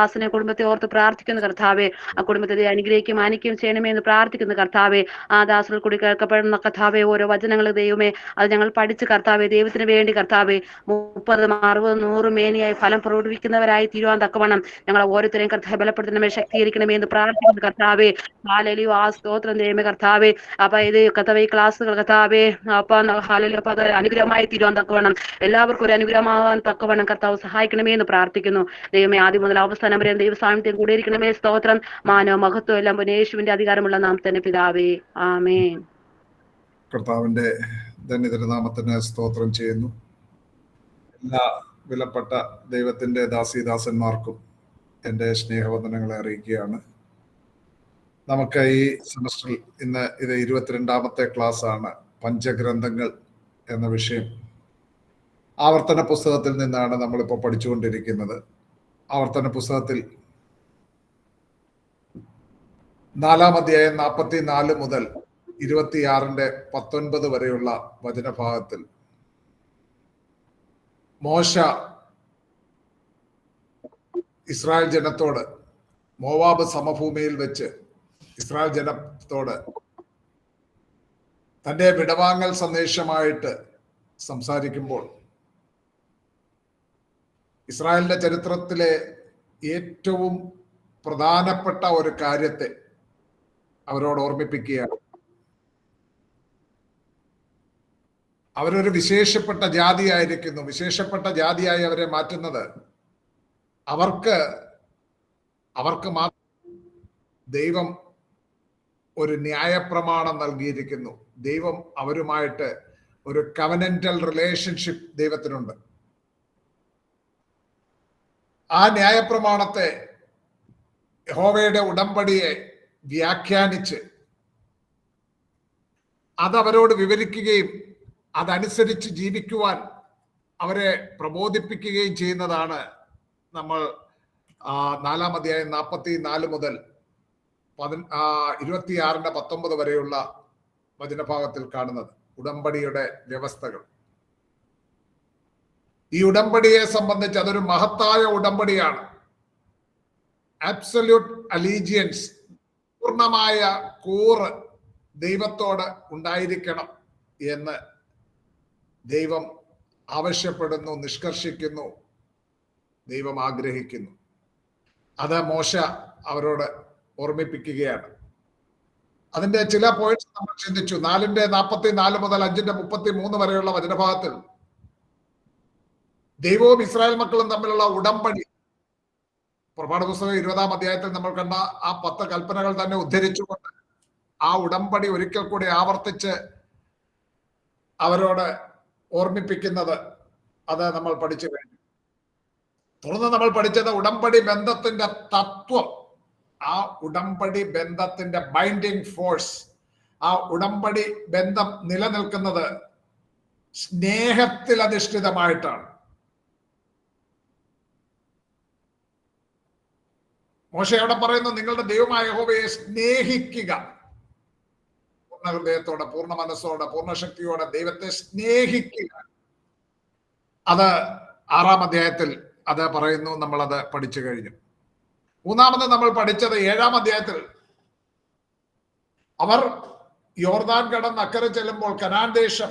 ദാസനെ കുടുംബത്തെ ഓർത്ത് പ്രാർത്ഥിക്കുന്ന കർത്താവെ, ആ കുടുംബത്തെ അനുഗ്രഹിക്കും മാനിക്കും ചെയ്യണമേ എന്ന് പ്രാർത്ഥിക്കുന്ന കർത്താവെ, ആ ദാസകൾ കൂടി കേൾക്കപ്പെടുന്ന കർത്താവെ ഓരോ വചനങ്ങൾ ദൈവമേ അത് ഞങ്ങൾ പഠിച്ച് കർത്താവെ ദൈവത്തിന് വേണ്ടി കർത്താവെ 30, 60, 100 മേനിയായി ഫലം പ്രകടിപ്പിക്കുന്നവരായി തീരുവാൻ തക്കവണ്ണം ഞങ്ങൾ ഓരോരുത്തരെയും കർത്താവ് ബലപ്പെടുത്തണമേ, ശക്തീകരിക്കണമേ എന്ന് പ്രാർത്ഥിക്കുന്ന കർത്താവെ. ഹാലലിയോ ആ സ്തോത്രം ദൈവമേ കർത്താവെ. അപ്പൊ ഇത് കർത്താവെ ഈ ക്ലാസ്സുകൾ കർത്താവെ ഹാലലിയോ അപ്പൊ അത് അനുഗ്രഹമായി തീരുവാൻ തക്കവണ്ണം എല്ലാവർക്കും ഒരു അനുഗ്രഹമാകാൻ തക്കവണ്ണം കർത്താവ് സഹായിക്കണമേ എന്ന് പ്രാർത്ഥിക്കുന്നു. ദൈവമേ ആദ്യം മുതൽ അവസാനം വരെ ദൈവ സാന്നിധ്യം കൂടിയിരിക്കണമേ. സ്തോത്രം, മാനവ മഹത്വം എല്ലാം യേശുവിന്റെ അധികാരമുള്ള നാം തന്നെ പിതാവേ, ആമേൻ. കർത്താവിന്റെ ധന്യതിരുനാമത്തിന് സ്തോത്രം ചെയ്യുന്നു. എല്ലാ വിലപ്പെട്ട ദൈവത്തിന്റെ ദാസീദാസന്മാർക്കും എൻ്റെ സ്നേഹവന്ദനങ്ങളെ അറിയിക്കുകയാണ്. നമുക്ക് ഈ സെമസ്റ്ററിൽ ഇന്ന് ഇത് 22ാമത്തെ ക്ലാസ് ആണ്. പഞ്ചഗ്രന്ഥങ്ങൾ എന്ന വിഷയം ആവർത്തന പുസ്തകത്തിൽ നിന്നാണ് നമ്മളിപ്പോൾ പഠിച്ചുകൊണ്ടിരിക്കുന്നത്. ആവർത്തന പുസ്തകത്തിൽ 4-ാം അധ്യായം 44 മുതൽ 26-19 വരെയുള്ള വചനഭാഗത്തിൽ മോശ ഇസ്രായേൽ ജനത്തോട് മോവാബ് സമഭൂമിയിൽ വെച്ച് ഇസ്രായേൽ ജനത്തോട് തന്റെ വിടവാങ്ങൽ സന്ദേശമായിട്ട് സംസാരിക്കുമ്പോൾ ഇസ്രായേലിന്റെ ചരിത്രത്തിലെ ഏറ്റവും പ്രധാനപ്പെട്ട ഒരു കാര്യത്തെ അവരോട് ഓർമ്മിപ്പിക്കുകയാണ്. അവരൊരു വിശേഷപ്പെട്ട ജാതിയായിരിക്കുന്നു. വിശേഷപ്പെട്ട ജാതിയായി അവരെ മാറ്റുന്നത് അവർക്ക് മാത്രം ദൈവം ഒരു ന്യായപ്രമാണം നൽകിയിരിക്കുന്നു. ദൈവം അവരുമായിട്ട് ഒരു കവനന്റൽ റിലേഷൻഷിപ്പ് ദൈവത്തിനുണ്ട്. ആ ന്യായപ്രമാണത്തെ, യഹോവയുടെ ഉടമ്പടിയെ വ്യാഖ്യാനിച്ച് അതവരോട് വിവരിക്കുകയും അതനുസരിച്ച് ജീവിക്കുവാൻ അവരെ പ്രബോധിപ്പിക്കുകയും ചെയ്യുന്നതാണ് നമ്മൾ 4-ാം അധ്യായം 44 മുതൽ 26-19 വരെയുള്ള വചനഭാഗത്തിൽ കാണുന്നത്. ഉടമ്പടിയുടെ വ്യവസ്ഥകൾ. ഈ ഉടമ്പടിയെ സംബന്ധിച്ച് അതൊരു മഹത്തായ ഉടമ്പടിയാണ്. ആബ്സല്യൂട്ട് അലീജിയൻസ്, പൂർണ്ണമായ കൂറ് ദൈവത്തോട് ഉണ്ടായിരിക്കണം എന്ന് ദൈവം ആവശ്യപ്പെടുന്നു, നിഷ്കർഷിക്കുന്നു, ദൈവം ആഗ്രഹിക്കുന്നു. അത് മോശ അവരോട് ഓർമ്മിപ്പിക്കുകയാണ്. അതിന്റെ ചില പോയിന്റ്സ് നമ്മൾ ചിന്തിച്ചു. 4-ന്റെ 44 മുതൽ 5-ന്റെ 33 വരെയുള്ള വചനഭാഗത്തിൽ ദൈവവും ഇസ്രായേൽ മക്കളും തമ്മിലുള്ള ഉടമ്പടി, പുറപ്പാട് പുസ്തകം 20-ാം അധ്യായത്തിൽ നമ്മൾ കണ്ട ആ 10 കൽപ്പനകൾ തന്നെ ഉദ്ധരിച്ചുകൊണ്ട് ആ ഉടമ്പടി ഒരിക്കൽ കൂടി ആവർത്തിച്ച് അവരോട് ഓർമ്മിപ്പിക്കുന്നത് അത് നമ്മൾ പഠിച്ചു കഴിഞ്ഞു. തുടർന്ന് നമ്മൾ പഠിച്ചത് ഉടമ്പടി ബന്ധത്തിന്റെ തത്വം, ആ ഉടമ്പടി ബന്ധത്തിന്റെ ബൈൻഡിങ് ഫോഴ്സ്. ആ ഉടമ്പടി ബന്ധം നിലനിൽക്കുന്നത് സ്നേഹത്തിൽ അധിഷ്ഠിതമായിട്ടാണ്. മോശ അവിടെ പറയുന്നു, നിങ്ങളുടെ ദൈവമായ യഹോവയെ സ്നേഹിക്കുക. പൂർണ്ണ ഹൃദയത്തോടെ, പൂർണ്ണ മനസ്സോടെ, പൂർണ്ണ ശക്തിയോടെ ദൈവത്തെ സ്നേഹിക്കുക. അത് 6-ാം അധ്യായത്തിൽ അത് പറയുന്നു. നമ്മളത് പഠിച്ചു കഴിഞ്ഞു. മൂന്നാമത് നമ്മൾ പഠിച്ചത് 7-ാം അധ്യായത്തിൽ അവർ യോർദാൻ കടന്ന് അക്കരെ ചെല്ലുമ്പോൾ കനാൻ ദേശം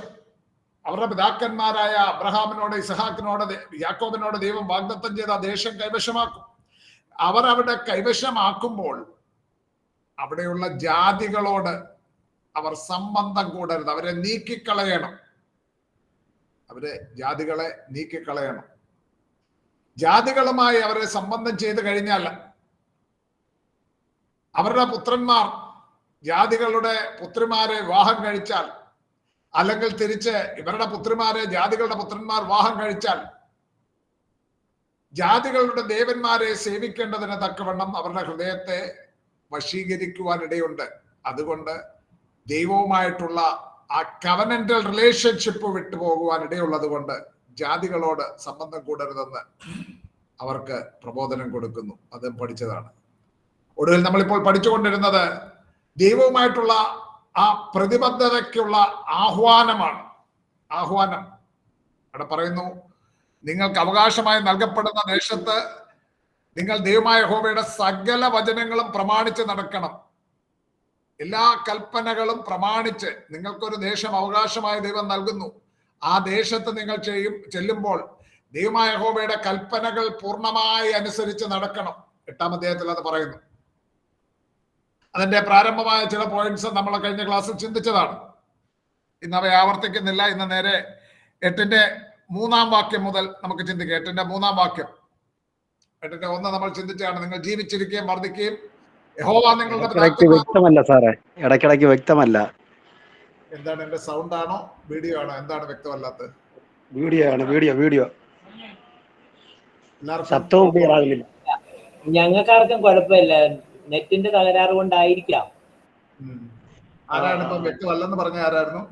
അവരുടെ പിതാക്കന്മാരായ അബ്രഹാമിനോട്, ഇസഹാക്കിനോട്, യാക്കോബിനോട് ദൈവം വാഗ്ദത്തം ചെയ്ത ആ ദേശം കൈവശമാക്കും. അവർ അവിടെ കൈവശമാക്കുമ്പോൾ അവിടെയുള്ള ജാതികളോട് അവർ സംബന്ധം കൂടരുത്, അവരെ നീക്കിക്കളയണം. ജാതികളെ നീക്കിക്കളയണം. ജാതികളുമായി അവരെ സംബന്ധം ചെയ്ത് കഴിഞ്ഞാൽ അവരുടെ പുത്രന്മാർ ജാതികളുടെ പുത്രിമാരെ വിവാഹം കഴിച്ചാൽ, അല്ലെങ്കിൽ തിരിച്ച് ഇവരുടെ പുത്രിമാരെ ജാതികളുടെ പുത്രന്മാർ വിവാഹം കഴിച്ചാൽ, ജാതികളുടെ ദേവന്മാരെ സേവിക്കേണ്ടതിന് തക്കവണ്ണം അവരുടെ ഹൃദയത്തെ വശീകരിക്കുവാനിടയുണ്ട്. അതുകൊണ്ട് ദൈവവുമായിട്ടുള്ള ആ കവനന്റൽ റിലേഷൻഷിപ്പ് വിട്ടുപോകുവാൻ ഇടയുള്ളത് കൊണ്ട് ജാതികളോട് സംബന്ധം കൂടരുതെന്ന് അവർക്ക് പ്രബോധനം കൊടുക്കുന്നു. അതും പഠിച്ചതാണ്. ഒടുവിൽ നമ്മളിപ്പോൾ പഠിച്ചുകൊണ്ടിരുന്നത് ദൈവവുമായിട്ടുള്ള ആ പ്രതിബദ്ധതയ്ക്കുള്ള ആഹ്വാനമാണ്. ആഹ്വാനം അവിടെ പറയുന്നു, നിങ്ങൾക്ക് അവകാശമായി നൽകപ്പെടുന്ന ദേശത്ത് നിങ്ങൾ ദൈവമായ യഹോവയുടെ സകല വചനങ്ങളും പ്രമാണിച്ച് നടക്കണം. എല്ലാ കൽപ്പനകളും പ്രമാണിച്ച് നിങ്ങൾക്കൊരു ദേശം അവകാശമായ ദൈവം നൽകുന്നു. ആ ദേശത്ത് നിങ്ങൾ ചെല്ലുമ്പോൾ ദൈവമായ യഹോവയുടെ കൽപ്പനകൾ പൂർണ്ണമായി അനുസരിച്ച് നടക്കണം. 8-ാം അധ്യായത്തിൽ അത് പറയുന്നു. അതിന്റെ പ്രാരംഭമായ ചില പോയിന്റ്സ് നമ്മൾ കഴിഞ്ഞ ക്ലാസ്സിൽ ചിന്തിച്ചതാണ്. ഇന്ന് അവയെ ആവർത്തിക്കുന്നില്ല. ഇന്ന് നേരെ 8-ന്റെ 3-ാം വാക്യം മുതൽ നമുക്ക് ചിന്തിക്കാം. 8-ന്റെ 3-ാം വാക്യം, 8-ന്റെ 1 നമ്മൾ ചിന്തിച്ചാണ്. നിങ്ങൾ ജീവിച്ചിരിക്കുകയും വർദ്ധിക്കുകയും യഹോവ നിങ്ങളുടെ വ്യക്തമല്ല സാറേ, ഇടയ്ക്കിടയ്ക്ക് വ്യക്തമല്ല. എന്താണ്, എന്റെ സൗണ്ട് ആണോ വീഡിയോ ആണോ? എന്താണ് വ്യക്തമല്ലാത്തത്? വീഡിയോ ആണ്, വീഡിയോ ശബ്ദവും ക്ലിയർ ആകുന്നില്ല. ഞങ്ങൾക്കാർക്കും കുഴപ്പമില്ല, നെറ്റിന്റെ തകരാറ് കൊണ്ടായിരിക്കാം. ആരാണ് ഇപ്പൊ വ്യക്തമല്ലെന്ന് പറഞ്ഞ? ആരായിരുന്നു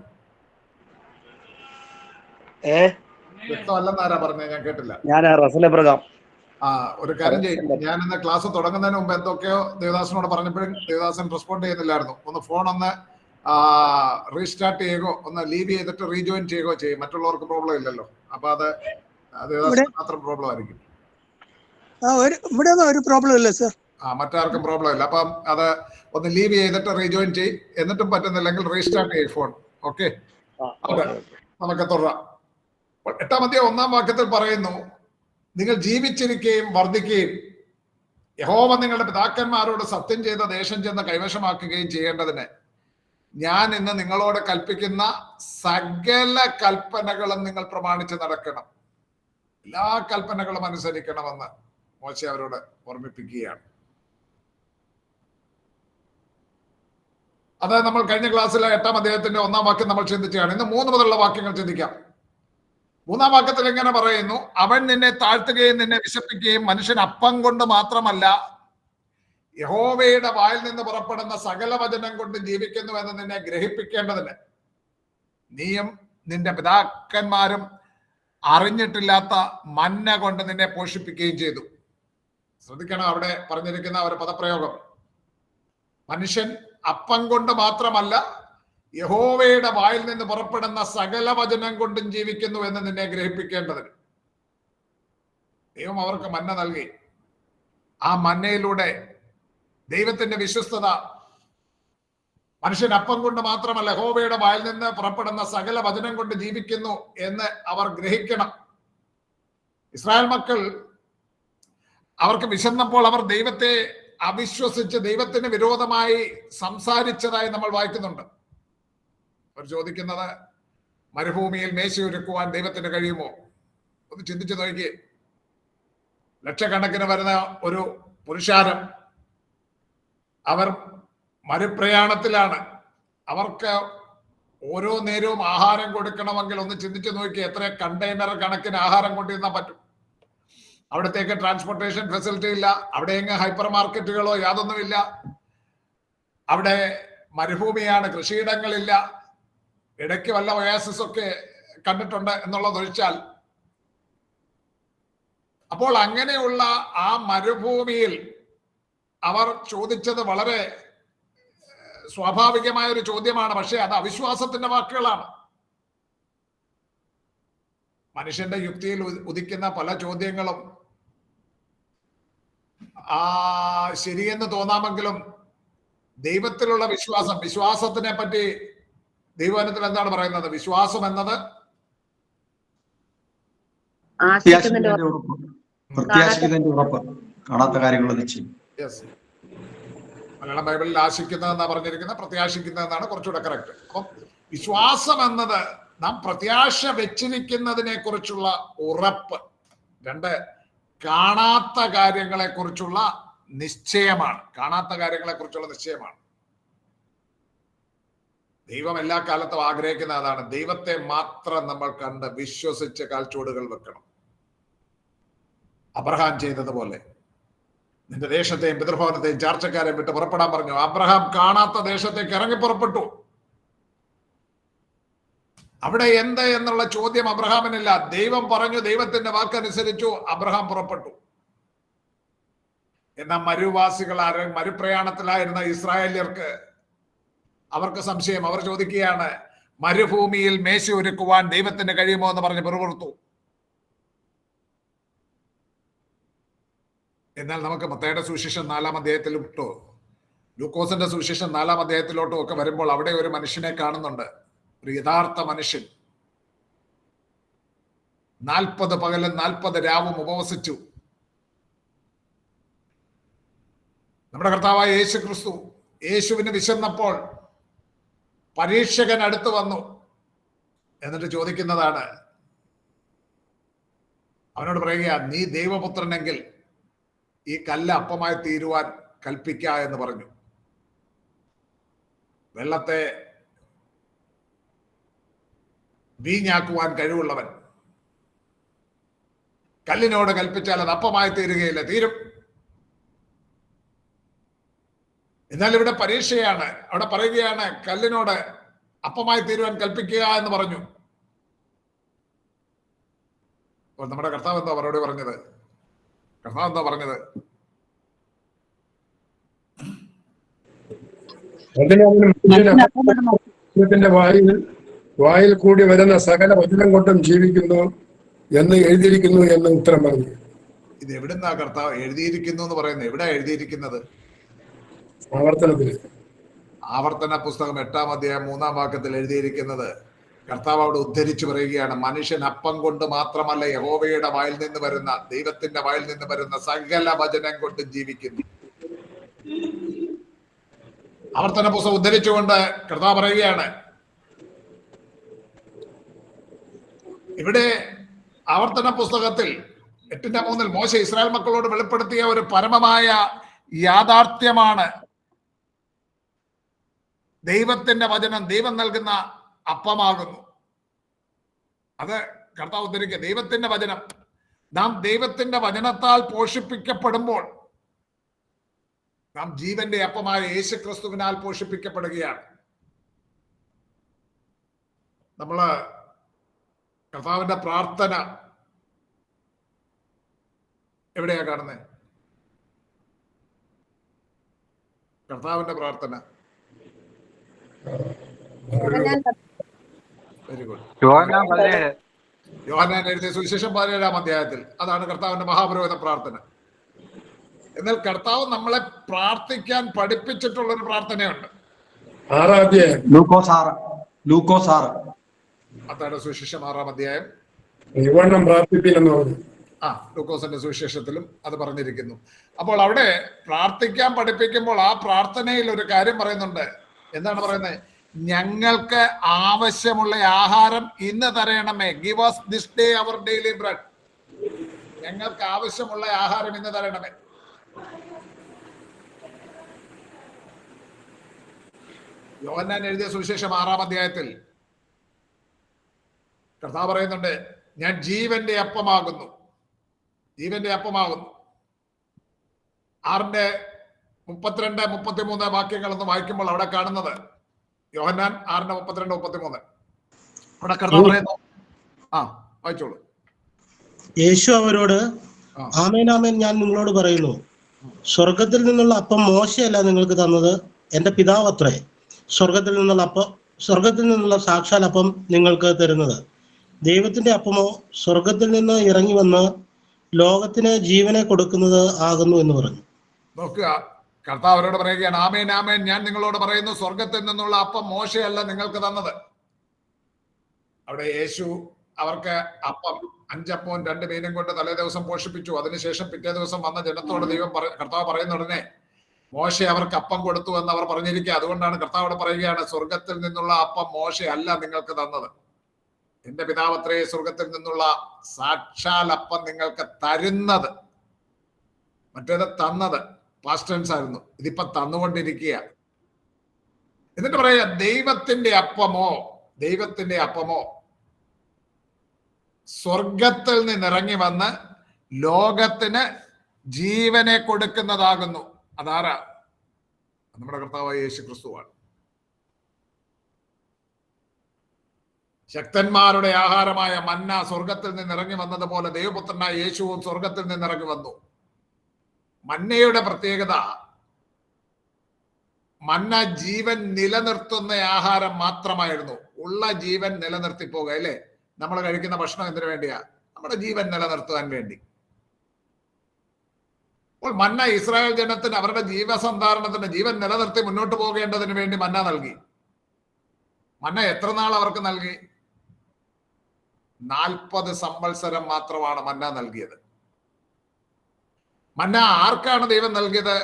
വ്യക്തമല്ലെന്ന് ആരാ പറഞ്ഞ? ഞാൻ കേട്ടില്ല. ഞാൻ റസൽ എബ്രഹാം. ഒരു കാര്യം ചെയ്യും, ഞാൻ ഇന്ന് ക്ലാസ് തുടങ്ങുന്നതിന് മുമ്പ് എന്തൊക്കെയോ ദേവദാസിനോട് പറഞ്ഞപ്പോഴും ദേവദാസൻ റെസ്പോണ്ട് ചെയ്യുന്നില്ലായിരുന്നു. ഒന്ന് ഫോൺ ഒന്ന് റീസ്റ്റാർട്ട് ചെയ്യുകയോ ഒന്ന് ലീവ് ചെയ്തിട്ട് റീജോയിൻ ചെയ്യുകയോ ചെയ്യും. മറ്റുള്ളവർക്ക് പ്രോബ്ലം ഇല്ലല്ലോ. അപ്പൊ അത് ദേവദാസിന് മാത്രം പ്രോബ്ലം ആയിരിക്കും. ഇവിടെ ഒരു പ്രോബ്ലം ഇല്ല സർ. മറ്റാർക്കും പ്രോബ്ലം ഇല്ല. അപ്പം അത് ഒന്ന് ലീവ് ചെയ്തിട്ട് റീജോയിൻ ചെയ്യും. എന്നിട്ടും പറ്റുന്നില്ലെങ്കിൽ റീസ്റ്റാർട്ട് ചെയ്യും ഫോൺ. ഓക്കെ, നമുക്ക് തുടരാം. 8-ാം അധ്യായം 1-ാം വാക്യത്തിൽ പറയുന്നു, നിങ്ങൾ ജീവിച്ചിരിക്കുകയും വർദ്ധിക്കുകയും യഹോവ നിങ്ങളുടെ പിതാക്കന്മാരോട് സത്യം ചെയ്ത ദേശം ചെന്ന് കൈവശമാക്കുകയും ചെയ്യേണ്ടതിന് ഞാൻ ഇന്ന് നിങ്ങളോട് കൽപ്പിക്കുന്ന സകല കൽപ്പനകളും നിങ്ങൾ പ്രമാണിച്ച് നടക്കണം. എല്ലാ കൽപ്പനകളും അനുസരിക്കണമെന്ന് മോശെ അവരോട് ഓർമ്മിപ്പിക്കുകയാണ്. അത് നമ്മൾ കഴിഞ്ഞ ക്ലാസ്സിലെ 8-ാം അധ്യായത്തിന്റെ 1-ാം വാക്യം നമ്മൾ ചിന്തിച്ചാണ്. ഇന്ന് 3 മുതലുള്ള വാക്യങ്ങൾ ചിന്തിക്കാം. 3-ാം വാക്യത്തിൽ എങ്ങനെ പറയുന്നു? അവൻ നിന്നെ താഴ്ത്തുകയും നിന്നെ വിശപ്പിക്കുകയും മനുഷ്യൻ അപ്പം കൊണ്ട് മാത്രമല്ല യഹോവയുടെ വായിൽ നിന്ന് പുറപ്പെടുന്ന സകല വചനം കൊണ്ട് ജീവിക്കുന്നു എന്ന് നിന്നെ ഗ്രഹിപ്പിക്കേണ്ടതിന് നീയും നിന്റെ പിതാക്കന്മാരും അറിഞ്ഞിട്ടില്ലാത്ത മന്ന കൊണ്ട് നിന്നെ പോഷിപ്പിക്കുകയും ചെയ്തു. ശ്രദ്ധിക്കണം, അവിടെ പറഞ്ഞിരിക്കുന്ന ഒരു പദപ്രയോഗം. മനുഷ്യൻ അപ്പം കൊണ്ട് മാത്രമല്ല യഹോവയുടെ വായിൽ നിന്ന് പുറപ്പെടുന്ന സകല വചനം കൊണ്ടും ജീവിക്കുന്നു എന്ന് നിന്നെ ഗ്രഹിപ്പിക്കേണ്ടതിന് ദൈവം അവർക്ക് മന്ന നൽകി. ആ മന്നയിലൂടെ ദൈവത്തിന്റെ വിശ്വസ്തത, മനുഷ്യൻ അപ്പം കൊണ്ട് മാത്രമല്ല യഹോവയുടെ വായിൽ നിന്ന് പുറപ്പെടുന്ന സകല വചനം കൊണ്ട് ജീവിക്കുന്നു എന്ന് അവർ ഗ്രഹിക്കണം. ഇസ്രായേൽ മക്കൾ അവർക്ക് വിശന്നപ്പോൾ അവർ ദൈവത്തെ അവിശ്വസിച്ച് ദൈവത്തിന് വിരോധമായി സംസാരിച്ചതായി നമ്മൾ വായിക്കുന്നുണ്ട്. അവർ ചോദിക്കുന്നത്, മരുഭൂമിയിൽ മേശയൊരുക്കുവാൻ ദൈവത്തിന് കഴിയുമോ? ഒന്ന് ചിന്തിച്ചു നോക്കിയേ. ലക്ഷക്കണക്കിന് വരുന്ന ഒരു പുരുഷാരം, അവർ മരുപ്രയാണത്തിലാണ്. അവർക്ക് ഓരോ നേരവും ആഹാരം കൊടുക്കണമെങ്കിൽ ഒന്ന് ചിന്തിച്ചു നോക്കി, എത്ര കണ്ടെയ്നർ കണക്കിന് ആഹാരം കൊണ്ടുവന്നാൽ പറ്റും? അവിടത്തേക്ക് ട്രാൻസ്പോർട്ടേഷൻ ഫെസിലിറ്റി ഇല്ല. അവിടെ എങ്ങ് ഹൈപ്പർ മാർക്കറ്റുകളോ യാതൊന്നുമില്ല. അവിടെ മരുഭൂമിയാണ്, കൃഷിയിടങ്ങളില്ല. ഇടയ്ക്ക് വല്ല ഒയാസിസ് ഒക്കെ കണ്ടിട്ടുണ്ട് എന്നുള്ളതൊഴിച്ചാൽ. അപ്പോൾ അങ്ങനെയുള്ള ആ മരുഭൂമിയിൽ അവർ ചോദിച്ചത് വളരെ സ്വാഭാവികമായ ഒരു ചോദ്യമാണ്. പക്ഷെ അത് അവിശ്വാസത്തിന്റെ വാക്കുകളാണ്. മനുഷ്യന്റെ യുക്തിയിൽ ഉദിക്കുന്ന പല ചോദ്യങ്ങളും ശരിയെന്ന് തോന്നാമെങ്കിലും ദൈവത്തിലുള്ള വിശ്വാസത്തിനെ പറ്റി ദൈവവചനത്തിൽ എന്താണ് പറയുന്നത്? വിശ്വാസം എന്നത് പ്രത്യാശിക്കുന്നതിന്റെ ഉറപ്പ്, കാണാത്ത കാര്യങ്ങൾ നിശ്ചയം. മലയാളം ബൈബിളിൽ ആശിക്കുന്നതെന്നാ പറഞ്ഞിരിക്കുന്നത്, പ്രത്യാശിക്കുന്നതെന്നാണ് കുറച്ചുകൂടെ കറക്റ്റ്. അപ്പം വിശ്വാസം എന്നത് നാം പ്രത്യാശ വെച്ചിരിക്കുന്നതിനെ കുറിച്ചുള്ള ഉറപ്പ്. 2, കാണാത്ത കാര്യങ്ങളെ കുറിച്ചുള്ള നിശ്ചയമാണ്. കാണാത്ത കാര്യങ്ങളെ കുറിച്ചുള്ള നിശ്ചയമാണ്. ദൈവം എല്ലാ കാലത്തും ആഗ്രഹിക്കുന്ന അതാണ്. ദൈവത്തെ മാത്രം നമ്മൾ കണ്ട് വിശ്വസിച്ച് കാൽച്ചുവടുകൾ വെക്കണം. അബ്രഹാം ചെയ്തതുപോലെ നിന്റെ ദേശത്തെയും പിതൃഭവനത്തെയും ചാർച്ചക്കാരെയും വിട്ട് പുറപ്പെടാൻ പറഞ്ഞു. അബ്രഹാം കാണാത്ത ദേശത്തേക്ക് ഇറങ്ങി പുറപ്പെട്ടു. അവിടെ എന്ത് എന്നുള്ള ചോദ്യം അബ്രഹാമിനില്ല. ദൈവം പറഞ്ഞു, ദൈവത്തിന്റെ വാക്കനുസരിച്ചു, അബ്രഹാം പുറപ്പെട്ടു. എന്നാൽ മരുപ്രയാണത്തിലായിരുന്ന ഇസ്രായേല്യർക്ക് അവർക്ക് സംശയം. അവർ ചോദിക്കുകയാണ്, മരുഭൂമിയിൽ മേശ ഒരുക്കുവാൻ ദൈവത്തിന് കഴിയുമോ എന്ന് പറഞ്ഞ് പിറുപിറുത്തു. എന്നാൽ നമുക്ക് മത്തായിയുടെ സുവിശേഷം 4-ാം അധ്യായത്തിലോട്ടോ ലൂക്കോസിന്റെ സുവിശേഷം 4-ാം അധ്യായത്തിലോട്ടോ ഒക്കെ വരുമ്പോൾ അവിടെ ഒരു മനുഷ്യനെ കാണുന്നുണ്ട്, ഒരു യഥാർത്ഥ മനുഷ്യൻ. 40 പകലും 40 രാവും ഉപവസിച്ചു. നമ്മുടെ കർത്താവായ യേശു ക്രിസ്തു, യേശുവിന് വിശന്നപ്പോൾ പരീക്ഷകൻ അടുത്ത് വന്നു. എന്നിട്ട് ചോദിക്കുന്നതാണ്, അവനോട് പറയുക, നീ ദൈവപുത്രനെങ്കിൽ ഈ കല്ല് അപ്പമായി തീരുവാൻ കൽപ്പിക്ക എന്ന് പറഞ്ഞു. വെള്ളത്തെ വീഞ്ഞാക്കുവാൻ കഴിവുള്ളവൻ കല്ലിനോട് കൽപ്പിച്ചാൽ അത് അപ്പമായി തീരുകയില്ല, തീരും. എന്നാൽ ഇവിടെ പരീക്ഷയാണ്. അവിടെ പറയുകയാണ്, കല്ലിനോട് അപ്പമായി തീരുവാൻ കൽപ്പിക്കുക എന്ന് പറഞ്ഞു. അപ്പോൾ നമ്മുടെ കർത്താവ് എന്താ മറുപടി പറഞ്ഞത്? കർത്താവ് എന്താ പറഞ്ഞത്? മനുഷ്യന്റെ വായിൽ കൂടി വരുന്ന സകല വചനം കൊണ്ടും ജീവിക്കുന്നു എന്ന് എഴുതിയിരിക്കുന്നു എന്ന് ഉത്തരം പറഞ്ഞു. ഇത് എവിടുന്നാ കർത്താവ് എഴുതിയിരിക്കുന്നു എന്ന് പറയുന്നത്? എവിടെ എഴുതിയിരിക്കുന്നത്? ആവർത്തന പുസ്തകം 8-ാം അധ്യായം 3-ാം വാക്യത്തിൽ എഴുതിയിരിക്കുന്നത്. കർത്താവ് അവിടെ ഉദ്ധരിച്ചു പറയുകയാണ്, മനുഷ്യൻ അപ്പം കൊണ്ട് മാത്രമല്ല യഹോവയുടെ വായിൽ നിന്ന് വരുന്ന, ദൈവത്തിന്റെ വായിൽ നിന്ന് വരുന്ന സകല വചനം കൊണ്ട് ജീവിക്കുന്നു. ആവർത്തന പുസ്തകം ഉദ്ധരിച്ചുകൊണ്ട് കർത്താവ് പറയുകയാണ്. ഇവിടെ ആവർത്തന പുസ്തകത്തിൽ 8-3 മോശ ഇസ്രായേൽ മക്കളോട് വെളിപ്പെടുത്തിയ ഒരു പരമമായ യാഥാർത്ഥ്യമാണ് ദൈവത്തിന്റെ വചനം ദൈവം നൽകുന്ന അപ്പമാകുന്നു. അത് കർത്താവ് ഉദ്ധരിക്കുക, ദൈവത്തിന്റെ വചനം. നാം ദൈവത്തിന്റെ വചനത്താൽ പോഷിപ്പിക്കപ്പെടുമ്പോൾ നാം ജീവന്റെ അപ്പമായ യേശു ക്രിസ്തുവിനാൽ പോഷിപ്പിക്കപ്പെടുകയാണ്. നമ്മള് കർത്താവിന്റെ പ്രാർത്ഥന എവിടെയാ കാണുന്നത്? കർത്താവിന്റെ പ്രാർത്ഥന വെരി ഗുഡ്. യോഹന്നാൻ എഴുതിയ സുവിശേഷം 17-ാം അധ്യായത്തിൽ അതാണ് കർത്താവിന്റെ മഹാപുരോഹിത പ്രാർത്ഥന. എന്നാൽ കർത്താവ് നമ്മളെ പ്രാർത്ഥിക്കാൻ പഠിപ്പിച്ചിട്ടുള്ള ഒരു പ്രാർത്ഥനയുണ്ട്. അതാണ് സുവിശേഷം 6-ാം അധ്യായം. ലൂക്കോസിന്റെ സുവിശേഷത്തിലും അത് പറഞ്ഞിരിക്കുന്നു. അപ്പോൾ അവിടെ പ്രാർത്ഥിക്കാൻ പഠിപ്പിക്കുമ്പോൾ ആ പ്രാർത്ഥനയിൽ ഒരു കാര്യം പറയുന്നുണ്ട്. എന്താണ് പറയുന്നത്? ഞങ്ങൾക്ക് ആവശ്യമുള്ള ആഹാരം ഇന്ന് തരണമേ. Give us this day our daily bread. ഞങ്ങൾക്ക് ആവശ്യമുള്ള ആഹാരം ഇന്ന് തരണമേ. യോഹന്നാൻ എഴുതിയ സുവിശേഷം 6-ാം അധ്യായത്തിൽ കർത്താവ് പറയുന്നുണ്ട്, ഞാൻ ജീവന്റെ അപ്പമാകുന്നു. ജീവന്റെ അപ്പമാകുന്നു. 6:32-33 വാക്യങ്ങളൊന്ന് വായിക്കുമ്പോൾ അവിടെ കാണുന്നത്, യോഹന്നാൻ 6:32-33 അവിടെ കർത്താവ് പറയുന്നു. വായിച്ചോളൂ. യേശു അവരോട്, ആമേൻ ആമേൻ ഞാൻ നിങ്ങളോട് പറയുന്നു, സ്വർഗത്തിൽ നിന്നുള്ള അപ്പം മോശയല്ല നിങ്ങൾക്ക് തന്നത്, എന്റെ പിതാവ് അത്രേ സ്വർഗത്തിൽ നിന്നുള്ള സാക്ഷാൽ അപ്പം നിങ്ങൾക്ക് തരുന്നത്. ദൈവത്തിന്റെ അപ്പമോ സ്വർഗത്തിൽ നിന്ന് ഇറങ്ങി വന്ന് ലോകത്തിന് ജീവനെ കൊടുക്കുന്നത് ആകുന്നു എന്ന് പറഞ്ഞു. നോക്കുക, കർത്താവ് അവരോട് പറയുകയാണ്, ആമേൻ ആമേൻ ഞാൻ നിങ്ങളോട് പറയുന്നു, സ്വർഗത്തിൽ നിന്നുള്ള അപ്പം മോശയല്ല നിങ്ങൾക്ക് തന്നത്. അവിടെ യേശു അവർക്ക് അപ്പം 5 അപ്പവും 2 മീനും കൊണ്ട് തലേ ദിവസം പോഷിപ്പിച്ചു. അതിനുശേഷം പിറ്റേ ദിവസം വന്ന ജനത്തോട് കർത്താവ് പറയുന്ന ഉടനെ മോശ അവർക്ക് അപ്പം കൊടുത്തു എന്ന് അവർ പറഞ്ഞിരിക്കുക. അതുകൊണ്ടാണ് കർത്താവ് പറയുകയാണ്, സ്വർഗത്തിൽ നിന്നുള്ള അപ്പം മോശയല്ല നിങ്ങൾക്ക് തന്നത്, എന്റെ പിതാവത്രേ സ്വർഗത്തിൽ നിന്നുള്ള സാക്ഷാൽ അപ്പം നിങ്ങൾക്ക് തരുന്നത്. മറ്റേത് തന്നത് പാസ്റ്റ് ടെൻസ് ആയിരുന്നു, ഇതിപ്പോ തന്നുകൊണ്ടിരിക്കുക. എന്നിട്ട് പറയാ, ദൈവത്തിന്റെ അപ്പമോ സ്വർഗത്തിൽ നിന്നിറങ്ങി വന്ന് ലോകത്തിന് ജീവനെ കൊടുക്കുന്നതാകുന്നു. അതാരാ? നമ്മുടെ കർത്താവായ യേശു ക്രിസ്തുവാണ്. ശക്തന്മാരുടെ ആഹാരമായ മന്ന സ്വർഗത്തിൽ നിന്നിറങ്ങി വന്നതുപോലെ ദൈവപുത്രനായ യേശുവും സ്വർഗത്തിൽ നിന്നിറങ്ങി വന്നു. മന്നയുടെ പ്രത്യേകത, മന്ന ജീവൻ നിലനിർത്തുന്ന ആഹാരം മാത്രമായിരുന്നു. ഉള്ള ജീവൻ നിലനിർത്തിപ്പോകുക, അല്ലേ? നമ്മൾ കഴിക്കുന്ന ഭക്ഷണം എന്തിനു വേണ്ടിയാ? നമ്മുടെ ജീവൻ നിലനിർത്താൻ വേണ്ടി. അപ്പോൾ മന്ന ഇസ്രായേൽ ജനത്തിന് അവരുടെ ജീവസന്ധാരണത്തിന്, ജീവൻ നിലനിർത്തി മുന്നോട്ട് പോകേണ്ടതിന് വേണ്ടി മന്ന നൽകി. മന്ന എത്ര നാൾ അവർക്ക് നൽകി? 40 സംവത്സരം മാത്രമാണ് മന്ന നൽകിയത്. മന്ന ആർക്കാണ് ദൈവം നൽകിയത്?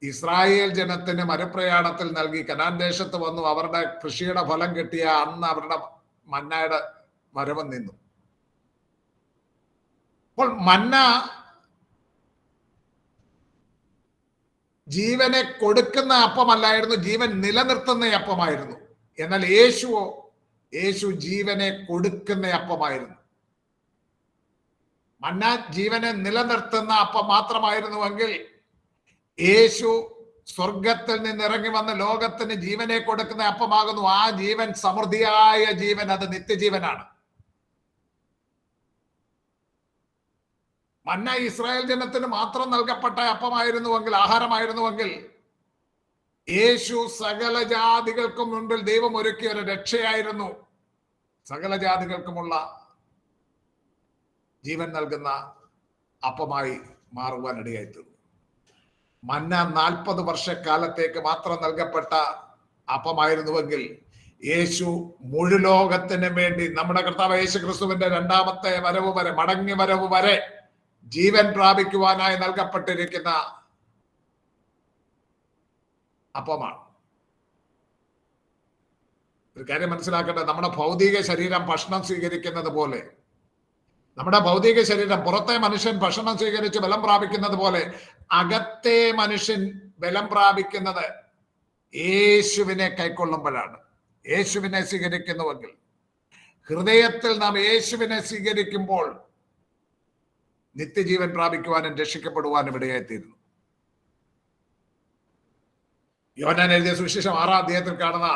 ഇസ്രായേൽ ജനത്തിന് മരുപ്രയാണത്തിൽ നൽകി. കനാൻ ദേശത്ത് വന്നു, അവരുടെ കൃഷിയുടെ ഫലം കിട്ടിയ അന്ന് അവരുടെ മന്നയുടെ വരവ് നിന്നു. അപ്പോൾ മന്ന ജീവനെ കൊടുക്കുന്ന അപ്പമല്ലായിരുന്നു, ജീവൻ നിലനിർത്തുന്ന അപ്പമായിരുന്നു. എന്നാൽ യേശു ജീവനെ കൊടുക്കുന്ന അപ്പമായിരുന്നു. മന്ന ജീവനെ നിലനിർത്തുന്ന അപ്പം മാത്രമായിരുന്നുവെങ്കിൽ യേശു സ്വർഗത്തിൽ നിന്ന് ഇറങ്ങി വന്ന് ലോകത്തിന് ജീവനെ കൊടുക്കുന്ന അപ്പമാകുന്നു. ആ ജീവൻ സമൃദ്ധിയായ ജീവൻ, അത് നിത്യജീവനാണ്. മന്ന ഇസ്രായേൽ ജനത്തിന് മാത്രം നൽകപ്പെട്ട അപ്പമായിരുന്നുവെങ്കിൽ, ആഹാരമായിരുന്നുവെങ്കിൽ, യേശു സകല ജാതികൾക്കും മുൻപിൽ ദൈവം ഒരുക്കിയ ഒരു രക്ഷയായിരുന്നു. സകല ജാതികൾക്കുമുള്ള ജീവൻ നൽകുന്ന അപ്പമായി മാറുവാനിടയായിത്തീർന്നു. മന്ന 40 വർഷക്കാലത്തേക്ക് മാത്രം നൽകപ്പെട്ട അപ്പമായിരുന്നുവെങ്കിൽ, യേശു മുഴുലോകത്തിന് വേണ്ടി, നമ്മുടെ കർത്താവ് യേശു ക്രിസ്തുവിന്റെ രണ്ടാമത്തെ വരവ് വരെ, മടങ്ങി വരവ് വരെ ജീവൻ പ്രാപിക്കുവാനായി നൽകപ്പെട്ടിരിക്കുന്ന അപ്പമാണ്. ഒരു കാര്യം മനസ്സിലാക്കേണ്ടത്, നമ്മുടെ ഭൗതിക ശരീരം ഭക്ഷണം സ്വീകരിക്കുന്നത് പോലെ, നമ്മുടെ ഭൗതിക ശരീരം, പുറത്തെ മനുഷ്യൻ ഭക്ഷണം സ്വീകരിച്ച് ബലം പ്രാപിക്കുന്നത് പോലെ, അകത്തെ മനുഷ്യൻ ബലം പ്രാപിക്കുന്നത് യേശുവിനെ കൈക്കൊള്ളുമ്പോഴാണ്. യേശുവിനെ സ്വീകരിക്കുന്നുവെങ്കിൽ, ഹൃദയത്തിൽ നാം യേശുവിനെ സ്വീകരിക്കുമ്പോൾ നിത്യജീവൻ പ്രാപിക്കുവാനും രക്ഷിക്കപ്പെടുവാനും ഇടയായിത്തീരുന്നു. യോഹന്നാൻ എഴുതിയ സുവിശേഷം 6-ാം അധ്യായത്തിൽ കാണുന്ന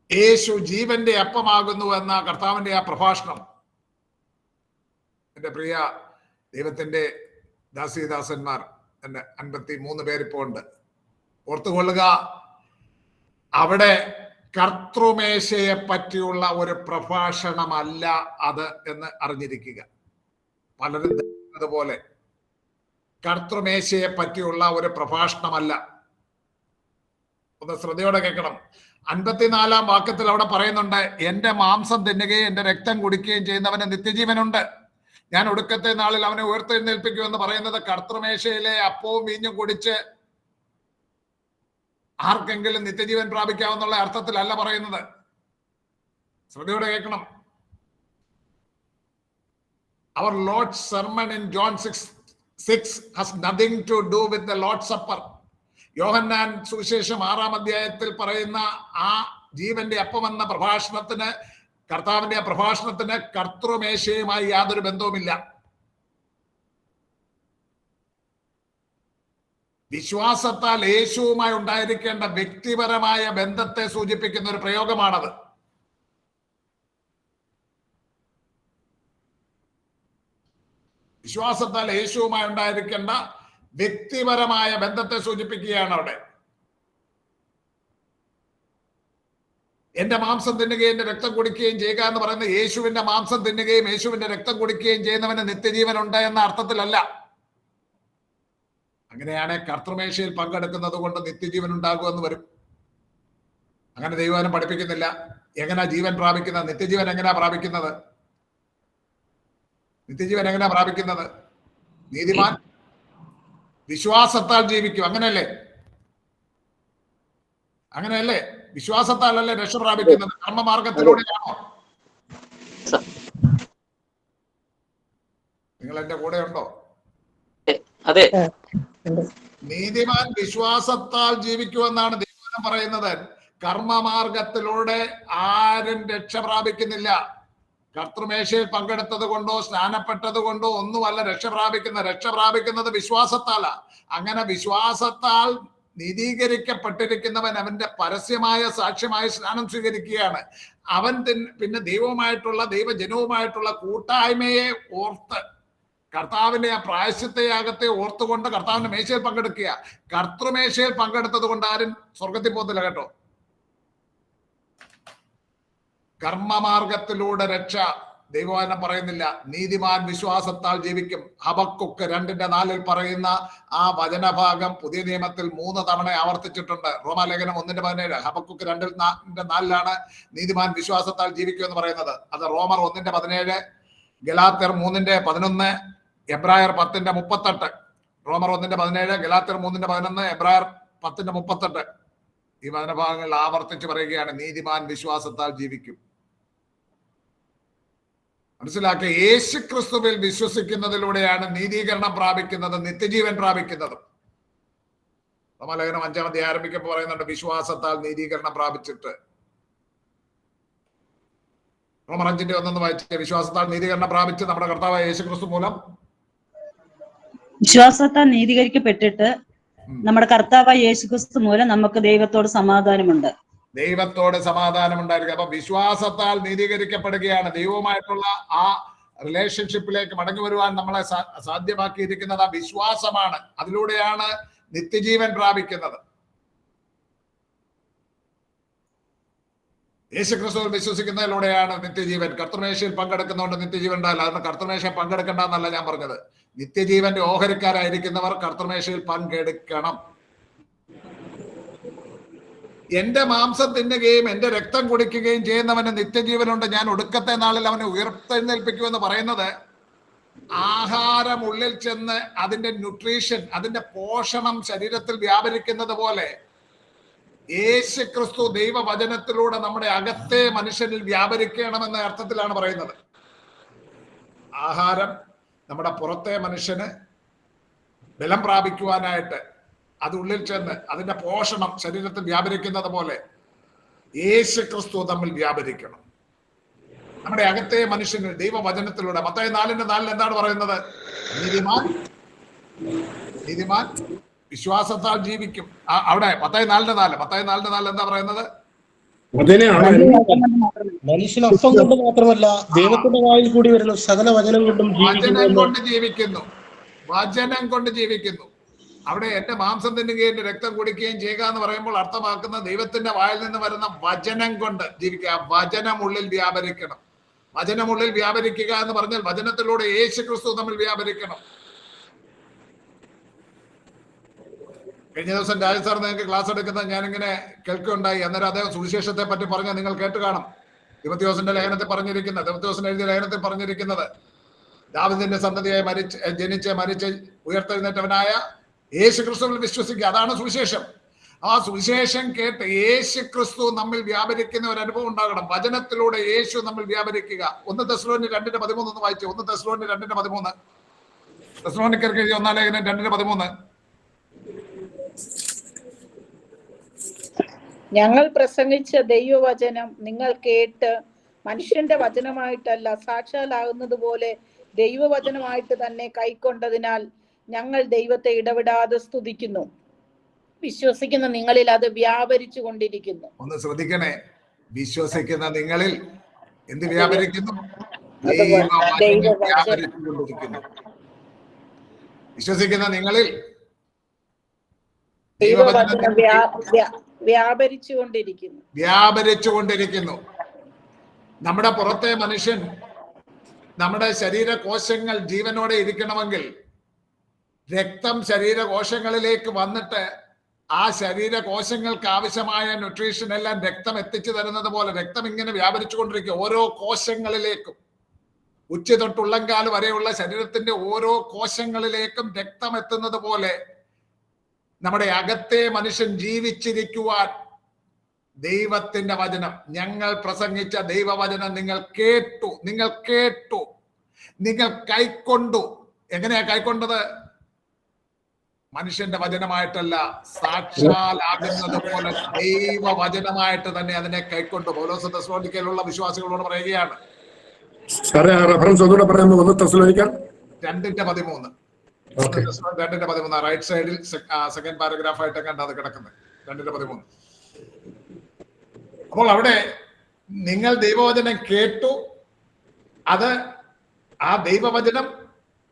യേശു ജീവന്റെ അപ്പമാകുന്നു എന്ന കർത്താവിന്റെ ആ പ്രഭാഷണം, എന്റെ പ്രിയ ദൈവത്തിന്റെ ദാസീദാസന്മാർ, എന്റെ 53 പേരിപ്പോ ഉണ്ട്, ഓർത്തുകൊള്ളുക, അവിടെ കർത്തൃമേശയെ പറ്റിയുള്ള ഒരു പ്രഭാഷണമല്ല അത് എന്ന് അറിഞ്ഞിരിക്കുക. പലരും അതുപോലെ കർത്തൃമേശയെ പറ്റിയുള്ള ഒരു പ്രഭാഷണമല്ല. ഒന്ന് ശ്രദ്ധയോടെ കേൾക്കണം. 54-ാം വാക്യത്തിൽ അവിടെ പറയുന്നുണ്ട്, എന്റെ മാംസം തിന്നുകയും എന്റെ രക്തം കുടിക്കുകയും ചെയ്യുന്നവന് നിത്യജീവനുണ്ട്, ഞാൻ ഒടുക്കത്തെ നാളിൽ അവനെ ഉയർത്തെഴുന്നേൽപ്പിക്കുമെന്ന് പറയുന്നത് കർത്തൃമേശയിലെ അപ്പവും വീഞ്ഞും കുടിച്ച് ആർക്കെങ്കിലും നിത്യജീവൻ പ്രാപിക്കാവുന്നുള്ള അർത്ഥത്തിലല്ല പറയുന്നത്. ശ്രദ്ധയോടെ കേൾക്കണം. Our Lord's sermon in John 6 has nothing to do with the Lord's Supper. യോഹന്നാൻ സുവിശേഷം 6-ാം അധ്യായത്തിൽ പറയുന്ന ആ ജീവന്റെ അപ്പം എന്ന പ്രഭാഷണത്തിന്, കർത്താവിന്റെ ആ പ്രഭാഷണത്തിന് കർത്തൃമേശയുമായി യാതൊരു ബന്ധവുമില്ല. വിശ്വാസത്താൽ യേശുവുമായി ഉണ്ടായിരിക്കേണ്ട വ്യക്തിപരമായ ബന്ധത്തെ സൂചിപ്പിക്കുന്ന ഒരു പ്രയോഗമാണത്. വിശ്വാസത്താൽ യേശുവുമായി ഉണ്ടായിരിക്കേണ്ട വ്യക്തിപരമായ ബന്ധത്തെ സൂചിപ്പിക്കുകയാണ് അവിടെ. എന്റെ മാംസം തിന്നുകയും എന്റെ രക്തം കുടിക്കുകയും ചെയ്യുക എന്ന് പറയുന്നത് യേശുവിന്റെ മാംസം തിന്നുകയും യേശുവിന്റെ രക്തം കുടിക്കുകയും ചെയ്യുന്നവന് നിത്യജീവൻ ഉണ്ട് എന്ന അർത്ഥത്തിലല്ല. അങ്ങനെയാണ് കർത്തൃമേശയിൽ പങ്കെടുക്കുന്നത് കൊണ്ട് നിത്യജീവൻ ഉണ്ടാകുമെന്ന് വരും. അങ്ങനെ ദൈവവചനം പഠിപ്പിക്കുന്നില്ല. എങ്ങനെയാ ജീവൻ പ്രാപിക്കുന്നത്? നിത്യജീവൻ എങ്ങനെയാ പ്രാപിക്കുന്നത്? നിത്യജീവൻ എങ്ങനെയാ പ്രാപിക്കുന്നത്? നീതിമാൻ വിശ്വാസത്താൽ ജീവിക്കും. അങ്ങനെയല്ലേ? അങ്ങനെയല്ലേ? വിശ്വാസത്താലല്ലേ രക്ഷ പ്രാപിക്കുന്നത്? കർമ്മമാർഗത്തിലൂടെയാണോ? നിങ്ങൾ എന്റെ കൂടെ ഉണ്ടോ? അതെ. നീതിമാൻ വിശ്വാസത്താൽ ജീവിക്കുമെന്നാണ് ദൈവവചനം പറയുന്നത്. കർമ്മമാർഗത്തിലൂടെ ആരും രക്ഷ പ്രാപിക്കുന്നില്ല. കർത്തൃമേശയിൽ പങ്കെടുത്തത് കൊണ്ടോ സ്നാനപ്പെട്ടത് കൊണ്ടോ ഒന്നുമല്ല രക്ഷ പ്രാപിക്കുന്നത് വിശ്വാസത്താലാ. അങ്ങനെ വിശ്വാസത്താൽ നീതീകരിക്കപ്പെട്ടിരിക്കുന്നവൻ അവന്റെ പരസ്യമായ സാക്ഷ്യമായ സ്നാനം സ്വീകരിക്കുകയാണ്. അവൻ പിന്നെ ദൈവവുമായിട്ടുള്ള, ദൈവജനവുമായിട്ടുള്ള കൂട്ടായ്മയെ ഓർത്ത്, കർത്താവിന്റെ ആ പ്രായശ്ചിത്തയാഗത്തെ ഓർത്തുകൊണ്ട് കർത്താവിന്റെ മേശയിൽ പങ്കെടുക്കുക. കർത്തൃമേശയിൽ പങ്കെടുത്തത് കൊണ്ട് ആരും സ്വർഗത്തിൽ പോകുന്നില്ല കേട്ടോ. കർമ്മമാർഗത്തിലൂടെ രക്ഷ ദൈവവചനം പറയുന്നില്ല നീതിമാൻ വിശ്വാസത്താൽ ജീവിക്കും. ഹബക്കുക്ക് 2:4 പറയുന്ന ആ വചനഭാഗം പുതിയ നിയമത്തിൽ 3 തവണ ആവർത്തിച്ചിട്ടുണ്ട്. റോമാലേഖനം 1:17, ഹബക്കുക്ക് 2:4 നീതിമാൻ വിശ്വാസത്താൽ ജീവിക്കും എന്ന് പറയുന്നത്. അത് റോമർ 1:17, ഗലാത്യർ 3:11, എബ്രായർ 10:38. റോമർ 1:17, ഗലാത്യർ 3:11, എബ്രായർ 10:38. ഈ വചനഭാഗങ്ങളിൽ ആവർത്തിച്ച് പറയുകയാണ് നീതിമാൻ വിശ്വാസത്താൽ ജീവിക്കും. മനസ്സിലാക്കുക, യേശു ക്രിസ്തുവിൽ വിശ്വസിക്കുന്നതിലൂടെയാണ് നീതീകരണം പ്രാപിക്കുന്നത്, നിത്യജീവൻ പ്രാപിക്കുന്നത്. റോമാലേഖനം 5-ാം അധ്യായം ആരംഭിക്കുമ്പോൾ പറയുന്നുണ്ട് വിശ്വാസത്താൽ നീതീകരണം പ്രാപിച്ചിട്ട്. റോമർ 5:1 വായിച്ച വിശ്വാസത്താൽ നീതീകരണം പ്രാപിച്ച് നമ്മുടെ കർത്താവായ യേശു ക്രിസ്തു മൂലം വിശ്വാസത്താൽ നീതീകരിക്കപ്പെട്ടിട്ട് നമ്മുടെ കർത്താവായ യേശു ക്രിസ്തു മൂലം നമുക്ക് ദൈവത്തോട് സമാധാനമുണ്ട്. ദൈവത്തോട് സമാധാനം ഉണ്ടായിരിക്കും. അപ്പൊ വിശ്വാസത്താൽ നീതീകരിക്കപ്പെടുകയാണ്. ദൈവവുമായിട്ടുള്ള ആ റിലേഷൻഷിപ്പിലേക്ക് മടങ്ങി വരുവാൻ നമ്മളെ സാധ്യമാക്കിയിരിക്കുന്നത് ആ വിശ്വാസമാണ്. അതിലൂടെയാണ് നിത്യജീവൻ പ്രാപിക്കുന്നത്. യേശുക്രിസ്തുവിൽ വിശ്വസിക്കുന്നതിലൂടെയാണ് നിത്യജീവൻ. കർത്തൃമേശയിൽ പങ്കെടുക്കുന്നതുകൊണ്ട് നിത്യജീവൻ ഉണ്ടാവില്ല. അതുകൊണ്ട് കർത്തൃമേശയിൽ പങ്കെടുക്കണ്ട എന്നല്ല ഞാൻ പറഞ്ഞത്. നിത്യജീവന്റെ ഓഹരിക്കാരായിരിക്കുന്നവർ കർത്തൃമേശയിൽ പങ്കെടുക്കണം. എന്റെ മാംസം തിന്നുകയും എന്റെ രക്തം കുടിക്കുകയും ചെയ്യുന്നവന് നിത്യജീവനുണ്ട്, ഞാൻ ഒടുക്കത്തെ നാളിൽ അവനെ ഉയർത്തെഴുന്നേൽപ്പിക്കുമെന്ന് പറയുന്നത് ആഹാരം ഉള്ളിൽ ചെന്ന് അതിന്റെ ന്യൂട്രീഷൻ, അതിന്റെ പോഷണം ശരീരത്തിൽ വ്യാപരിക്കുന്നത് പോലെ യേശു ക്രിസ്തു ദൈവവചനത്തിലൂടെ നമ്മുടെ അകത്തെ മനുഷ്യനിൽ വ്യാപരിക്കണമെന്ന അർത്ഥത്തിലാണ് പറയുന്നത്. ആഹാരം നമ്മുടെ പുറത്തെ മനുഷ്യന് ബലം പ്രാപിക്കുവാനായിട്ട് അത് ഉള്ളിൽ ചെന്ന് അതിന്റെ പോഷണം ശരീരത്തിൽ വ്യാപരിക്കുന്നത് പോലെ യേശു ക്രിസ്തു തമ്മിൽ വ്യാപരിക്കണം. നമ്മുടെ അകത്തെ മനുഷ്യന് ദൈവവചനത്തിലൂടെ. മത്തായി 4:4 എന്താണ് പറയുന്നത്? നീതിമാൻ വിശ്വാസത്താൽ ജീവിക്കും. അവിടെ മത്തായി 4:4 എന്താ പറയുന്നത്? മനുഷ്യൻ അപ്പം കൊണ്ട് മാത്രമല്ല ദൈവത്തിന്റെ വായിൽ കൂടി വരുന്ന സകല വചനം കൊണ്ടും ജീവിക്കുന്നു. വചനം കൊണ്ട് ജീവിക്കുന്നു. അവിടെ എന്റെ മാംസം തിന്നുകയും എന്റെ രക്തം കുടിക്കുകയും ചെയ്യുക എന്ന് പറയുമ്പോൾ അർത്ഥമാക്കുന്ന ദൈവത്തിന്റെ വായിൽ നിന്ന് വരുന്ന വചനം കൊണ്ട് ജീവിക്കുക. വചനം ഉള്ളിൽ വ്യാപരിക്കണം. വചനം ഉള്ളിൽ വ്യാപരിക്കുക എന്ന് പറഞ്ഞാൽ വചനത്തിലൂടെ യേശു ക്രിസ്തു തമ്മിൽ വ്യാപരിക്കണം. കഴിഞ്ഞ ദിവസം രാജ് സാർ നിങ്ങൾക്ക് ക്ലാസ് എടുക്കുന്നത് ഞാനിങ്ങനെ കേൾക്കുകയുണ്ടായി. അന്നേരം അദ്ദേഹം സുവിശേഷത്തെ പറ്റി പറഞ്ഞ നിങ്ങൾ കേട്ട് കാണും. തിമോഥെയോസിന്റെ ലേഖനത്തിൽ പറഞ്ഞിരിക്കുന്നത്, തിമോഥെയോസിന് എഴുതിയ ലേഖനത്തിൽ പറഞ്ഞിരിക്കുന്നത് ദാവീദിന്റെ സന്തതിയായി മരിച്ച് ഉയർത്തെഴുന്നേറ്റവനായ യേശു ക്രിസ്തുവിൽ വിശ്വസിക്കുക. അതാണ് സുവിശേഷം. ആ സുവിശേഷം കേട്ട് യേശു ക്രിസ്തു നമ്മിൽ വ്യാപരിക്കുന്ന ഒരു അനുഭവം ഉണ്ടാകണം. വചനത്തിലൂടെ യേശു നമ്മിൽ വ്യാപരിക്കുക. 1 തെസ്സലോനിക്കർ 2:13 ഒന്ന് വായിച്ചു. 1 തെസ്സലോനിക്കർ 2:13. തെസ്സലോനിക്കർക്ക് എഴുതിയ 1-ാം ലേഖനം 2:13. ഞങ്ങൾ പ്രസംഗിച്ച ദൈവവചനം നിങ്ങൾ കേട്ട് മനുഷ്യന്റെ വചനമായിട്ടല്ല സാക്ഷാലാകുന്നത് പോലെ ദൈവവചനമായിട്ട് തന്നെ കൈക്കൊണ്ടതിനാൽ ഞങ്ങൾ ദൈവത്തെ ഇടവിടാതെ സ്തുതിക്കുന്നു. വിശ്വസിക്കുന്ന നിങ്ങളിൽ അത് വ്യാപരിച്ചു കൊണ്ടിരിക്കുന്നു. ഒന്ന് ശ്രദ്ധിക്കണേ, വിശ്വസിക്കുന്ന നിങ്ങളിൽ എന്ത് വ്യാപരിക്കുന്നു? വിശ്വസിക്കുന്ന നിങ്ങളിൽ ദൈവവചനം വ്യാപരിച്ചുകൊണ്ടിരിക്കുന്നു. നമ്മുടെ പുറത്തെ മനുഷ്യൻ, നമ്മുടെ ശരീരകോശങ്ങൾ ജീവനോടെ ഇരിക്കണമെങ്കിൽ രക്തം ശരീരകോശങ്ങളിലേക്ക് വന്നിട്ട് ആ ശരീരകോശങ്ങൾക്ക് ആവശ്യമായ ന്യൂട്രീഷൻ എല്ലാം രക്തം എത്തിച്ചു തരുന്നത് പോലെ രക്തം ഇങ്ങനെ വ്യാപരിച്ചു കൊണ്ടിരിക്കുക ഓരോ കോശങ്ങളിലേക്കും. ഉച്ച തൊട്ടുള്ളങ്കാല് വരെയുള്ള ശരീരത്തിന്റെ ഓരോ കോശങ്ങളിലേക്കും രക്തം എത്തുന്നത് പോലെ നമ്മുടെ അകത്തെ മനുഷ്യൻ ജീവിച്ചിരിക്കുവാൻ ദൈവത്തിന്റെ വചനം, ഞങ്ങൾ പ്രസംഗിച്ച ദൈവവചനം നിങ്ങൾ കേട്ടു, നിങ്ങൾ കൈക്കൊണ്ടു. എങ്ങനെയാ കൈക്കൊണ്ടത്? മനുഷ്യന്റെ വചനമായിട്ടല്ല, സാക്ഷാലാകുന്നത് പോലെ ദൈവവചനമായിട്ട് തന്നെ അതിനെ കൈക്കൊണ്ടു. പൗലോസ് തെസ്സലോനിക്കയിലുള്ള വിശ്വാസികളോട് പറയുകയാണ്. റെഫറൻസ് ഒന്നുകൂടെ പറയുമ്പോൾ 1 തെസ്സലോനിക്കർ 2:13. 2:13 റൈറ്റ് സൈഡിൽ സെക്കൻഡ് പാരഗ്രാഫ് ആയിട്ട് കണ്ട അത് കിടക്കുന്നത് 2:13. അപ്പോൾ അവിടെ നിങ്ങൾ ദൈവവചനം കേട്ടു, അത് ആ ദൈവവചനം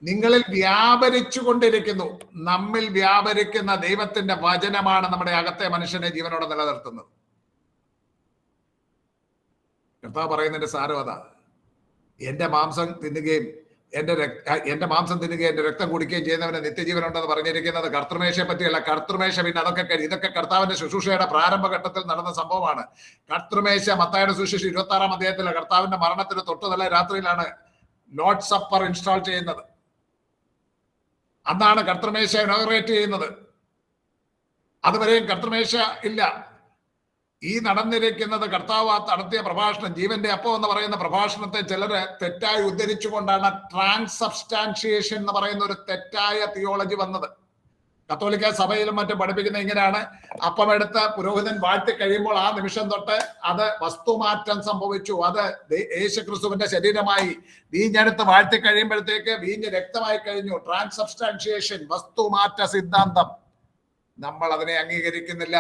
നിങ്ങളിൽ വ്യാപരിച്ചു കൊണ്ടിരിക്കുന്നു. നമ്മിൽ വ്യാപരിക്കുന്ന ദൈവത്തിന്റെ വചനമാണ് നമ്മുടെ അകത്തെ മനുഷ്യനെ ജീവനോടെ നിലനിർത്തുന്നത്. കർത്താവ് പറയുന്നതിന്റെ സാരം അതാ. എന്റെ മാംസം തിന്നുകയും എന്റെ മാംസം തിന്നുകയും എന്റെ രക്തം കുടിക്കുകയും ചെയ്യുന്നവന് നിത്യജീവൻ ഉണ്ടെന്ന് പറഞ്ഞിരിക്കുന്നത് കർത്തൃമേശയെ പറ്റിയല്ല. കർത്തൃമേശ പിന്നെ അതൊക്കെ ഇതൊക്കെ കർത്താവിന്റെ ശുശ്രൂഷയുടെ പ്രാരംഭഘട്ടത്തിൽ നടന്ന സംഭവമാണ്. കർത്തൃമേശ മത്തായിയുടെ സുവിശേഷം 26-ാം അധ്യായത്തിലെ കർത്താവിന്റെ മരണത്തിന് തൊട്ടുതല രാത്രിയിലാണ് ലോർഡ് സപ്പർ ഇൻസ്റ്റാൾ ചെയ്യുന്നത്. അന്നാണ് കർത്തൃമേശ ഇനോഗ്രേറ്റ് ചെയ്യുന്നത്. അതുവരെയും കർത്തൃമേശ ഇല്ല. ഈ നടന്നിരിക്കുന്നത് കർത്താവ് നടത്തിയ പ്രഭാഷണം, ജീവന്റെ അപ്പം എന്ന് പറയുന്ന പ്രഭാഷണത്തെ ചിലര് തെറ്റായി ഉദ്ധരിച്ചുകൊണ്ടാണ് ട്രാൻസ്സബ്സ്റ്റാൻഷിയേഷൻ എന്ന് പറയുന്ന ഒരു തെറ്റായ തിയോളജി വന്നത്. കത്തോലിക്ക സഭയിലും മറ്റും പഠിപ്പിക്കുന്ന ഇങ്ങനെയാണ്: അപ്പമെടുത്ത് പുരോഹിതൻ വാഴ്ത്തി കഴിയുമ്പോൾ ആ നിമിഷം തൊട്ട് അത് വസ്തുമാറ്റം സംഭവിച്ചു, അത് യേശുക്രിസ്തുവിന്റെ ശരീരമായി. വീഞ്ഞെടുത്ത് വാഴ്ത്തി കഴിയുമ്പോഴത്തേക്ക് വീഞ്ഞ് രക്തമായി കഴിഞ്ഞു. ട്രാൻസ്സബ്സ്റ്റാൻഷിയേഷൻ, വസ്തുമാറ്റ സിദ്ധാന്തം. നമ്മൾ അതിനെ അംഗീകരിക്കുന്നില്ല.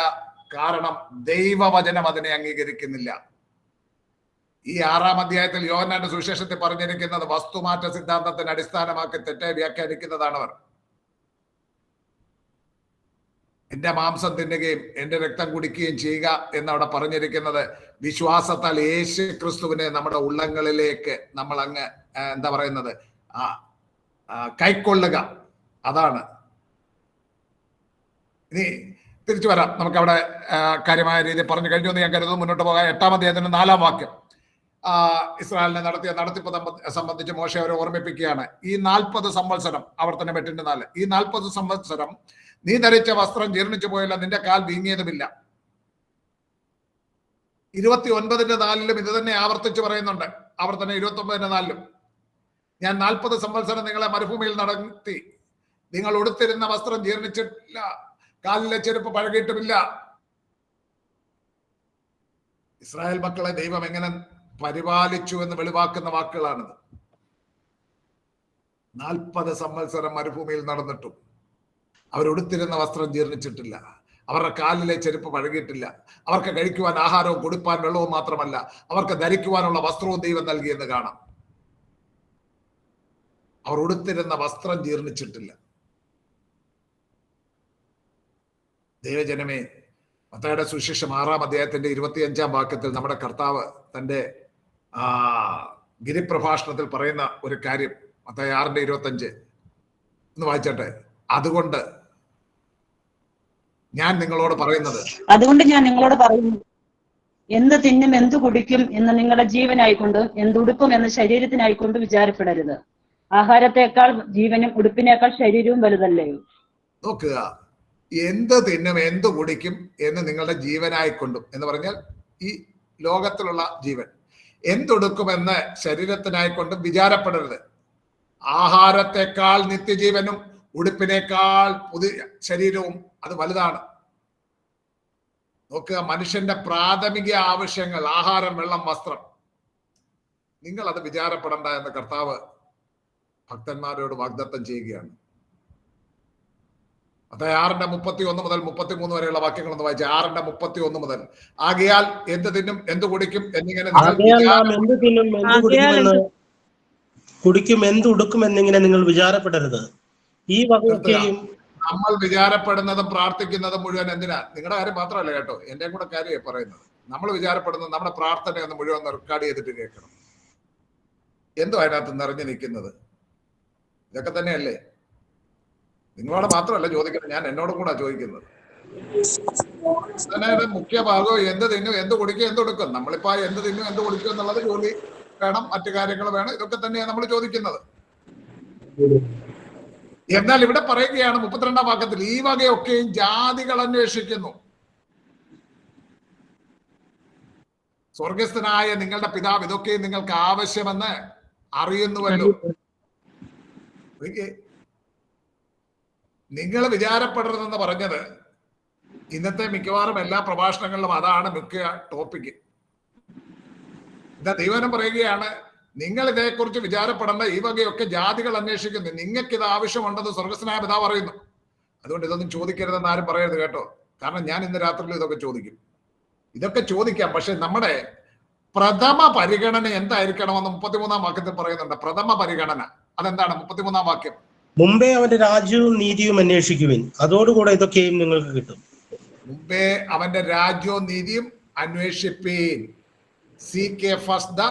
കാരണം ദൈവവചനം അതിനെ അംഗീകരിക്കുന്നില്ല. ഈ 6-ാം അധ്യായത്തിൽ യോഹന്നാന്റെ സുവിശേഷത്തിൽ പറഞ്ഞിരിക്കുന്നത് വസ്തുമാറ്റ സിദ്ധാന്തത്തിന് അടിസ്ഥാനമാക്കി തെറ്റായി വ്യാഖ്യാനിക്കുന്നതാണ് അവർ. എന്റെ മാംസം തിന്നുകയും എന്റെ രക്തം കുടിക്കുകയും ചെയ്യുക എന്നവിടെ പറഞ്ഞിരിക്കുന്നത് വിശ്വാസത്താൽ യേശു ക്രിസ്തുവിനെ നമ്മുടെ ഉള്ളങ്ങളിലേക്ക് നമ്മൾ അങ്ങ് എന്താ പറയുന്നത് കൈക്കൊള്ളുക. അതാണ്. ഇനി തിരിച്ചു വരാം. നമുക്കവിടെ കാര്യമായ രീതിയിൽ പറഞ്ഞു കഴിഞ്ഞു എന്ന് ഞാൻ കരുതുന്നു. മുന്നോട്ട് പോകാം. 8-ാം അധ്യായത്തിന്റെ 4-ാം വാക്യം ഇസ്രായേലിനെ നടത്തിയ നടത്തിപ്പ് സംബന്ധിച്ച് മോശെ അവരെ ഓർമ്മിപ്പിക്കുകയാണ്. ഈ 40 സംവത്സരം, ആവർത്തനം 8:4, ഈ 40 സംവത്സരം നീ ധരിച്ച വസ്ത്രം ജീർണിച്ചു പോയില്ല, നിന്റെ കാൽ വീങ്ങിയതുമില്ല. 29:4 ഇത് തന്നെ ആവർത്തിച്ച് പറയുന്നുണ്ട്. ആവർത്തനം 29:4 ഞാൻ 40 സംവത്സരം നിങ്ങളെ മരുഭൂമിയിൽ നടത്തി, നിങ്ങൾ ഉടുത്തിരുന്ന വസ്ത്രം ജീർണിച്ചിട്ടില്ല, കാലിലെ ചെരുപ്പ് പഴകിയിട്ടുമില്ല. ഇസ്രായേൽ മക്കളെ ദൈവം എങ്ങനെ പരിപാലിച്ചു എന്ന് വെളിവാക്കുന്ന വാക്കുകളാണിത്. 40 സംവത്സരം മരുഭൂമിയിൽ നടന്നിട്ടും അവരുടുത്തിരുന്ന വസ്ത്രം ജീർണിച്ചിട്ടില്ല, അവരുടെ കാലിലെ ചെരുപ്പ് പഴകിയിട്ടില്ല. അവർക്ക് കഴിക്കുവാൻ ആഹാരവും കുടിപ്പാൻ വെള്ളവും മാത്രമല്ല, അവർക്ക് ധരിക്കുവാനുള്ള വസ്ത്രവും ദൈവം നൽകിയെന്ന് കാണാം. അവർ ഉടുത്തിരുന്ന വസ്ത്രം ജീർണിച്ചിട്ടില്ല. ദൈവജനമേ, മത്തായിയുടെ സുവിശേഷം 6-ാം അധ്യായത്തിന്റെ 25-ാം വാക്യത്തിൽ നമ്മുടെ കർത്താവ് തന്റെ ഗിരിപ്രഭാഷണത്തിൽ പറയുന്ന ഒരു കാര്യം, മത്തായി 6:25 ഒന്ന് വായിച്ചട്ടെ. അതുകൊണ്ട് ഞാൻ നിങ്ങളോട് പറയുന്നു, എന്ത് തിന്നും എന്ത് കുടിക്കും എന്ന് നിങ്ങളുടെ ജീവനായിക്കൊണ്ട് എന്തുടുക്കും എന്ന് ശരീരത്തിനായിക്കൊണ്ട് വിചാരപ്പെടരുത്. ആഹാരത്തെക്കാൾ ജീവനും ഉടുപ്പിനേക്കാൾ ശരീരവും വലുതല്ലയോ? നോക്കുക, എന്ത് തിന്നും എന്ത് കുടിക്കും എന്ന് നിങ്ങളുടെ ജീവനായിക്കൊണ്ടും എന്ന് പറഞ്ഞാൽ ഈ ലോകത്തിലുള്ള ജീവൻ, എന്തൊടുക്കുമെന്ന് ശരീരത്തിനായിക്കൊണ്ടും വിചാരപ്പെടരുത്. ആഹാരത്തെക്കാൾ നിത്യജീവനും ഉടുപ്പിനേക്കാൾ പുതിയ ശരീരവും അത് വലുതാണ്. നോക്കുക, മനുഷ്യന്റെ പ്രാഥമിക ആവശ്യങ്ങൾ ആഹാരം, വെള്ളം, വസ്ത്രം, നിങ്ങൾ അത് വിചാരപ്പെടേണ്ട എന്ന് കർത്താവ് ഭക്തന്മാരോട് വാഗ്ദത്തം ചെയ്യുകയാണ്. അതായത് 6:31 മുതൽ 33 വരെയുള്ള വാക്യങ്ങളൊന്ന് വായിച്ചു. 6:31 മുതൽ ആകയാൽ എന്ത് തിന്നും എന്ത് കുടിക്കും എന്നിങ്ങനെ കുടിക്കും എന്ത് ഉടുക്കും എന്നിങ്ങനെ നിങ്ങൾ വിചാരപ്പെടരുത്. ഈ വകയൊക്കെയും നമ്മൾ വിചാരപ്പെടുന്നതും പ്രാർത്ഥിക്കുന്നതും മുഴുവൻ എന്തിനാ? നിങ്ങളുടെ കാര്യം മാത്രമല്ല കേട്ടോ, എന്റെ കൂടെ കാര്യം പറയുന്നത്. നമ്മൾ വിചാരപ്പെടുന്നത് നമ്മുടെ പ്രാർത്ഥനയൊന്ന് മുഴുവൻ റെക്കോർഡ് ചെയ്തിട്ട് കേൾക്കണം. എന്തോ അതിനകത്ത് നിറഞ്ഞു നിൽക്കുന്നത് ഇതൊക്കെ തന്നെയല്ലേ? നിങ്ങളോട് മാത്രമല്ല ചോദിക്കുന്നത്, ഞാൻ എന്നോടും കൂടെ ചോദിക്കുന്നത്. അതിനകത്ത് മുഖ്യ ഭാഗവും എന്ത് തിന്നും എന്ത് കുടിക്കും എന്ത് കൊടുക്കും. നമ്മളിപ്പോ എന്ത് തിന്നും എന്ത് കുടിക്കും എന്നുള്ളത് ജോലി വേണം, മറ്റു കാര്യങ്ങൾ വേണം, ഇതൊക്കെ തന്നെയാണ് നമ്മൾ ചോദിക്കുന്നത്. എന്നാൽ ഇവിടെ പറയുകയാണ് 32-ാം വാക്യത്തിൽ, ഈ വകയൊക്കെയും ജാതികൾ അന്വേഷിക്കുന്നു. സ്വർഗസ്ഥനായ നിങ്ങളുടെ പിതാവ് ഇതൊക്കെയും നിങ്ങൾക്ക് ആവശ്യമെന്ന് അറിയുന്നുവല്ലോ. നിങ്ങൾ വിചാരപ്പെടരുതെന്ന് പറഞ്ഞത് ഇന്നത്തെ മിക്കവാറും എല്ലാ പ്രഭാഷണങ്ങളിലും അതാണ് മുഖ്യ ടോപ്പിക്ക്. ദൈവനം പറയുകയാണ്, നിങ്ങൾ ഇതേക്കുറിച്ച് വിചാരപ്പെടേണ്ട, ഈ വകയൊക്കെ ജാതികൾ അന്വേഷിക്കുന്നു, നിങ്ങൾക്ക് ഇത് ആവശ്യമുണ്ടെന്ന് സ്വർഗസ്ഥനായ പിതാവ് പറയുന്നു. അതുകൊണ്ട് ഇതൊന്നും ചോദിക്കരുതെന്ന് ആരും പറയരുത് കേട്ടോ. കാരണം ഞാൻ ഇന്ന് രാത്രിയിൽ ഇതൊക്കെ ചോദിക്കും. ഇതൊക്കെ ചോദിക്കാം, പക്ഷെ നമ്മുടെ പ്രഥമ പരിഗണന എന്തായിരിക്കണമെന്ന് 33-ാം വാക്യത്തിൽ പറയുന്നുണ്ട്. പ്രഥമ പരിഗണന അതെന്താണ്? 33-ാം വാക്യം, മുമ്പേ അവന്റെ രാജ്യവും നീതിയും അന്വേഷിക്കുവിൻ, അതോടുകൂടെ ഇതൊക്കെയും നിങ്ങൾക്ക് കിട്ടും. മുമ്പേ അവന്റെ രാജ്യവും നീതിയും അന്വേഷിപ്പീൻ. Seek first the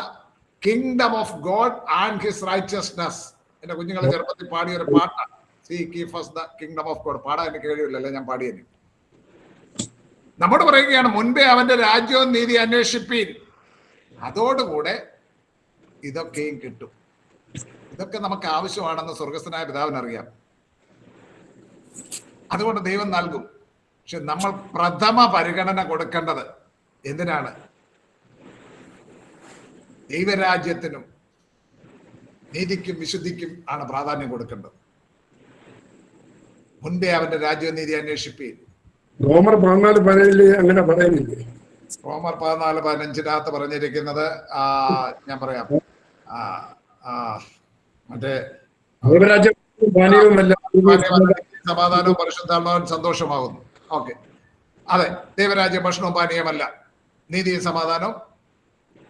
kingdom of God and his righteousness. എന്റെ കുഞ്ഞുങ്ങളെ ചെറുപ്പത്തിൽ പാടിയ ഒരു പാട്ടാണ്. Seek ye first the kingdom of God. പാടാൻ എനിക്ക് കഴിയില്ലല്ലോ, ഞാൻ പാടിയതിന്. നമ്മോട് പറയുകയാണ്, മുൻപേ അവന്റെ രാജ്യവും നീതി അന്വേഷിപ്പീൻ, അതോടുകൂടെ ഇതൊക്കെയും കിട്ടും. ഇതൊക്കെ നമുക്ക് ആവശ്യമാണെന്ന് സ്വർഗസ്ഥനായ പിതാവിനറിയാം. അതുകൊണ്ട് ദൈവം നൽകും. പക്ഷെ നമ്മൾ പ്രഥമ പരിഗണന കൊടുക്കേണ്ടത് എന്തിനാണ്? ദൈവരാജ്യത്തിനും നീതിക്കും വിശുദ്ധിക്കും ആണ് പ്രാധാന്യം കൊടുക്കേണ്ടത്. മുൻപേ അവന്റെ രാജ്യവും നീതി അന്വേഷിപ്പീൻ. റോമർ 14:17 അങ്ങനെ പറയുന്നില്ലേ? റോമർ 14:15 പറഞ്ഞിരിക്കുന്നത് ഞാൻ പറയാം, മറ്റേ സമാധാനവും പരിശുദ്ധാത്മാവും സന്തോഷമാകുന്നു. ഓക്കെ, അതെ, ദൈവരാജ്യം ഭക്ഷണവും പാനീയമല്ല, നീതിയും സമാധാനവും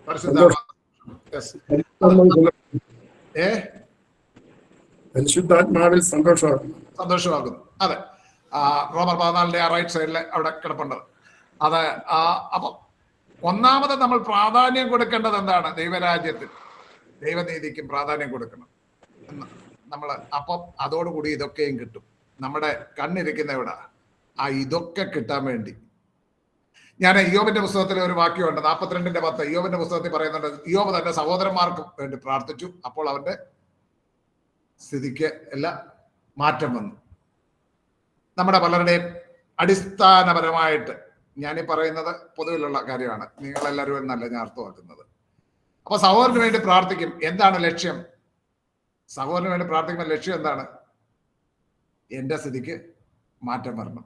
പരിശുദ്ധാത്മാവിൽ സന്തോഷമാകുന്നു. അതെ, റോമർ 14 റൈറ്റ് സൈഡിൽ അവിടെ കിടപ്പുണ്ടത്. അത് അപ്പം ഒന്നാമത് നമ്മൾ പ്രാധാന്യം കൊടുക്കേണ്ടത് എന്താണ്? ദൈവരാജ്യത്തിൽ ദൈവനീതിക്കും പ്രാധാന്യം കൊടുക്കണം നമ്മൾ. അപ്പം അതോടുകൂടി ഇതൊക്കെയും കിട്ടും. നമ്മുടെ കണ്ണിരിക്കുന്ന ഇവിടെ ഇതൊക്കെ കിട്ടാൻ വേണ്ടി ഞാൻ ഇയ്യോബിന്റെ പുസ്തകത്തിൽ ഒരു വാക്യമുണ്ട്, 42:10. ഇയ്യോബിന്റെ പുസ്തകത്തിൽ പറയുന്നുണ്ട്, ഇയ്യോബ് തന്റെ സഹോദരന്മാർക്ക് വേണ്ടി പ്രാർത്ഥിച്ചു, അപ്പോൾ അവന്റെ സ്ഥിതിക്ക് എല്ലാം മാറ്റം വന്നു. നമ്മുടെ പലരുടെയും അടിസ്ഥാനപരമായിട്ട് ഞാനീ പറയുന്നത് പൊതുവിലുള്ള കാര്യമാണ്, നിങ്ങളെല്ലാവരും എന്നല്ല ഞാൻ അർത്ഥമാക്കുന്നത്. അപ്പൊ സഹോദരന് വേണ്ടി പ്രാർത്ഥിക്കും. എന്താണ് ലക്ഷ്യം? സഹോദരന് വേണ്ടി പ്രാർത്ഥിക്കുന്ന ലക്ഷ്യം എന്താണ്? എന്റെ സ്ഥിതിക്ക് മാറ്റം വരണം.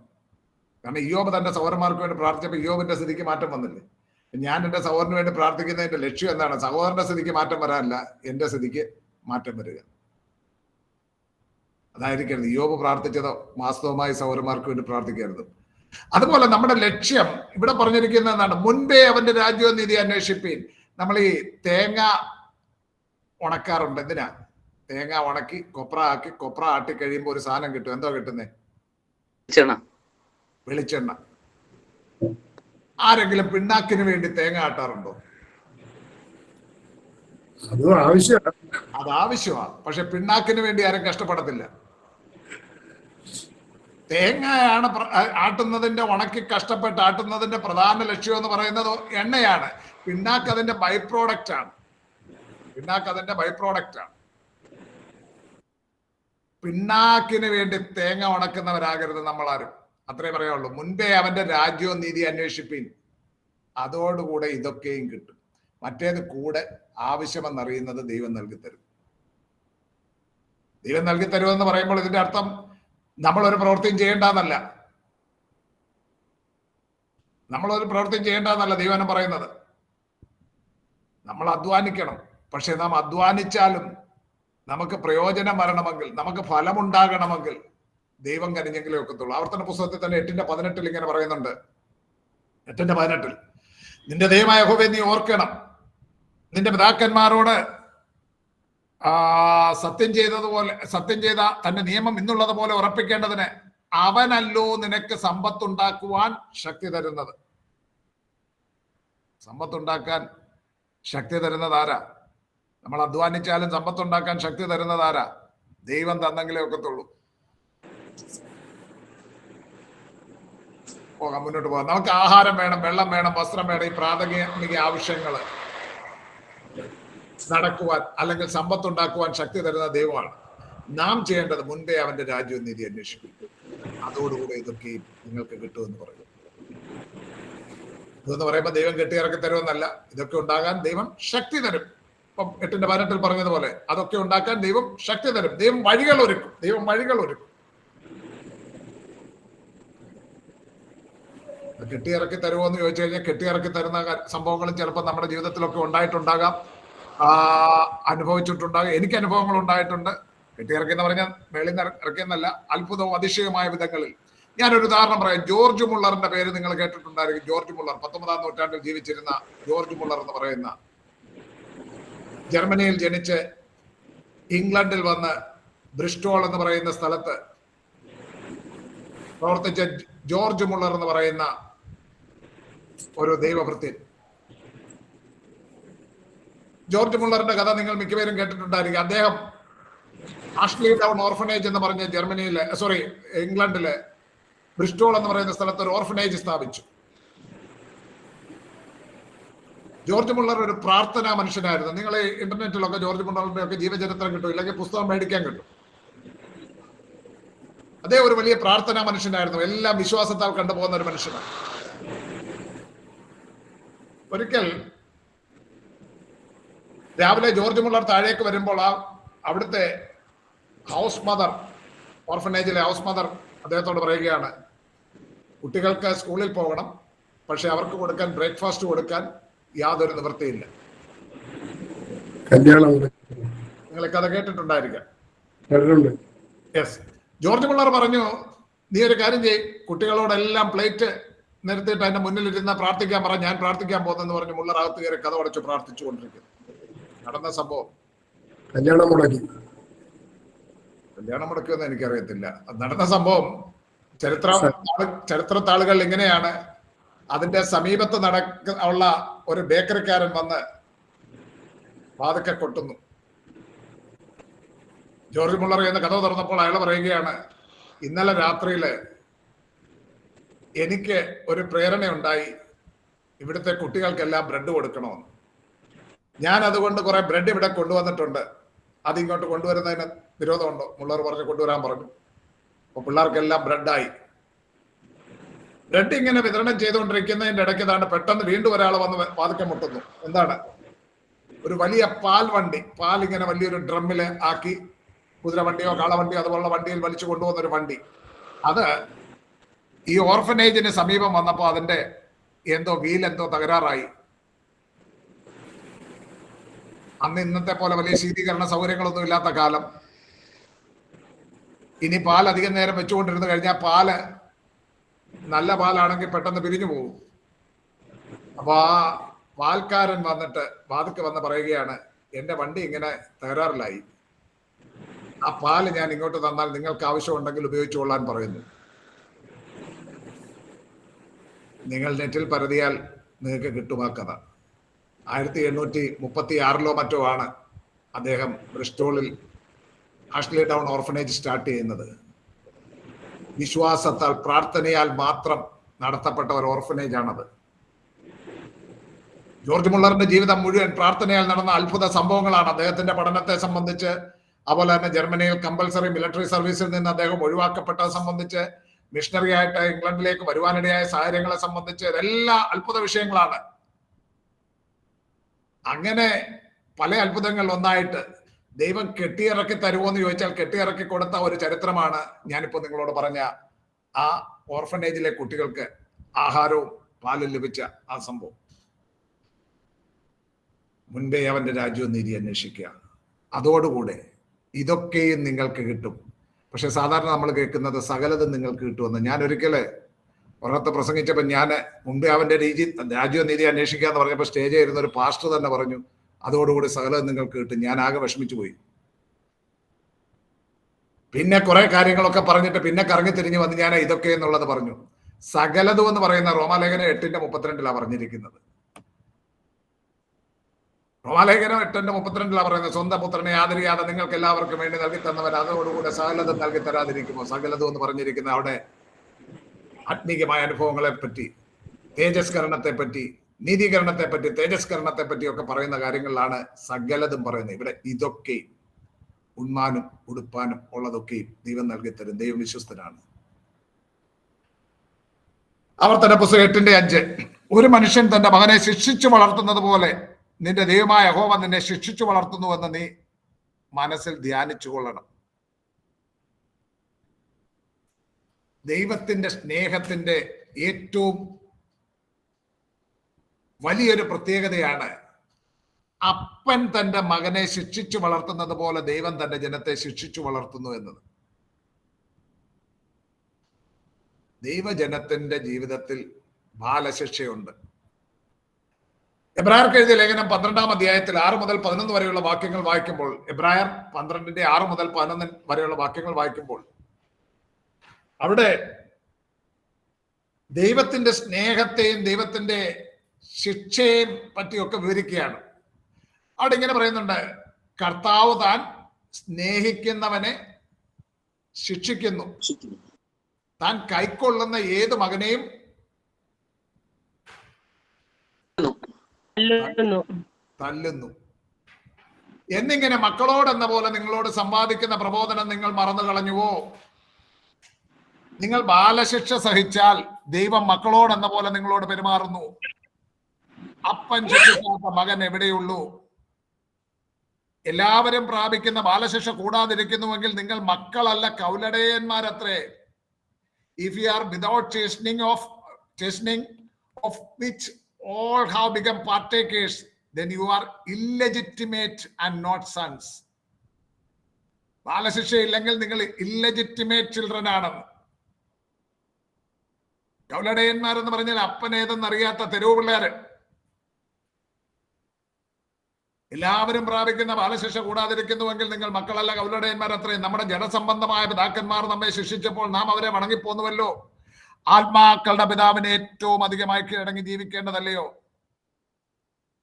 കാരണം ഇയ്യോബ് തന്റെ സഹോദരന്മാർക്ക് വേണ്ടി പ്രാർത്ഥിച്ചപ്പോൾ ഇയ്യോബിന്റെ സ്ഥിതിക്ക് മാറ്റം വന്നില്ലേ? ഞാൻ എന്റെ സഹോദരന് വേണ്ടി പ്രാർത്ഥിക്കുന്നതിന്റെ ലക്ഷ്യം എന്താണ്? സഹോദരന്റെ സ്ഥിതിക്ക് മാറ്റം വരാനല്ല, എന്റെ സ്ഥിതിക്ക് മാറ്റം വരിക. അതായിരിക്കരുത്. ഇയ്യോബ് പ്രാർത്ഥിച്ചതോ വാസ്തവമായി സഹോദരന്മാർക്ക് വേണ്ടി പ്രാർത്ഥിക്കരുത്. അതുപോലെ നമ്മുടെ ലക്ഷ്യം ഇവിടെ പറഞ്ഞിരിക്കുന്ന എന്താണ്? മുൻപേ അവന്റെ രാജ്യവും നീതി അന്വേഷിപ്പീൻ. നമ്മൾ ഈ തേങ്ങ ഉണക്കാറുണ്ട്. എന്തിനാ? തേങ്ങ ഉണക്കി കൊപ്ര ആട്ടി കഴിയുമ്പോൾ ഒരു സാധനം കിട്ടും. എന്തോ കിട്ടുന്നേ? വെളിച്ചെണ്ണ. ആരെങ്കിലും പിണ്ണാക്കിന് വേണ്ടി തേങ്ങ ആട്ടാറുണ്ടോ? അത് ആവശ്യമാണ്. പക്ഷെ പിണ്ണാക്കിന് വേണ്ടി ആരും കഷ്ടപ്പെടത്തില്ല. തേങ്ങയാണ് ആട്ടുന്നതിന്റെ, ഉണക്കി കഷ്ടപ്പെട്ട് ആട്ടുന്നതിന്റെ പ്രധാന ലക്ഷ്യം എന്ന് പറയുന്നത് എണ്ണയാണ്. പിണ്ണാക്ക് അതിന്റെ ബൈ പ്രോഡക്റ്റ് ആണ്. പിണ്ണാക്കിന് വേണ്ടി തേങ്ങ ഉണക്കുന്നവരാകരുത് നമ്മളാരും. അത്രേ പറയാനുള്ളൂ. മുൻപേ അവന്റെ രാജ്യവും നീതി അന്വേഷിപ്പീൻ, അതോടുകൂടെ ഇതൊക്കെയും കിട്ടും. മറ്റേത് കൂടെ ആവശ്യമെന്നറിയുന്നത് ദൈവം നൽകിത്തരും. ദൈവം നൽകിത്തരുമെന്ന് പറയുമ്പോൾ ഇതിന്റെ അർത്ഥം നമ്മളൊരു പ്രവൃത്തിയും ചെയ്യേണ്ടെന്നല്ല. ദൈവം പറയുന്നത് നമ്മൾ അധ്വാനിക്കണം. പക്ഷെ നാം അധ്വാനിച്ചാലും നമുക്ക് പ്രയോജനം വരണമെങ്കിൽ, നമുക്ക് ഫലമുണ്ടാകണമെങ്കിൽ ദൈവം കനിഞ്ഞെങ്കിലേ ഒക്കത്തുള്ളൂ. ആവർത്തന പുസ്തകത്തിൽ തന്നെ 8:18 ഇങ്ങനെ പറയുന്നുണ്ട്. 8:18 നിന്റെ ദൈവമായ യഹോവയെ നീ ഓർക്കണം, നിന്റെ പിതാക്കന്മാരോട് സത്യം ചെയ്ത തന്റെ നിയമം ഇന്നുള്ളത് പോലെ ഉറപ്പിക്കേണ്ടതിന് അവനല്ലോ നിനക്ക് സമ്പത്തുണ്ടാക്കുവാൻ ശക്തി തരുന്നത്. സമ്പത്തുണ്ടാക്കാൻ ശക്തി തരുന്നത് ആരാ? നമ്മൾ അധ്വാനിച്ചാലും സമ്പത്തുണ്ടാക്കാൻ ശക്തി തരുന്നത് ആരാ? ദൈവം തന്നെങ്കിലേ ഒക്കത്തുള്ളൂ. മുന്നോട്ട് പോകാം. നമുക്ക് ആഹാരം വേണം, വെള്ളം വേണം, വസ്ത്രം വേണം. ഈ പ്രാഥമിക ആവശ്യങ്ങൾ നടക്കുവാൻ അല്ലെങ്കിൽ സമ്പത്തുണ്ടാക്കുവാൻ ശക്തി തരുന്ന ദൈവമാണ്. നാം ചെയ്യേണ്ടത് മുൻപേ അവന്റെ രാജ്യവും നീതി അന്വേഷിക്കും, അതോടുകൂടെ ഇതൊക്കെ നിങ്ങൾക്ക് കിട്ടുമെന്ന് പറയും. ഇതെന്ന് പറയുമ്പോൾ ദൈവം കെട്ടിയിറക്കി തരുമെന്നല്ല, ഇതൊക്കെ ഉണ്ടാകാൻ ദൈവം ശക്തി തരും. ഇപ്പം 8:18 പറഞ്ഞതുപോലെ അതൊക്കെ ഉണ്ടാക്കാൻ ദൈവം ശക്തി തരും. ദൈവം വഴികൾ ഒരുക്കും. കെട്ടിയിറക്കി തരുമോ എന്ന് ചോദിച്ചു കഴിഞ്ഞാൽ കെട്ടിയിറക്കി തരുന്ന സംഭവങ്ങളും ചിലപ്പോൾ നമ്മുടെ ജീവിതത്തിലൊക്കെ ഉണ്ടായിട്ടുണ്ടാകാം, അനുഭവിച്ചിട്ടുണ്ടാകും. എനിക്ക് അനുഭവങ്ങൾ ഉണ്ടായിട്ടുണ്ട്. കെട്ടിയിറക്കി എന്ന് പറഞ്ഞാൽ മേളിൽ നിന്ന് ഇറക്കിയെന്നല്ല, അത്ഭുതവും അതിശയമായ വിധങ്ങളിൽ. ഞാനൊരു ഉദാഹരണം പറയാം. ജോർജ് മുള്ളറിന്റെ പേര് നിങ്ങൾ കേട്ടിട്ടുണ്ടായിരിക്കും. ജോർജ് മുള്ളർ 19-ാം നൂറ്റാണ്ടിൽ ജീവിച്ചിരുന്ന ജോർജ് മുള്ളർ എന്ന് പറയുന്ന, ജർമ്മനിയിൽ ജനിച്ച് ഇംഗ്ലണ്ടിൽ വന്ന് ബ്രിസ്റ്റോൾ എന്ന് പറയുന്ന സ്ഥലത്ത് പ്രവർത്തിച്ച ജോർജ് മുള്ളർ എന്ന് പറയുന്ന ഒരു ദൈവഭൃത്യൻ. ജോർജ് മുള്ളറിന്റെ കഥ നിങ്ങൾ മിക്കവരും കേട്ടിട്ടുണ്ടായിരിക്കും. അദ്ദേഹം ആഷ്ലി ഡൗൺ ഓർഫനേജ് എന്ന് പറഞ്ഞ ഇംഗ്ലണ്ടിലെ ബ്രിസ്റ്റോൾ എന്ന് പറയുന്ന സ്ഥലത്ത് ഒരു ഓർഫനേജ് സ്ഥാപിച്ചു. ജോർജ് മുള്ളർ ഒരു പ്രാർത്ഥനാ മനുഷ്യനായിരുന്നു. നിങ്ങൾ ഇന്റർനെറ്റിലൊക്കെ ജോർജ് മുള്ളറിന്റെ ഒക്കെ ജീവചരിത്രം കിട്ടും, ഇല്ലെങ്കിൽ പുസ്തകം മേടിക്കാൻ കിട്ടും. അദ്ദേഹം ഒരു വലിയ പ്രാർത്ഥനാ മനുഷ്യനായിരുന്നു. എല്ലാം വിശ്വാസത്താൽ കണ്ടുപോകുന്ന ഒരു മനുഷ്യനാണ്. ഒരിക്കൽ രാവിലെ ജോർജ് മുള്ളർ താഴേക്ക് വരുമ്പോൾ അവിടുത്തെ ഹൗസ് മദർ, ഓർഫനേജിലെ ഹൗസ് മദർ അദ്ദേഹത്തോട് പറയുകയാണ്, കുട്ടികൾക്ക് സ്കൂളിൽ പോകണം, പക്ഷെ അവർക്ക് കൊടുക്കാൻ ബ്രേക്ക്ഫാസ്റ്റ് കൊടുക്കാൻ യാതൊരു നിവൃത്തിയില്ല. നിങ്ങൾ കഥ കേട്ടിട്ടുണ്ടായിരിക്കാം. യെസ്. ജോർജ് മുള്ളർ പറഞ്ഞു, നീ ഒരു കാര്യം ചെയ്യും, കുട്ടികളോടെല്ലാം പ്ലേറ്റ് നിരത്തിയിട്ട് അതിന്റെ മുന്നിലിരുന്ന് പ്രാർത്ഥിക്കാൻ പറ, ഞാൻ പ്രാർത്ഥിക്കാൻ പോകുന്നെന്ന് പറഞ്ഞു മുള്ളർ അകത്ത് കയറി കഥ അടച്ചു പ്രാർത്ഥിച്ചു കൊണ്ടിരിക്കുന്നു. നടന്ന സംഭവം കല്യാണം മുടക്കിയെന്ന് എനിക്കറിയത്തില്ല. നടന്ന സംഭവം ചരിത്രത്താളുകൾ ഇങ്ങനെയാണ്. അതിന്റെ സമീപത്ത് ഉള്ള ഒരു ബേക്കറിക്കാരൻ വന്ന് വാതിക്കെ കൊട്ടുന്നു. ജോർജ് മുള്ളർ എന്ന കഥ തുറന്നപ്പോൾ അയാൾ പറയുകയാണ്, ഇന്നലെ രാത്രിയില് എനിക്ക് ഒരു പ്രേരണയുണ്ടായി, ഇവിടുത്തെ കുട്ടികൾക്കെല്ലാം ബ്രെഡ് കൊടുക്കണമെന്ന്. ഞാൻ അതുകൊണ്ട് കുറെ ബ്രെഡ് ഇവിടെ കൊണ്ടുവന്നിട്ടുണ്ട്. അത് ഇങ്ങോട്ട് കൊണ്ടുവരുന്നതിന് വിരോധമുണ്ടോ? മുള്ളർ പറഞ്ഞു കൊണ്ടുവരാൻ പറഞ്ഞു. അപ്പൊ പിള്ളേർക്കെല്ലാം ബ്രെഡായി. ബ്രെഡ് ഇങ്ങനെ വിതരണം ചെയ്തുകൊണ്ടിരിക്കുന്നതിന്റെ ഇടയ്ക്ക് ഏതാണ്ട് പെട്ടെന്ന് വീണ്ടും ഒരാൾ വന്ന് വാതിക്കെ മുട്ടുന്നു. എന്താണ്? ഒരു വലിയ പാൽ വണ്ടി, പാൽ ഇങ്ങനെ വലിയൊരു ഡ്രമ്മില് ആക്കി, കുതിരവണ്ടിയോ കാളവണ്ടിയോ അതുപോലുള്ള വണ്ടിയിൽ വലിച്ചു കൊണ്ടുപോകുന്ന ഒരു വണ്ടി. അത് ഈ ഓർഫനേജിന് സമീപം വന്നപ്പോൾ അതിന്റെ വീലെന്തോ തകരാറായി. അന്ന് ഇന്നത്തെ പോലെ വലിയ ശീതീകരണ സൗകര്യങ്ങളൊന്നും ഇല്ലാത്ത കാലം. ഇനി പാൽ അധികം നേരം വെച്ചുകൊണ്ടിരുന്നു കഴിഞ്ഞാൽ പാല് നല്ല പാലാണെങ്കിൽ പെട്ടെന്ന് പിരിഞ്ഞു പോകും. അപ്പൊ ആ പാൽക്കാരൻ വന്നിട്ട് വാതിക്ക് വന്ന് പറയുകയാണ്, എന്റെ വണ്ടി ഇങ്ങനെ തകരാറിലായി, ആ പാല് ഞാൻ ഇങ്ങോട്ട് തന്നാൽ നിങ്ങൾക്ക് ആവശ്യമുണ്ടെങ്കിൽ ഉപയോഗിച്ചുകൊള്ളാൻ പറയുന്നു. നിങ്ങൾ നെറ്റിൽ പരതിയാൽ നിങ്ങൾക്ക് കിട്ടും ആ കഥ. 1836 മറ്റോ ആണ് അദ്ദേഹം ബ്രിസ്റ്റോളിൽ ആഷ്ലി ഡൗൺ ഓർഫനേജ് സ്റ്റാർട്ട് ചെയ്യുന്നത്. വിശ്വാസത്താൽ പ്രാർത്ഥനയാൽ മാത്രം നടത്തപ്പെട്ട ഒരു ഓർഫനേജ് ആണത്. ജോർജ് മുള്ളറിന്റെ ജീവിതം മുഴുവൻ പ്രാർത്ഥനയാൽ നടന്ന അത്ഭുത സംഭവങ്ങളാണ്. അദ്ദേഹത്തിന്റെ പഠനത്തെ സംബന്ധിച്ച്, അതുപോലെ തന്നെ ജർമ്മനിയിൽ കമ്പൽസറി മിലിറ്ററി സർവീസിൽ നിന്ന് അദ്ദേഹം ഒഴിവാക്കപ്പെട്ടത് സംബന്ധിച്ച്, മിഷണറി ആയിട്ട് ഇംഗ്ലണ്ടിലേക്ക് വരുവാനിടയായ സാഹചര്യങ്ങളെ സംബന്ധിച്ച്, ഇതെല്ലാം അത്ഭുത വിഷയങ്ങളാണ്. അങ്ങനെ പല അത്ഭുതങ്ങൾ ഒന്നായിട്ട് ദൈവം കെട്ടിയിറക്കി തരുമോ എന്ന് ചോദിച്ചാൽ കെട്ടിയിറക്കി കൊടുത്ത ഒരു ചരിത്രമാണ് ഞാനിപ്പോ നിങ്ങളോട് പറഞ്ഞ ആ ഓർഫനേജിലെ കുട്ടികൾക്ക് ആഹാരവും പാലും ലഭിച്ച ആ സംഭവം. മുൻപേ അവന്റെ രാജ്യവും നീതി അന്വേഷിക്കുക, അതോടുകൂടെ ഇതൊക്കെയും നിങ്ങൾക്ക് കിട്ടും. പക്ഷെ സാധാരണ നമ്മൾ കേൾക്കുന്നത് സകലതും നിങ്ങൾക്ക് കിട്ടുമെന്ന്. ഞാൻ ഒരിക്കല് ഒരിടത്ത് പ്രസംഗിച്ചപ്പോൾ ഞാൻ മുമ്പേ അവന്റെ രാജ്യവും നീതി അന്വേഷിക്കുക എന്ന് പറഞ്ഞപ്പോൾ സ്റ്റേജിൽ ഇരുന്ന ഒരു പാസ്റ്റർ തന്നെ പറഞ്ഞു, അതോടുകൂടി സകലതും നിങ്ങൾക്ക് കിട്ടും. ഞാൻ ആകെ വിഷമിച്ചു പോയി. പിന്നെ കുറെ കാര്യങ്ങളൊക്കെ പറഞ്ഞിട്ട് പിന്നെ കറങ്ങി തിരിഞ്ഞു വന്ന് ഞാൻ ഇതൊക്കെ എന്നുള്ളത് പറഞ്ഞു. സകലതും എന്ന് പറയുന്ന റോമാലേഖനം 8:32 പറഞ്ഞിരിക്കുന്നത്. റോമാലേഖനം 8:32 പറയുന്നത്, സ്വന്തം പുത്രനെ യാതൊരു നിങ്ങൾക്ക് എല്ലാവർക്കും വേണ്ടി നൽകി തന്നവൻ അതോടുകൂടെ സകലതും നൽകി തരാതിരിക്കുമോ? സകലതും എന്ന് പറഞ്ഞിരിക്കുന്ന അവിടെ ആത്മീകമായ അനുഭവങ്ങളെ പറ്റി, തേജസ്കരണത്തെ പറ്റി, നീതീകരണത്തെ പറ്റി, തേജസ്കരണത്തെ പറ്റി ഒക്കെ പറയുന്ന കാര്യങ്ങളിലാണ് സകലതും പറയുന്നത്. ഇവിടെ ഇതൊക്കെ ഉണ്മാനും ഉടുപ്പാനും ഉള്ളതൊക്കെയും ദൈവം നൽകിത്തരും. ദൈവം വിശ്വസ്തനാണ്. ആവർത്തന പുസ്തകം 8:5, ഒരു മനുഷ്യൻ തന്റെ മകനെ ശിക്ഷിച്ചു വളർത്തുന്നത് പോലെ നിന്റെ ദൈവമായ യഹോവ നിന്നെ ശിക്ഷിച്ചു വളർത്തുന്നുവെന്ന് നീ മനസ്സിൽ ധ്യാനിച്ചു കൊള്ളണം. ദൈവത്തിന്റെ സ്നേഹത്തിന്റെ ഏറ്റവും വലിയൊരു പ്രത്യേകതയാണ് അപ്പൻ തന്റെ മകനെ ശിക്ഷിച്ചു വളർത്തുന്നത് പോലെ ദൈവം തന്റെ ജനത്തെ ശിക്ഷിച്ചു വളർത്തുന്നു എന്നത്. ദൈവജനത്തിന്റെ ജീവിതത്തിൽ ബാലശിക്ഷയുണ്ട്. എബ്രായർക്ക് എഴുതിയ ലേഖനം 12-ാം അധ്യായത്തിൽ 6 മുതൽ 11 വരെയുള്ള വാക്യങ്ങൾ വായിക്കുമ്പോൾ, എബ്രായർ 12-ന്റെ 6 മുതൽ 11 വരെയുള്ള വാക്യങ്ങൾ വായിക്കുമ്പോൾ അവിടെ ദൈവത്തിന്റെ സ്നേഹത്തെയും ദൈവത്തിന്റെ ശിക്ഷയെയും പറ്റിയൊക്കെ വിവരിക്കുകയാണ്. അവിടെ ഇങ്ങനെ പറയുന്നുണ്ട്, കർത്താവ് താൻ സ്നേഹിക്കുന്നവനെ ശിക്ഷിക്കുന്നു, താൻ കൈക്കൊള്ളുന്ന ഏത് മകനെയും തല്ലുന്നു എന്നിങ്ങനെ മക്കളോടെന്ന പോലെ നിങ്ങളോട് സമ്പാദിക്കുന്ന പ്രബോധനം നിങ്ങൾ മറന്നു കളഞ്ഞുവോ? നിങ്ങൾ ബാലശിക്ഷ സഹിച്ചാൽ ദൈവം മക്കളോടെന്ന പോലെ നിങ്ങളോട് പെരുമാറുന്നു. അപ്പൻ ശിക്ഷിക്കാത്ത മകൻ എവിടെയുള്ളൂ? എല്ലാവരും പ്രാപിക്കുന്ന ബാലശിക്ഷ കൂടാതിരിക്കുന്നുവെങ്കിൽ നിങ്ങൾ മക്കളല്ല, കൗലടയന്മാരത്രേ. If you are without chastening of which all have become partakers, then you are illegitimate and not sons. ബാലശിക്ഷ ഇല്ലെങ്കിൽ നിങ്ങൾ ഇല്ലെജിറ്റിമേറ്റ് ചിൽഡ്രൻ ആണെന്ന്. കൗലടയന്മാരെന്ന് പറഞ്ഞാൽ അപ്പനേതെന്ന് അറിയാത്ത തെരുവ് പിള്ളേര്. എല്ലാവരും പ്രാപിക്കുന്ന ബാലശിക്ഷ കൂടാതിരിക്കുന്നുവെങ്കിൽ നിങ്ങൾ മക്കളല്ല, കൗലടയന്മാർ അത്രയും. നമ്മുടെ ജഡസംബന്ധമായ പിതാക്കന്മാർ നമ്മെ ശിക്ഷിച്ചപ്പോൾ നാം അവരെ വണങ്ങിപ്പോന്നുവല്ലോ. ആത്മാക്കളുടെ പിതാവിനെ ഏറ്റവും അധികമായി കീഴടങ്ങി ജീവിക്കേണ്ടതല്ലയോ?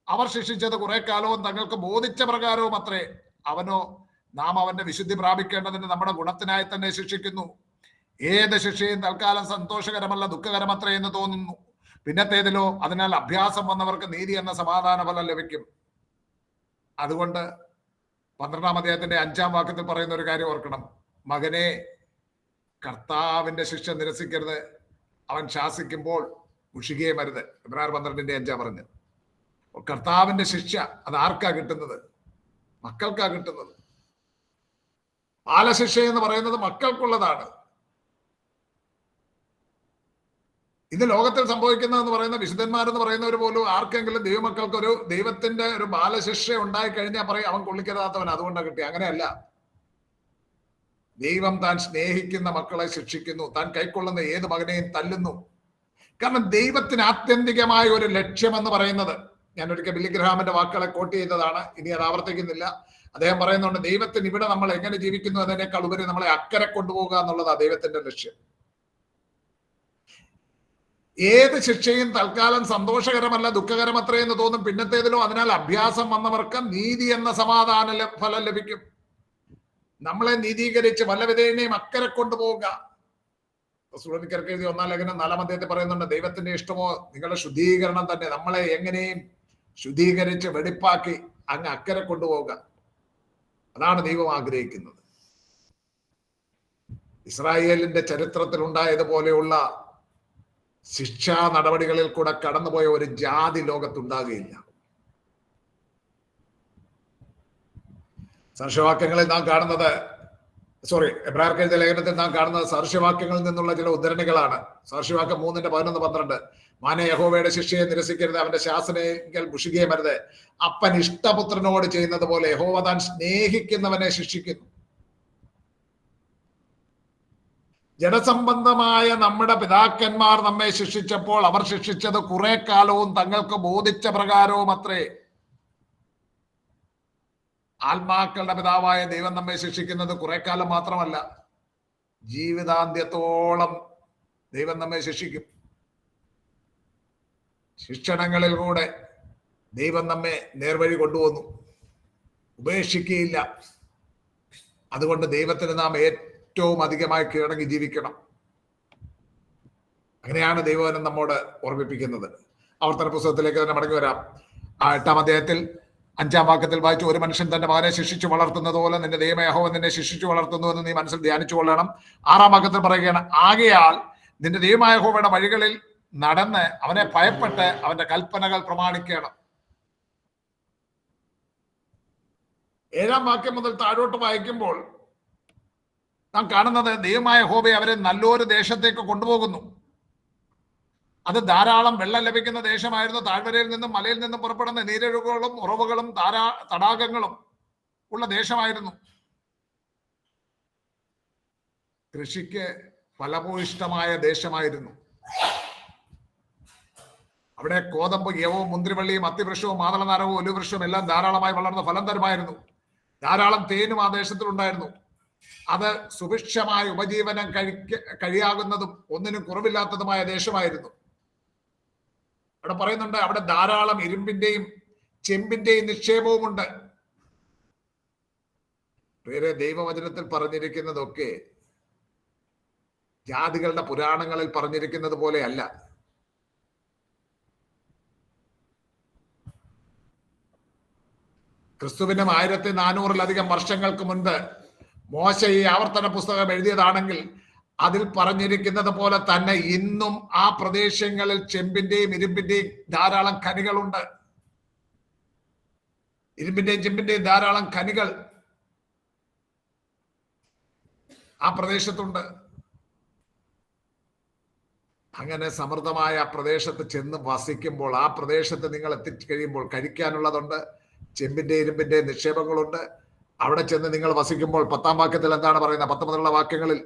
അവർ ശിക്ഷിച്ചത് കുറെ കാലവും തങ്ങൾക്ക് ബോധിച്ച പ്രകാരവും അത്രേ. അവനോ നാം അവന്റെ വിശുദ്ധി പ്രാപിക്കേണ്ടതിന് നമ്മുടെ ഗുണത്തിനായി തന്നെ ശിക്ഷിക്കുന്നു. ഏത് ശിക്ഷയും തൽക്കാലം സന്തോഷകരമല്ല, ദുഃഖകരമത്രേ എന്ന് തോന്നുന്നു. പിന്നത്തേതിലോ അതിനാൽ അഭ്യാസം വന്നവർക്ക് നീതി എന്ന സമാധാന ഫലം ലഭിക്കും. അതുകൊണ്ട് 12-ാം അധ്യായത്തിന്റെ 5-ാം വാക്യത്തിൽ പറയുന്ന ഒരു കാര്യം ഓർക്കണം. മകനെ, കർത്താവിന്റെ ശിക്ഷ നിരസിക്കരുത്, അവൻ ശാസിക്കുമ്പോൾ മുഷികയെ മരുത്. Hebrews 12:5 പറഞ്ഞത്. കർത്താവിന്റെ ശിക്ഷ അത് ആർക്കാ കിട്ടുന്നത്? മക്കൾക്കാ കിട്ടുന്നത്. ബാലശിക്ഷ എന്ന് പറയുന്നത് മക്കൾക്കുള്ളതാണ്. ഇത് ലോകത്തിൽ സംഭവിക്കുന്നതെന്ന് പറയുന്ന വിശുദ്ധന്മാരെന്ന് പറയുന്നവർ പോലും ആർക്കെങ്കിലും ദൈവമക്കൾക്ക് ഒരു ദൈവത്തിന്റെ ഒരു ബാലശിക്ഷ ഉണ്ടായി കഴിഞ്ഞാൽ പറയും അവൻ കൊള്ളിക്കരുതാത്തവൻ, അതുകൊണ്ടാണ് കിട്ടി. അങ്ങനെയല്ല. ദൈവം താൻ സ്നേഹിക്കുന്ന മക്കളെ ശിക്ഷിക്കുന്നു, താൻ കൈക്കൊള്ളുന്ന ഏത് മകനെയും തല്ലുന്നു. കാരണം ദൈവത്തിന് ആത്യന്തികമായ ഒരു ലക്ഷ്യം എന്ന് പറയുന്നത്, ഞാൻ ഒരിക്കൽ ബില്ലി ഗ്രഹാമിന്റെ വാക്കുകളെ കോട്ട് ചെയ്തതാണ്, ഇനി അത് ആവർത്തിക്കുന്നില്ല. അദ്ദേഹം പറയുന്നുണ്ട്, ദൈവത്തിന് ഇവിടെ നമ്മൾ എങ്ങനെ ജീവിക്കുന്നു എന്നതിനേക്കാൾ ഉപരി നമ്മളെ അക്കരെ കൊണ്ടുപോകുക എന്നുള്ളതാണ് ദൈവത്തിന്റെ ലക്ഷ്യം. ഏത് ശിക്ഷയും തൽക്കാലം സന്തോഷകരമല്ല, ദുഃഖകരമത്രേ എന്ന് തോന്നും. പിന്നത്തേതിലോ അതിനാൽ അഭ്യാസം വന്നവർക്ക് നീതി എന്ന സമാധാന ഫലം ലഭിക്കും. നമ്മളെ നീതീകരിച്ച് വല്ലവിധേനയും അക്കരെ കൊണ്ടുപോവുക. സുളനിക്കർക്ക് എഴുതി 1-ാം ലേഖനം 4-ാം അധ്യായത്തിൽ പറയുന്നുണ്ട്, ദൈവത്തിന്റെ ഇഷ്ടമോ നിങ്ങളുടെ ശുദ്ധീകരണം തന്നെ, നമ്മളെ എങ്ങനെയും ശുദ്ധീകരിച്ച് വെടിപ്പാക്കി അങ്ങ് അക്കരെ കൊണ്ടുപോവുക. അതാണ് ദൈവം ആഗ്രഹിക്കുന്നത്. ഇസ്രായേലിന്റെ ചരിത്രത്തിൽ ഉണ്ടായതുപോലെയുള്ള ശിക്ഷാ നടപടികളിൽ കൂടെ കടന്നുപോയ ഒരു ജാതി ലോകത്തുണ്ടാകുകയില്ല. സാക്ഷ്യവാക്യങ്ങളിൽ നാം കാണുന്നത്, എബ്രായർക്ക് എഴുതിയ ലേഖനത്തിൽ നാം കാണുന്നത് സാക്ഷ്യവാക്യങ്ങളിൽ നിന്നുള്ള ചില ഉദ്ധരണികളാണ്. സാക്ഷ്യവാക്യം 3:11-12. മാനെ, യഹോവയുടെ ശിക്ഷയെ നിരസിക്കരുത്, അവന്റെ ശാസനയെങ്കിൽ മുഷികയെ മരുത്. അപ്പൻ ഇഷ്ടപുത്രനോട് ചെയ്യുന്നത് പോലെ യഹോവ താൻ സ്നേഹിക്കുന്നവനെ ശിക്ഷിക്കുന്നു. ജനസംബന്ധമായ നമ്മുടെ പിതാക്കന്മാർ നമ്മെ ശിക്ഷിച്ചപ്പോൾ അവർ ശിക്ഷിച്ചത് കുറെ കാലവും തങ്ങൾക്ക് ബോധിച്ച പ്രകാരവും അത്രേ. ആത്മാക്കളുടെ പിതാവായ ദൈവം നമ്മെ ശിക്ഷിക്കുന്നത് കുറെ കാലം മാത്രമല്ല, ജീവിതാന്ത്യത്തോളം ദൈവം നമ്മെ ശിക്ഷിക്കും. ശിക്ഷണങ്ങളിൽ കൂടെ ദൈവം നമ്മെ നേർവഴി കൊണ്ടുവന്നു, ഉപേക്ഷിക്കുകയില്ല. അതുകൊണ്ട് ദൈവത്തിന് നാം ഏറ്റവും അധികമായി കീഴടങ്ങി ജീവിക്കണം. അങ്ങനെയാണ് ദൈവവചനം നമ്മോട് ഓർമ്മിപ്പിക്കുന്നത്. ആവർത്തന പുസ്തകത്തിലേക്ക് തന്നെ മടങ്ങി വരാം. 8-ാം അധ്യായത്തിൽ 5-ാം വാക്യത്തിൽ വായിച്ചു, ഒരു മനുഷ്യൻ തന്റെ മകനെ ശിക്ഷിച്ചു വളർത്തുന്നത് പോലെ നിന്റെ ദൈവമായ യഹോവ നിന്നെ ശിക്ഷിച്ചു വളർത്തുന്നു എന്ന് നീ മനസ്സിൽ ധ്യാനിച്ചു കൊള്ളണം. 6-ാം വാക്യത്തിൽ പറയുകയാണ്, ആകയാൽ നിന്റെ ദൈവമായ യഹോവയുടെ വഴികളിൽ നടന്ന് അവനെ ഭയപ്പെട്ട് അവന്റെ കൽപ്പനകൾ പ്രമാണിക്കണം. 7-ാം വാക്യം മുതൽ താഴോട്ട് വായിക്കുമ്പോൾ നാം കാണുന്നത് ദൈവമായ യഹോവ അവരെ നല്ലൊരു ദേശത്തേക്ക് കൊണ്ടുപോകുന്നു. അത് ധാരാളം വെള്ളം ലഭിക്കുന്ന ദേശമായിരുന്നു. താഴ്വരയിൽ നിന്നും മലയിൽ നിന്നും പുറപ്പെടുന്ന നീരൊഴുക്കുകളും ഉറവുകളും തടാകങ്ങളും ഉള്ള ദേശമായിരുന്നു. കൃഷിക്ക് ഫലഭൂയിഷ്ടമായ ദേശമായിരുന്നു. അവിടെ കോതമ്പ്, യവവും, മുന്തിരിവള്ളിയും, അത്തിവൃക്ഷവും, മാതളനാരകവും, ഒലിവൃക്ഷവും എല്ലാം ധാരാളമായി വളർന്ന് ഫലം തരുമായിരുന്നു. ധാരാളം തേനും ആ ദേശത്തിലുണ്ടായിരുന്നു. അത് സുഭിക്ഷമായ ഉപജീവനം കഴിയാകുന്നതും ഒന്നിനും കുറവില്ലാത്തതുമായ ദേശമായിരുന്നു. അവിടെ പറയുന്നുണ്ട്, അവിടെ ധാരാളം ഇരുമ്പിന്റെയും ചെമ്പിന്റെയും നിക്ഷേപവുമുണ്ട്. വേറെ ദൈവവചനത്തിൽ പറഞ്ഞിരിക്കുന്നതൊക്കെ ജാതികളുടെ പുരാണങ്ങളിൽ പറഞ്ഞിരിക്കുന്നത് പോലെയല്ല. ക്രിസ്തുവിനും 1400-ലധികം വർഷങ്ങൾക്ക് മുൻപ് മോശ ഈ ആവർത്തന പുസ്തകം എഴുതിയതാണെങ്കിൽ അതിൽ പറഞ്ഞിരിക്കുന്നത് പോലെ തന്നെ ഇന്നും ആ പ്രദേശങ്ങളിൽ ചെമ്പിന്റെയും ഇരുമ്പിന്റെയും ധാരാളം ഖനികളുണ്ട്. ഇരുമ്പിന്റെയും ചെമ്പിന്റെയും ധാരാളം ഖനികൾ ആ പ്രദേശത്തുണ്ട്. അങ്ങനെ സമൃദ്ധമായ ആ പ്രദേശത്ത് ചെന്ന് വസിക്കുമ്പോൾ, ആ പ്രദേശത്ത് നിങ്ങൾ എത്തിക്കഴിയുമ്പോൾ കഴിക്കാനുള്ളതുണ്ട്, ചെമ്പിന്റെ ഇരുമ്പിന്റെ നിക്ഷേപങ്ങളുണ്ട്. അവിടെ ചെന്ന് നിങ്ങൾ വസിക്കുമ്പോൾ 10-ാം വാക്യത്തിൽ എന്താണ് പറയുന്നത്? 10 മുതലുള്ള വാക്യങ്ങളിൽ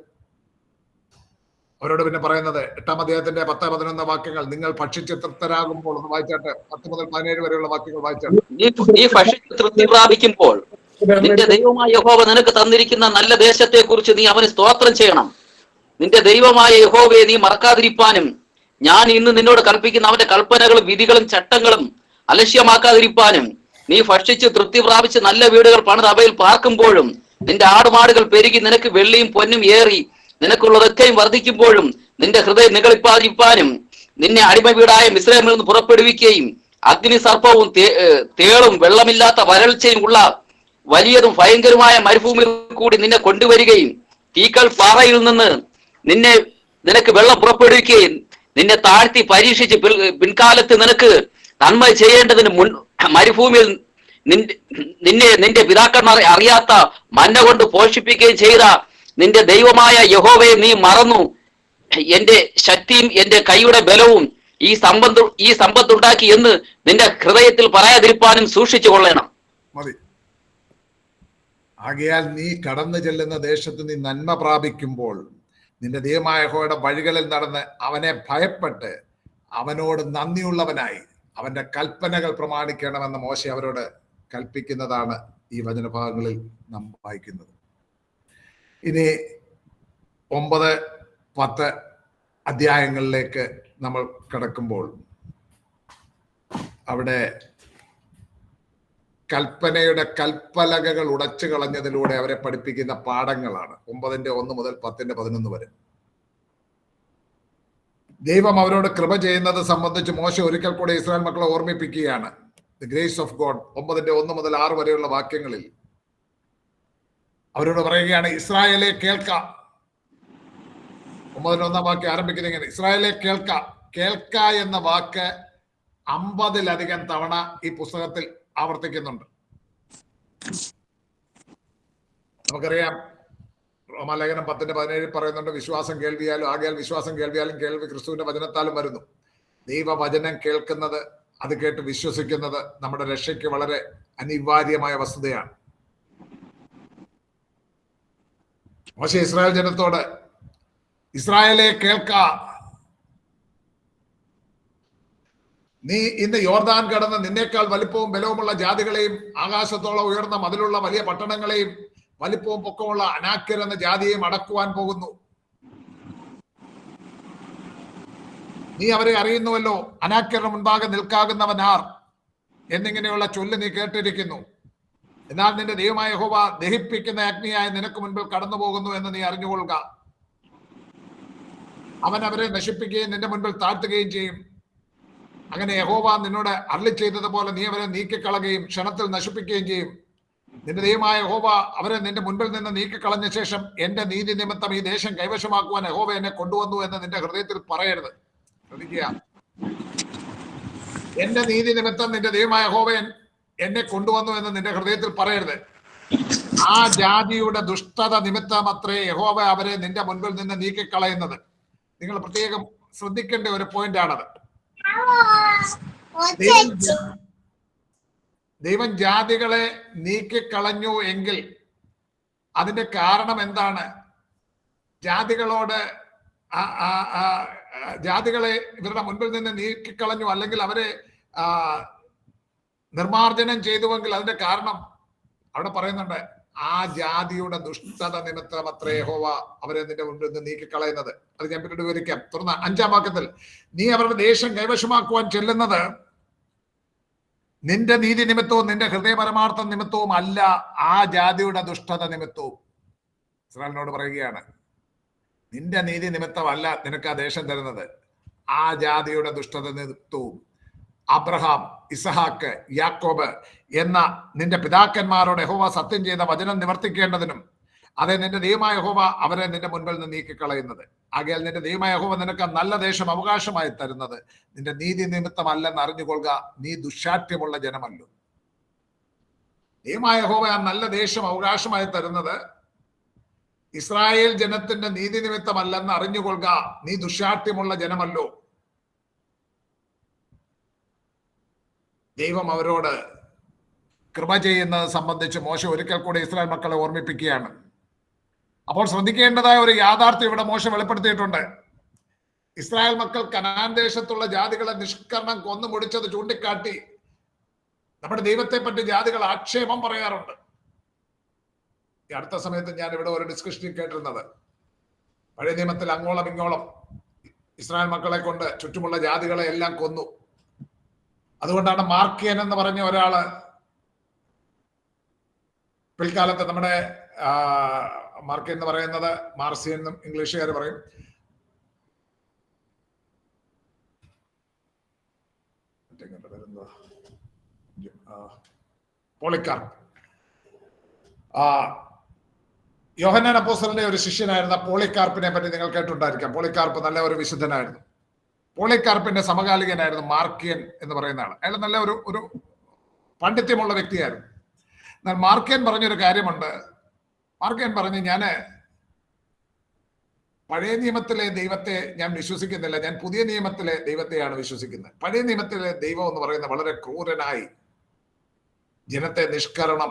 അവരോട് പിന്നെ പറയുന്നത് 8-ാം അധ്യായത്തിന്റെ 10-11 വാക്യങ്ങൾ, നിങ്ങൾ ഭക്ഷിച്ച് തൃപ്തരാകുമ്പോൾ, ഒന്ന് വായിച്ചാട്ടെ. 10 മുതൽ 17 വരെയുള്ള വാക്യങ്ങൾ വായിച്ചാട്ടെ. നീ ഭക്ഷിച്ച് തൃപ്തി പ്രാപിക്കുമ്പോൾ നിന്റെ ദൈവമായ യഹോവ നിനക്ക് തന്നിരിക്കുന്ന നല്ല ദേശത്തെ കുറിച്ച് നീ അവന് സ്തോത്രം ചെയ്യണം. നിന്റെ ദൈവമായ യഹോവയെ നീ മറക്കാതിരിപ്പാനും ഞാൻ ഇന്ന് നിന്നോട് കൽപ്പിക്കുന്ന അവന്റെ കൽപ്പനകളും വിധികളും ചട്ടങ്ങളും അലക്ഷ്യമാക്കാതിരിപ്പാനും നീ ഭക്ഷിച്ച് തൃപ്തി പ്രാപിച്ച് നല്ല വീടുകൾ പണിത് അവയിൽ പാർക്കുമ്പോഴും നിന്റെ ആടുമാടുകൾ പെരുകി നിനക്ക് വെള്ളിയും പൊന്നും ഏറി നിനക്കുള്ളതൊക്കെയും വർദ്ധിക്കുമ്പോഴും നിന്റെ ഹൃദയം നിഗളിപ്പാതിരിപ്പാനും നിന്നെ അടിമ വീടായ മിസ്രയീമിൽ നിന്ന് പുറപ്പെടുവിക്കുകയും അഗ്നി സർപ്പവും തേളും വെള്ളമില്ലാത്ത വരൾച്ചയും ഉള്ള വലിയതും ഭയങ്കരമായ മരുഭൂമിയിൽ കൂടി നിന്നെ കൊണ്ടുവരികയും തീക്കൽ പാറയിൽ നിന്ന് നിനക്ക് വെള്ളം പുറപ്പെടുവിക്കുകയും നിന്നെ താഴ്ത്തി പരീക്ഷിച്ച് പിൻകാലത്ത് നിനക്ക് നന്മ ചെയ്യേണ്ടതിന് മരുഭൂമിയിൽ നിന്റെ പിതാക്കന്മാർ അറിയാത്ത മന്ന കൊണ്ട് പോഷിപ്പിക്കുകയും ചെയ്ത നിന്റെ ദൈവമായ യഹോവയെ നീ മറന്നു. എന്റെ ശക്തിയും എന്റെ കൈയുടെ ബലവും ഈ സമ്പത്തുണ്ടാക്കി എന്ന് നിന്റെ ഹൃദയത്തിൽ പറയാതിരിപ്പാനും സൂക്ഷിച്ചു കൊള്ളണം. മതി. ആകയാൽ നീ കടന്നു ചെല്ലുന്ന ദേശത്ത് നീ നന്മ പ്രാപിക്കുമ്പോൾ നിന്റെ ദൈവമായ യഹോവയുടെ വഴികളിൽ നടന്ന് അവനെ ഭയപ്പെട്ട് അവനോട് നന്ദിയുള്ളവനായി അവന്റെ കൽപ്പനകൾ പ്രമാണിക്കണമെന്ന് മോശ അവരോട് കൽപ്പിക്കുന്നതാണ് ഈ വചനഭാഗങ്ങളിൽ നാം വായിക്കുന്നത്. ഇനി 9-10 അധ്യായങ്ങളിലേക്ക് നമ്മൾ കടക്കുമ്പോൾ അവിടെ കൽപ്പനയുടെ കൽപ്പലകകൾ ഉടച്ചു കളഞ്ഞതിലൂടെ അവരെ പഠിപ്പിക്കുന്ന പാഠങ്ങളാണ്. 9:1 മുതൽ 10:11 വരെ. ദൈവം അവരോട് കൃപ ചെയ്യുന്നത് സംബന്ധിച്ച് മോശ ഒരിക്കൽ കൂടെ ഇസ്രായേൽ മക്കളെ ഓർമ്മിപ്പിക്കുകയാണ്. ദി ഗ്രേസ് ഓഫ് ഗോഡ് 9:1 മുതൽ 6 വരെയുള്ള വാക്യങ്ങളിൽ അവരോട് പറയുകയാണ്, ഇസ്രായേലെ കേൾക്ക. 9-1 വാക്യം ആരംഭിക്കുന്നത് ഇങ്ങനെ: ഇസ്രായേലെ കേൾക്ക. കേൾക്ക എന്ന വാക്ക് 50-ലധികം തവണ ഈ പുസ്തകത്തിൽ ആവർത്തിക്കുന്നുണ്ട്. നമുക്കറിയാം, റോമാലേഖനം 10:17 പറയുന്നുണ്ട്, വിശ്വാസം കേൾവിയാലും, ആകയാൽ വിശ്വാസം കേൾവിയാലും കേൾവി ക്രിസ്തുവിന്റെ വചനത്താലും വരുന്നു. ദൈവവചനം കേൾക്കുന്നത്, അത് കേട്ട് വിശ്വസിക്കുന്നത് നമ്മുടെ രക്ഷയ്ക്ക് വളരെ അനിവാര്യമായ വസ്തുതയാണ്. മോശെ ഇസ്രായേൽ ജനത്തോട്, ഇസ്രായേലെ കേൾക്ക, നീ ഇന്ന് യോർദാൻ കടന്ന് നിന്നേക്കാൾ വലിപ്പവും ബലവുമുള്ള ജാതികളെയും ആകാശത്തോളം ഉയർന്ന മതിലുള്ള വലിയ പട്ടണങ്ങളെയും വലിപ്പവും പൊക്കമുള്ള അനാക്യർ എന്ന ജാതിയെയും അടക്കുവാൻ പോകുന്നു. നീ അവരെ അറിയുന്നുവല്ലോ. അനാക്യരുടെ മുൻപാകെ നിൽക്കാകുന്നവനാർ എന്നിങ്ങനെയുള്ള ചൊല്ല് നീ കേട്ടിരിക്കുന്നു. എന്നാൽ നിന്റെ ദൈവമായ യഹോവ ദഹിപ്പിക്കുന്ന അഗ്നിയായി നിനക്ക് മുൻപിൽ കടന്നു പോകുന്നു എന്ന് നീ അറിഞ്ഞുകൊള്ളുക. അവൻ അവരെ നശിപ്പിക്കുകയും നിന്റെ മുൻപിൽ താഴ്ത്തുകയും ചെയ്യും. അങ്ങനെ യഹോവ നിന്നോട് അരുളി ചെയ്തതുപോലെ നീ അവരെ നീക്കിക്കളയുകയും ക്ഷണത്തിൽ നശിപ്പിക്കുകയും ചെയ്യും. നിന്റെ ദൈവമായ യഹോവ അവരെ നിന്റെ മുൻപിൽ നിന്ന് നീക്കിക്കളഞ്ഞ ശേഷം എന്റെ നീതി നിമിത്തം ഈ ദേശം കൈവശമാക്കുവാൻ യഹോവ എന്നെ കൊണ്ടുവന്നു എന്ന് നിന്റെ ഹൃദയത്തിൽ പറയരുത്. ശ്രദ്ധിക്കുക, എന്റെ നീതി നിമിത്തം നിന്റെ ദൈവമായ യഹോവ എന്നെ കൊണ്ടുവന്നു എന്ന് നിന്റെ ഹൃദയത്തിൽ പറയരുത്. ആ ജാതിയുടെ ദുഷ്ടത നിമിത്തം അത്രേ യഹോവ അവരെ നിന്റെ മുൻപിൽ നിന്ന് നീക്കിക്കളയുന്നത്. നിങ്ങൾ പ്രത്യേകം ശ്രദ്ധിക്കേണ്ട ഒരു പോയിന്റ് ആണത്. ദൈവം ജാതികളെ നീക്കിക്കളഞ്ഞു എങ്കിൽ അതിന്റെ കാരണം എന്താണ്? ജാതികളെ ഇവരുടെ മുൻപിൽ നിന്ന് നീക്കിക്കളഞ്ഞു, അല്ലെങ്കിൽ അവരെ നിർമാർജനം ചെയ്തുവെങ്കിൽ അതിന്റെ കാരണം അവിടെ പറയുന്നുണ്ട്, ആ ജാതിയുടെ ദുഷ്ടത നിമിത്തം അത്രേ യഹോവ അവരെ നിന്റെ മുൻപിൽ നിന്ന് നീക്കിക്കളയുന്നത്. അത് ഞാൻ പിന്നീട് വിവരിക്കാം. തുടർന്ന് 5-ാം വാക്യത്തിൽ, നീ അവരുടെ ദേശം കൈവശമാക്കുവാൻ ചെല്ലുന്നത് നിന്റെ നീതി നിമിത്തവും നിന്റെ ഹൃദയപരമാർത്ഥ നിമിത്തവും അല്ല, ആ ജാതിയുടെ ദുഷ്ടത നിമിത്തവും. ഇസ്രായേലിനോട് പറയുകയാണ്, നിന്റെ നീതി നിമിത്തമല്ല നിനക്ക് ആ ദേശം തരുന്നത്, ആ ജാതിയുടെ ദുഷ്ടത നിമിത്തവും. അബ്രഹാം, ഇസഹാക്ക്, യാക്കോബ് എന്ന നിന്റെ പിതാക്കന്മാരോട് യഹോവ സത്യം ചെയ്ത വചനം നിവർത്തിക്കേണ്ടതിനും അതെ നിന്റെ ദൈവമായ യഹോവ അവരെ നിന്റെ മുൻപിൽ നിന്ന് നീക്കിക്കളയുന്നത്. ആകയാൽ നിന്റെ ദൈവമായ യഹോവ നിനക്ക് നല്ല ദേശം അവകാശമായി തരുന്നത് നിന്റെ നീതി നിമിത്തമല്ലെന്ന് അറിഞ്ഞുകൊള്ളുക, നീ ദുശാഠ്യമുള്ള ജനമല്ലോ. ദൈവമായ യഹോവ ആ നല്ല ദേശം അവകാശമായി തരുന്നത് ഇസ്രായേൽ ജനത്തിന്റെ നീതി നിമിത്തമല്ലെന്ന് അറിഞ്ഞുകൊള്ളുക, നീ ദുശാഠ്യമുള്ള ജനമല്ലോ. ദൈവം അവരോട് കൃപ ചെയ്യുന്നത് സംബന്ധിച്ച് മോശ ഒരിക്കൽ കൂടെ ഇസ്രായേൽ മക്കളെ ഓർമ്മിപ്പിക്കുകയാണ്. അപ്പോൾ ശ്രദ്ധിക്കേണ്ടതായ ഒരു യാഥാർത്ഥ്യം ഇവിടെ മോശ വെളിപ്പെടുത്തിയിട്ടുണ്ട്. ഇസ്രായേൽ മക്കൾ കനാൻ ദേശത്തുള്ള ജാതികളെ നിഷ്കരണം കൊന്നു മുടിച്ചത് ചൂണ്ടിക്കാട്ടി നമ്മുടെ ദൈവത്തെ പറ്റി ജാതികൾ ആക്ഷേപം പറയാറുണ്ട്. ഈ അടുത്ത സമയത്ത് ഞാൻ ഇവിടെ ഒരു ഡിസ്കഷനിൽ കേട്ടിരുന്നത്, പഴയ നിയമത്തിൽ അങ്ങോളം ഇങ്ങോളം ഇസ്രായേൽ മക്കളെ കൊണ്ട് ചുറ്റുമുള്ള ജാതികളെ എല്ലാം കൊന്നു. അതുകൊണ്ടാണ് മാർക്കിയൻ എന്ന് പറഞ്ഞ ഒരാള് പിൽക്കാലത്ത് നമ്മുടെ മാർക്കിയൻ എന്ന് പറയുന്നത് മാർസിയൻ എന്നും ഇംഗ്ലീഷുകാർ പറയും. പോളിക്കാർപ്പ്, യോഹന്നാൻ അപ്പോസ്തലന്റെ ഒരു ശിഷ്യനായിരുന്ന പോളിക്കാർപ്പിനെ പറ്റി നിങ്ങൾ കേട്ടിട്ടുണ്ടായിരിക്കാം. പോളിക്കാർപ്പ് നല്ല ഒരു വിശുദ്ധനായിരുന്നു. പോളിക്കാർപ്പിന്റെ സമകാലികനായിരുന്നു മാർക്കിയൻ എന്ന് പറയുന്ന ആൾ. അയാൾ നല്ല ഒരു പാണ്ഡിത്യമുള്ള വ്യക്തിയായിരുന്നു. എന്നാൽ മാർക്കിയൻ പറഞ്ഞൊരു കാര്യമുണ്ട്. മാർക്കിയൻ പറഞ്ഞു, ഞാന് പഴയ നിയമത്തിലെ ദൈവത്തെ ഞാൻ വിശ്വസിക്കുന്നില്ല, ഞാൻ പുതിയ നിയമത്തിലെ ദൈവത്തെയാണ് വിശ്വസിക്കുന്നത്. പഴയ നിയമത്തിലെ ദൈവം എന്ന് പറയുന്നത് വളരെ ക്രൂരനായി ജനത്തെ നിഷ്കരണം,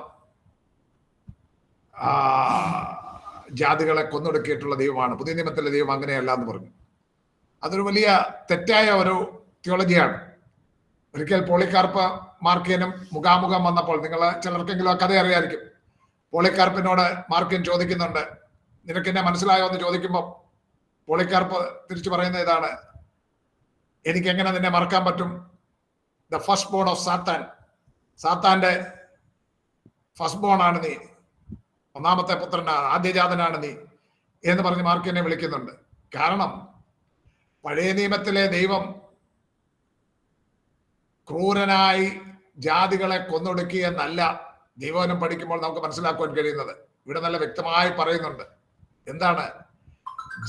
ജാതികളെ കൊന്നൊടുക്കിയിട്ടുള്ള ദൈവമാണ്. പുതിയ നിയമത്തിലെ ദൈവം അങ്ങനെയല്ല എന്ന് പറഞ്ഞു. അതൊരു വലിയ തെറ്റായ ഒരു തിയോളജിയാണ്. ഒരിക്കൽ പോളിക്കാർപ്പ് മാർക്കിയനും മുഖാമുഖം വന്നപ്പോൾ, നിങ്ങൾ ചിലർക്കെങ്കിലും ആ കഥ അറിയായിരിക്കും. പോളിക്കാർപ്പിനോട് മാർക്കിയൻ ചോദിക്കുന്നുണ്ട്, നിനക്ക് എന്നെ മനസ്സിലായോ എന്ന് ചോദിക്കുമ്പോൾ പോളിക്കാർപ്പ് തിരിച്ചു പറയുന്ന ഇതാണ്, എനിക്ക് എങ്ങനെ നിന്നെ മറക്കാൻ പറ്റും? ദ ഫസ്റ്റ് ബോൺ ഓഫ് സാത്താൻ, സാത്താന്റെ ഫസ്റ്റ് ബോൺ ആണ് നീ, ഒന്നാമത്തെ പുത്രനാണ്, ആദ്യജാതനാണ് നീ എന്ന് പറഞ്ഞ് മാർക്കിയനെ വിളിക്കുന്നുണ്ട്. കാരണം പഴയ നിയമത്തിലെ ദൈവം ക്രൂരനായി ജാതികളെ കൊന്നൊടുക്കിയെന്നല്ല ദൈവവചനം പഠിക്കുമ്പോൾ നമുക്ക് മനസ്സിലാക്കുവാൻ കഴിയുന്നത്. ഇവിടെ നല്ല വ്യക്തമായി പറയുന്നുണ്ട്. എന്താണ്?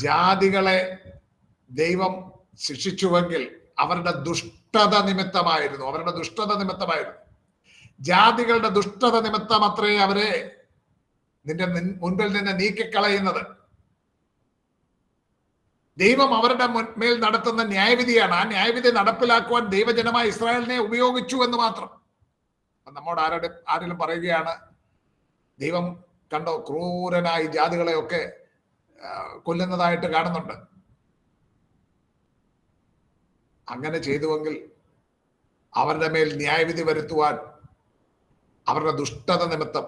ജാതികളെ ദൈവം ശിക്ഷിച്ചുവെങ്കിൽ അവരുടെ ദുഷ്ടത നിമിത്തമായിരുന്നു, അവരുടെ ദുഷ്ടത നിമിത്തമായിരുന്നു. ജാതികളുടെ ദുഷ്ടത നിമിത്തം അത്രേ അവരെ നിന്റെ മുൻപിൽ നിന്ന് നീക്കിക്കളയുന്നത്. ദൈവം അവരുടെ മേൽ നടത്തുന്ന ന്യായവിധിയാണ്. ആ ന്യായവിധി നടപ്പിലാക്കുവാൻ ദൈവജനമായ ഇസ്രായേലിനെ ഉപയോഗിച്ചു എന്ന് മാത്രം. നമ്മോട് ആരെങ്കിലും പറയുകയാണ്, ദൈവം കണ്ടോ ക്രൂരനായി ജാതികളെയൊക്കെ കൊല്ലുന്നതായിട്ട് കാണുന്നുണ്ട്. അങ്ങനെ ചെയ്തുവെങ്കിൽ അവരുടെ മേൽ ന്യായവിധി വരുത്തുവാൻ അവരുടെ ദുഷ്ടത നിമിത്തം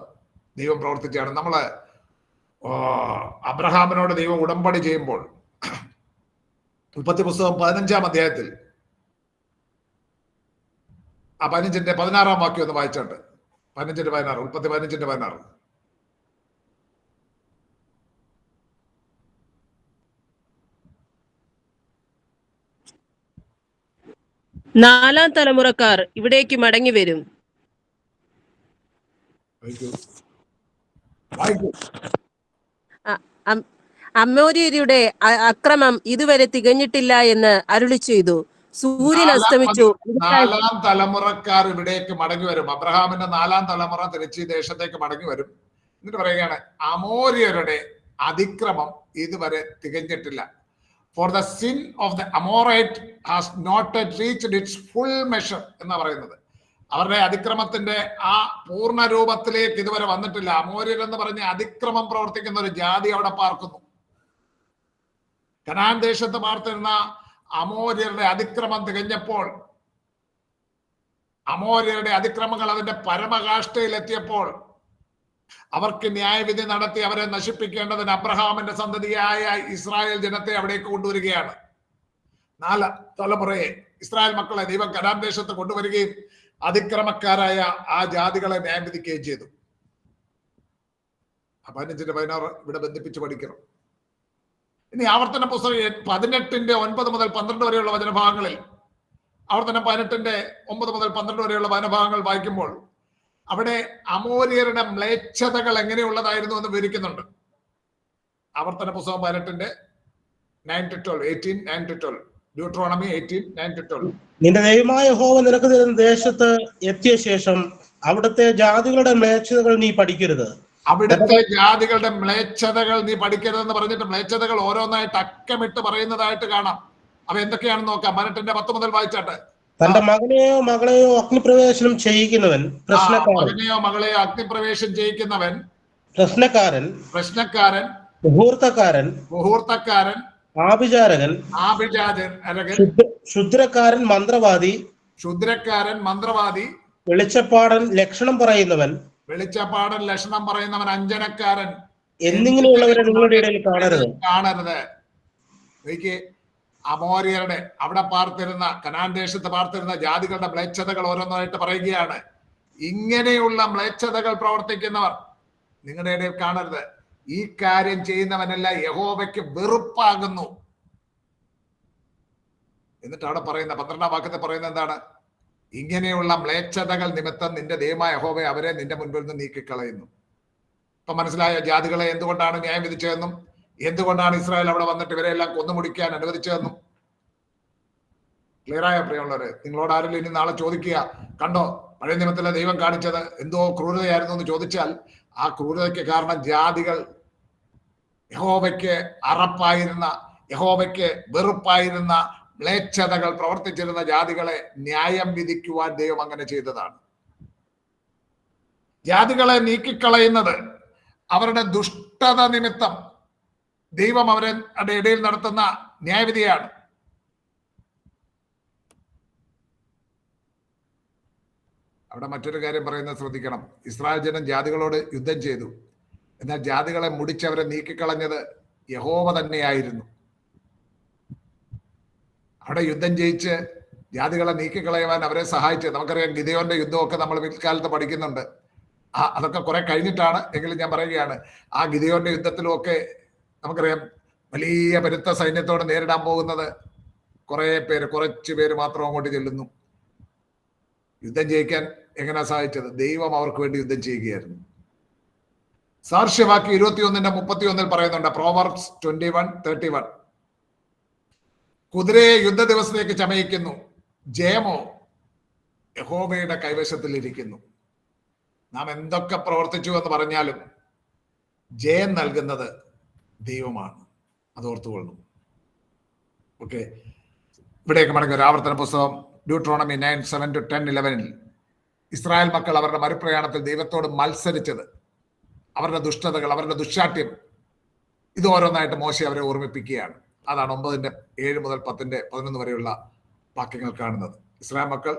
ദൈവം പ്രവർത്തിച്ചാണ്. നമ്മള് അബ്രഹാമിനോട് ദൈവം ഉടമ്പടി ചെയ്യുമ്പോൾ ഉൽപ്പത്തി പുസ്തകം 15-ാം അധ്യായത്തിൽ 15-ന്റെ 16-ാം വാക്യം ഒന്ന് വായിച്ചിട്ട്, 15-ന്റെ 16, ഉൽപ്പത്തി 15-ന്റെ 16. നാലാം തലമുറക്കാർ ഇവിടേക്ക് മടങ്ങി വരും. അമ്മോര്യരുടെ അക്രമം ഇതുവരെ തികഞ്ഞിട്ടില്ല എന്ന് അരുളി ചെയ്തു. സൂര്യൻ അസ്തമിച്ചു. നാലാം തലമുറക്കാർ ഇവിടേക്ക് മടങ്ങി വരും. അബ്രഹാമിന്റെ 4-ാം തലമുറ തിരിച്ച് ദേശത്തേക്ക് മടങ്ങി വരും. എന്നിട്ട് പറയുകയാണ്, അമോര്യരുടെ അതിക്രമം ഇതുവരെ തികഞ്ഞിട്ടില്ല. For the sin of the Amorite has not yet reached its full measure എന്നാ പറയുന്നത്. അവരുടെ അതിക്രമത്തിന്റെ ആ പൂർണ്ണ രൂപത്തിലേക്ക് ഇതുവരെ വന്നിട്ടില്ല. അമോര്യർ എന്ന് പറഞ്ഞ അതിക്രമം പ്രവർത്തിക്കുന്ന ഒരു ജാതി അവിടെ പാർക്കുന്നു. കനാൻ ദേശത്ത് പാർത്തിരുന്ന അമോര്യരുടെ അതിക്രമം തികഞ്ഞപ്പോൾ, അമോര്യരുടെ അതിക്രമങ്ങൾ അതിന്റെ പരമകാഷ്ഠയിലെത്തിയപ്പോൾ അവർക്ക് ന്യായവിധി നടത്തി അവരെ നശിപ്പിക്കേണ്ടതിന് അബ്രഹാമിന്റെ സന്തതിയായ ഇസ്രായേൽ ജനത്തെ അവിടേക്ക് കൊണ്ടുവരികയാണ്. 4 തലമുറയെ ഇസ്രായേൽ മക്കളെ ദൈവം കനാൻ ദേശത്ത് കൊണ്ടുവരികയും അതിക്രമക്കാരായ ആ ജാതികളെ ന്യായം വിധിക്കുകയും ചെയ്തു. 15-16 ഇവിടെ ബന്ധിപ്പിച്ച് പഠിക്കണം. ഇനി ആവർത്തന പുസ്തകം 18:9 മുതൽ 12 വരെയുള്ള വചനഭാഗങ്ങളിൽ, ആവർത്തനം 18:9 മുതൽ 12 വരെയുള്ള വചനഭാഗങ്ങൾ വായിക്കുമ്പോൾ അവിടെ അമോര്യരുടെ മ്ലേച്ഛതകൾ എങ്ങനെയുള്ളതായിരുന്നു എന്ന് വിവരിക്കുന്നുണ്ട്. ആവർത്തന പുസ്തകം 18:9-12 ഡ്യൂട്രോണമി 18:9-12. നിന്റെ ദൈവമായ യഹോവ നിനക്ക് തരുന്ന ദേശത്ത് എത്തിയ ശേഷം അവിടുത്തെ ജാതികളുടെ മ്ലേച്ഛതകൾ നീ പഠിക്കരുത്. അവിടുത്തെ ജാതികളുടെ മ്ലേച്ഛതകൾ നീ പഠിക്കരുതെന്ന് പറഞ്ഞിട്ട് മ്ലേച്ഛതകൾ ഓരോന്നായിട്ട് അക്കമിട്ട് പറയുന്നതായിട്ട് കാണാം. അവ എന്തൊക്കെയാണെന്ന് നോക്കാം. 18:10 മുതൽ വായിച്ചാട്ടെ. തന്റെ മകനെയോ മകളെയോ അഗ്നിപ്രവേശനം ചെയ്യിക്കുന്നവൻ മകനെയോ മകളെയോ അഗ്നിപ്രവേശം ചെയ്യിക്കുന്നവൻ പ്രശ്നക്കാരൻ മുഹൂർത്തക്കാരൻ ആഭിചാരകൻ ക്ഷുദ്രക്കാരൻ മന്ത്രവാദി വെളിച്ചപ്പാടൻ ലക്ഷണം പറയുന്നവൻ അഞ്ജനക്കാരൻ എന്നിങ്ങനെയുള്ളവരെ നിങ്ങളുടെ ഇടയിൽ കാണരുത്. അമോര്യരുടെ അവിടെ പാർത്തിരുന്ന കനാൻ ദേശത്ത് പാർത്തിരുന്ന ജാതികളുടെ മ്ലേച്ഛതകൾ ഓരോന്നായിട്ട് പറയുകയാണ്. ഇങ്ങനെയുള്ള മ്ലേച്ഛതകൾ പ്രവർത്തിക്കുന്നവർ നിങ്ങളുടെ ഇടയിൽ കാണരുത്. ഈ കാര്യം ചെയ്യുന്നവനല്ല യഹോവയ്ക്ക് വെറുപ്പാകുന്നു. എന്നിട്ട് അവിടെ പറയുന്ന 12-ാം വാക്യത്തിൽ പറയുന്നത് എന്താണ്? ഇങ്ങനെയുള്ള മ്ലേച്ഛതകൾ നിമിത്തം നിന്റെ ദൈവമായ യഹോവ അവരെ നിന്റെ മുൻപിൽ നിന്ന് നീക്കിക്കളയുന്നു. ഇപ്പൊ മനസ്സിലായ ജാതികളെ എന്തുകൊണ്ടാണ് ന്യായം വിധിച്ചതെന്നും എന്തുകൊണ്ടാണ് ഇസ്രായേൽ അവിടെ വന്നിട്ട് ഇവരെല്ലാം കൊന്നുമുടിക്കാൻ അനുവദിച്ചതെന്നും ക്ലിയറായ പ്രിയമുള്ളവരെ. നിങ്ങളോട് ആരെങ്കിലും ഇനി നാളെ ചോദിക്കുക, കണ്ടോ പഴയ നിയമത്തിലെ ദൈവം കാണിച്ചത് എന്തോ ക്രൂരതയായിരുന്നു എന്ന് ചോദിച്ചാൽ, ആ ക്രൂരതയ്ക്ക് കാരണം ജാതികൾ യഹോവയ്ക്ക് അറപ്പായിരുന്ന, യഹോവയ്ക്ക് വെറുപ്പായിരുന്ന മ്ലേച്ഛതകൾ പ്രവർത്തിച്ചിരുന്ന ജാതികളെ ന്യായം വിധിക്കുവാൻ ദൈവം അങ്ങനെ ചെയ്തതാണ്. ജാതികളെ നീക്കിക്കളയുന്നത് അവരുടെ ദുഷ്ടത നിമിത്തം ദൈവം അവരുടെ ഇടയിൽ നടത്തുന്ന ന്യായവിധിയാണ്. അവിടെ മറ്റൊരു കാര്യം പറയുന്നത് ശ്രദ്ധിക്കണം. ഇസ്രായേൽ ജനം ജാതികളോട് യുദ്ധം ചെയ്തു. എന്നാൽ ജാതികളെ മുടിച്ചവരെ നീക്കിക്കളഞ്ഞത് യഹോവ തന്നെയായിരുന്നു. അവിടെ യുദ്ധം ജയിച്ച് ജാതികളെ നീക്കിക്കളയുവാൻ അവരെ സഹായിച്ചത് നമുക്കറിയാം. ഗിദെയോന്റെ യുദ്ധമൊക്കെ നമ്മൾ പിൽക്കാലത്ത് പഠിക്കുന്നുണ്ട്. അതൊക്കെ കുറെ കഴിഞ്ഞിട്ടാണ്, എങ്കിലും ഞാൻ പറയുകയാണ്, ആ ഗിദെയോന്റെ യുദ്ധത്തിലും ഒക്കെ നമുക്കറിയാം വലിയ പെരുത്ത സൈന്യത്തോട് നേരിടാൻ പോകുന്നത് കുറച്ചു പേര് മാത്രം അങ്ങോട്ട് ചെല്ലുന്നു. യുദ്ധം ജയിക്കാൻ എങ്ങനെയാ സഹായിച്ചത്? ദൈവം അവർക്ക് വേണ്ടി യുദ്ധം ചെയ്യുകയായിരുന്നു. സാക്ഷ്യവാക്യം 21:31 പറയുന്നുണ്ട്. പ്രോവർബ്സ് 21:31. കുതിരയെ യുദ്ധ ദിവസത്തേക്ക് ചമയിക്കുന്നു, ജയമോ യഹോവയുടെ കൈവശത്തിലിരിക്കുന്നു. നാം എന്തൊക്കെ പ്രവർത്തിച്ചു എന്ന് പറഞ്ഞാലും ജയം നൽകുന്നത് ദൈവമാണ്. അത് ഓർത്തുകൊള്ളു. ഓക്കെ, ഇവിടേക്ക് മടങ്ങി ഒരു ആവർത്തന പുസ്തകം ഡ്യൂട്രോണമി 9:7-10-11 ഇസ്രായേൽ മക്കൾ അവരുടെ മരുപ്രയാണത്തിൽ ദൈവത്തോട് മത്സരിച്ചത്, അവരുടെ ദുഷ്ടതകൾ, അവരുടെ ദുശ്ശാഠ്യം, ഇത് ഓരോന്നായിട്ട് മോശെ അവരെ ഓർമ്മിപ്പിക്കുകയാണ്. അതാണ് 9:7 മുതൽ 10:11 വരെയുള്ള വാക്യങ്ങൾ കാണുന്നത്. ഇസ്രായേൽ മക്കൾ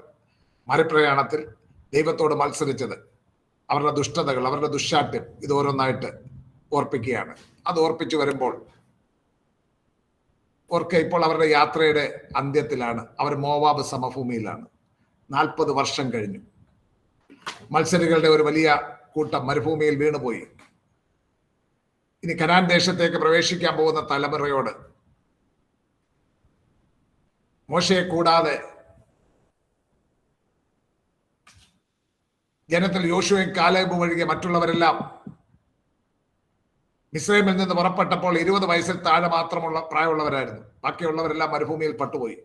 മരുപ്രയാണത്തിൽ ദൈവത്തോട് മത്സരിച്ചത്, അവരുടെ ദുഷ്ടതകൾ, അവരുടെ ദുശ്ശാഠ്യം, ഇത് ഓരോന്നായിട്ട് ഓർപ്പിക്കുകയാണ്. അത് ഓർപ്പിച്ചു വരുമ്പോൾ ഇപ്പോൾ അവരുടെ യാത്രയുടെ അന്ത്യത്തിലാണ്. അവർ മോവാബ് സമഭൂമിയിലാണ്. 40 വർഷം കഴിഞ്ഞു. മത്സരികളുടെ ഒരു വലിയ കൂട്ടം മരുഭൂമിയിൽ വീണുപോയി. ഇനി കനാൻ ദേശത്തേക്ക് പ്രവേശിക്കാൻ പോകുന്ന തലമുറയോട് മോശയെ കൂടാതെ ജനത്തിൽ യോശുവയും കാലേബും ഒഴികെ മറ്റുള്ളവരെല്ലാം മിസ്രൈമിൽ നിന്ന് പുറപ്പെട്ടപ്പോൾ 20 വയസ്സിൽ താഴെ മാത്രമുള്ള പ്രായമുള്ളവരായിരുന്നു. ബാക്കിയുള്ളവരെല്ലാം മരുഭൂമിയിൽ പട്ടുപോയി.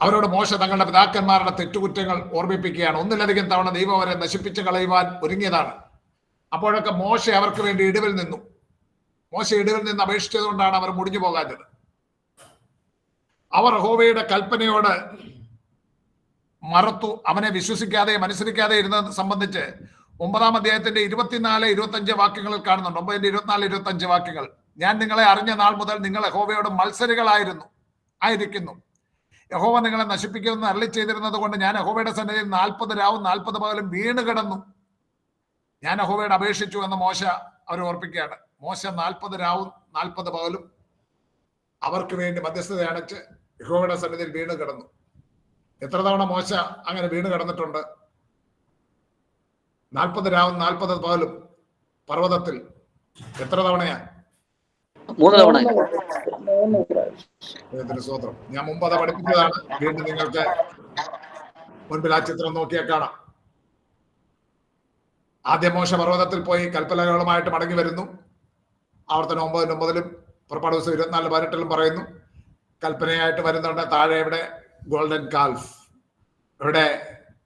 അവരോട് മോശ തങ്ങളുടെ പിതാക്കന്മാരുടെ തെറ്റുകുറ്റങ്ങൾ ഓർമ്മിപ്പിക്കുകയാണ്. ഒന്നിലധികം തവണ ദൈവം അവരെ നശിപ്പിച്ച് കളയുവാൻ ഒരുങ്ങിയതാണ്. അപ്പോഴൊക്കെ മോശ അവർക്ക് വേണ്ടി ഇടിവിൽ നിന്നു. മോശ ഇടിവിൽ നിന്ന് അപേക്ഷിച്ചതുകൊണ്ടാണ് അവർ മുടിഞ്ഞു പോകാഞ്ഞത്. അവർ യഹോവയുടെ കൽപ്പനയോട് മറത്തു, അവനെ വിശ്വസിക്കാതെ അനുസരിക്കാതെ ഇരുന്നത് സംബന്ധിച്ച് 9-ാം അധ്യായത്തിന്റെ 24-25 വാക്യങ്ങളിൽ കാണുന്നുണ്ട്. 9:24-25 വാക്യങ്ങൾ. ഞാൻ നിങ്ങളെ അറിഞ്ഞ നാൾ മുതൽ നിങ്ങൾ യഹോവയോട് മത്സരികളായിരിക്കുന്നു. യഹോവ നിങ്ങളെ നശിപ്പിക്കുമെന്ന് അരുളി ചെയ്തിരുന്നത് കൊണ്ട് ഞാൻ യഹോവയുടെ സന്നിധിയിൽ 40 രാവും 40 പകലും വീണ് കിടന്നു. ഞാൻ യഹോവയോട് അപേക്ഷിച്ചു എന്ന് മോശ അവർ ഓർപ്പിക്കുകയാണ്. മോശ 40 രാവും 40 പകലും അവർക്ക് വേണ്ടി മധ്യസ്ഥത അണച്ച് യഹോവയുടെ സന്നിധിയിൽ വീണ് കിടന്നു. എത്ര തവണ മോശ അങ്ങനെ വീണ് കിടന്നിട്ടുണ്ട്? 40 രാവും 40 പകലും പർവ്വതത്തിൽ എത്ര തവണയാ? 3 തവണ. സ്തോത്രം. ഞാൻ മുമ്പ് അത് പഠിപ്പിച്ചതാണ്. വീണ്ടും നിങ്ങൾക്ക് മുൻപിൽ ആ ചിത്രം നോക്കിയാൽ കാണാം. ആദ്യം മോശ പർവ്വതത്തിൽ പോയി കൽപ്പലകളുമായിട്ട് മടങ്ങി വരുന്നു. ആവർത്തനം 9:9 പുറപ്പാട് ദിവസം 24:18 പറയുന്നു. കൽപ്പനയായിട്ട് വരുന്നുണ്ട്. താഴെ ഇവിടെ ഗോൾഡൻ കാൽഫ്, ഇവിടെ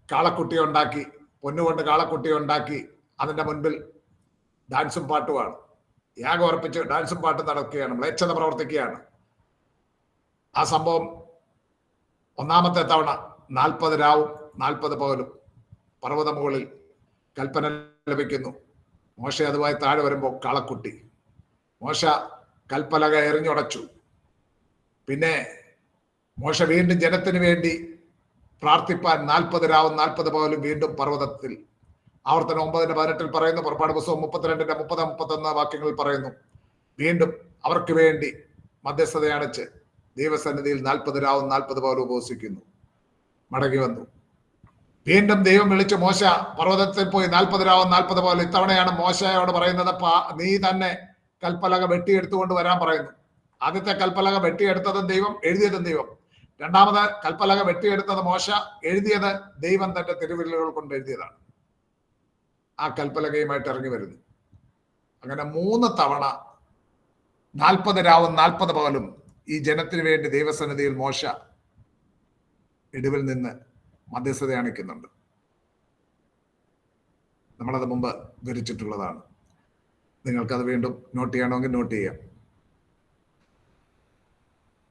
കാളക്കുട്ടിയെ ഉണ്ടാക്കി, പൊന്നുകൊണ്ട് കാളക്കുട്ടിയെ ഉണ്ടാക്കി അതിന്റെ മുൻപിൽ ഡാൻസും പാട്ടുമാണ്. യാഗം ഉറപ്പിച്ച് ഡാൻസും പാട്ടും നടക്കുകയാണ്, മ്ലേച്ഛത പ്രവർത്തിക്കുകയാണ്. ആ സംഭവം ഒന്നാമത്തെ തവണ 40 രാവും 40 പകലും പർവ്വത മുകളിൽ കൽപ്പന ലഭിക്കുന്നു. മോശ അതുമായി താഴെ വരുമ്പോൾ കാളക്കുട്ടി. മോശ കൽപ്പലക എറിഞ്ഞുടച്ചു. പിന്നെ മോശ വീണ്ടും ജനത്തിന് വേണ്ടി പ്രാർത്ഥിപ്പാൻ 40 രാവും 40 പകലും വീണ്ടും പർവ്വതത്തിൽ. ആവർത്തനം 9:18 പറയുന്നു. പുറപ്പാട് പുസ്തകം 32:30, 31 വാക്യങ്ങളിൽ പറയുന്നു. വീണ്ടും അവർക്ക് വേണ്ടി മധ്യസ്ഥത അണച്ച് ദൈവസന്നിധിയിൽ 40 രാവും 40 പകലും ഉപവസിക്കുന്നു. മടങ്ങി വന്നു. വീണ്ടും ദൈവം വിളിച്ച് മോശ പർവ്വതത്തിൽ പോയി 40 രാവും 40 പകലും. ഇത്തവണയാണ് മോശയോട് പറയുന്നത്, നീ തന്നെ കൽപ്പലക വെട്ടിയെടുത്തുകൊണ്ട് വരാൻ പറയുന്നു. ആദ്യത്തെ കൽപ്പലക വെട്ടിയെടുത്തതും ദൈവം, എഴുതിയതും ദൈവം. രണ്ടാമത് കൽപ്പലക വെട്ടിയെടുത്തത് മോശ, എഴുതിയത് ദൈവം തന്റെ തിരുവിരലുകൾ കൊണ്ട് എഴുതിയതാണ്. ആ കൽപ്പലകയുമായിട്ട് ഇറങ്ങി വരുന്നു. അങ്ങനെ 3 തവണ 40 രാവും 40 പകലും ഈ ജനത്തിന് വേണ്ടി ദൈവസന്നിധിയിൽ മോശ ഇടിവിൽ നിന്ന് മധ്യസ്ഥത അണിക്കുന്നുണ്ട്. നമ്മളത് മുമ്പ് വിവരിച്ചിട്ടുള്ളതാണ്. നിങ്ങൾക്കത് വീണ്ടും നോട്ട് ചെയ്യണമെങ്കിൽ നോട്ട് ചെയ്യാം.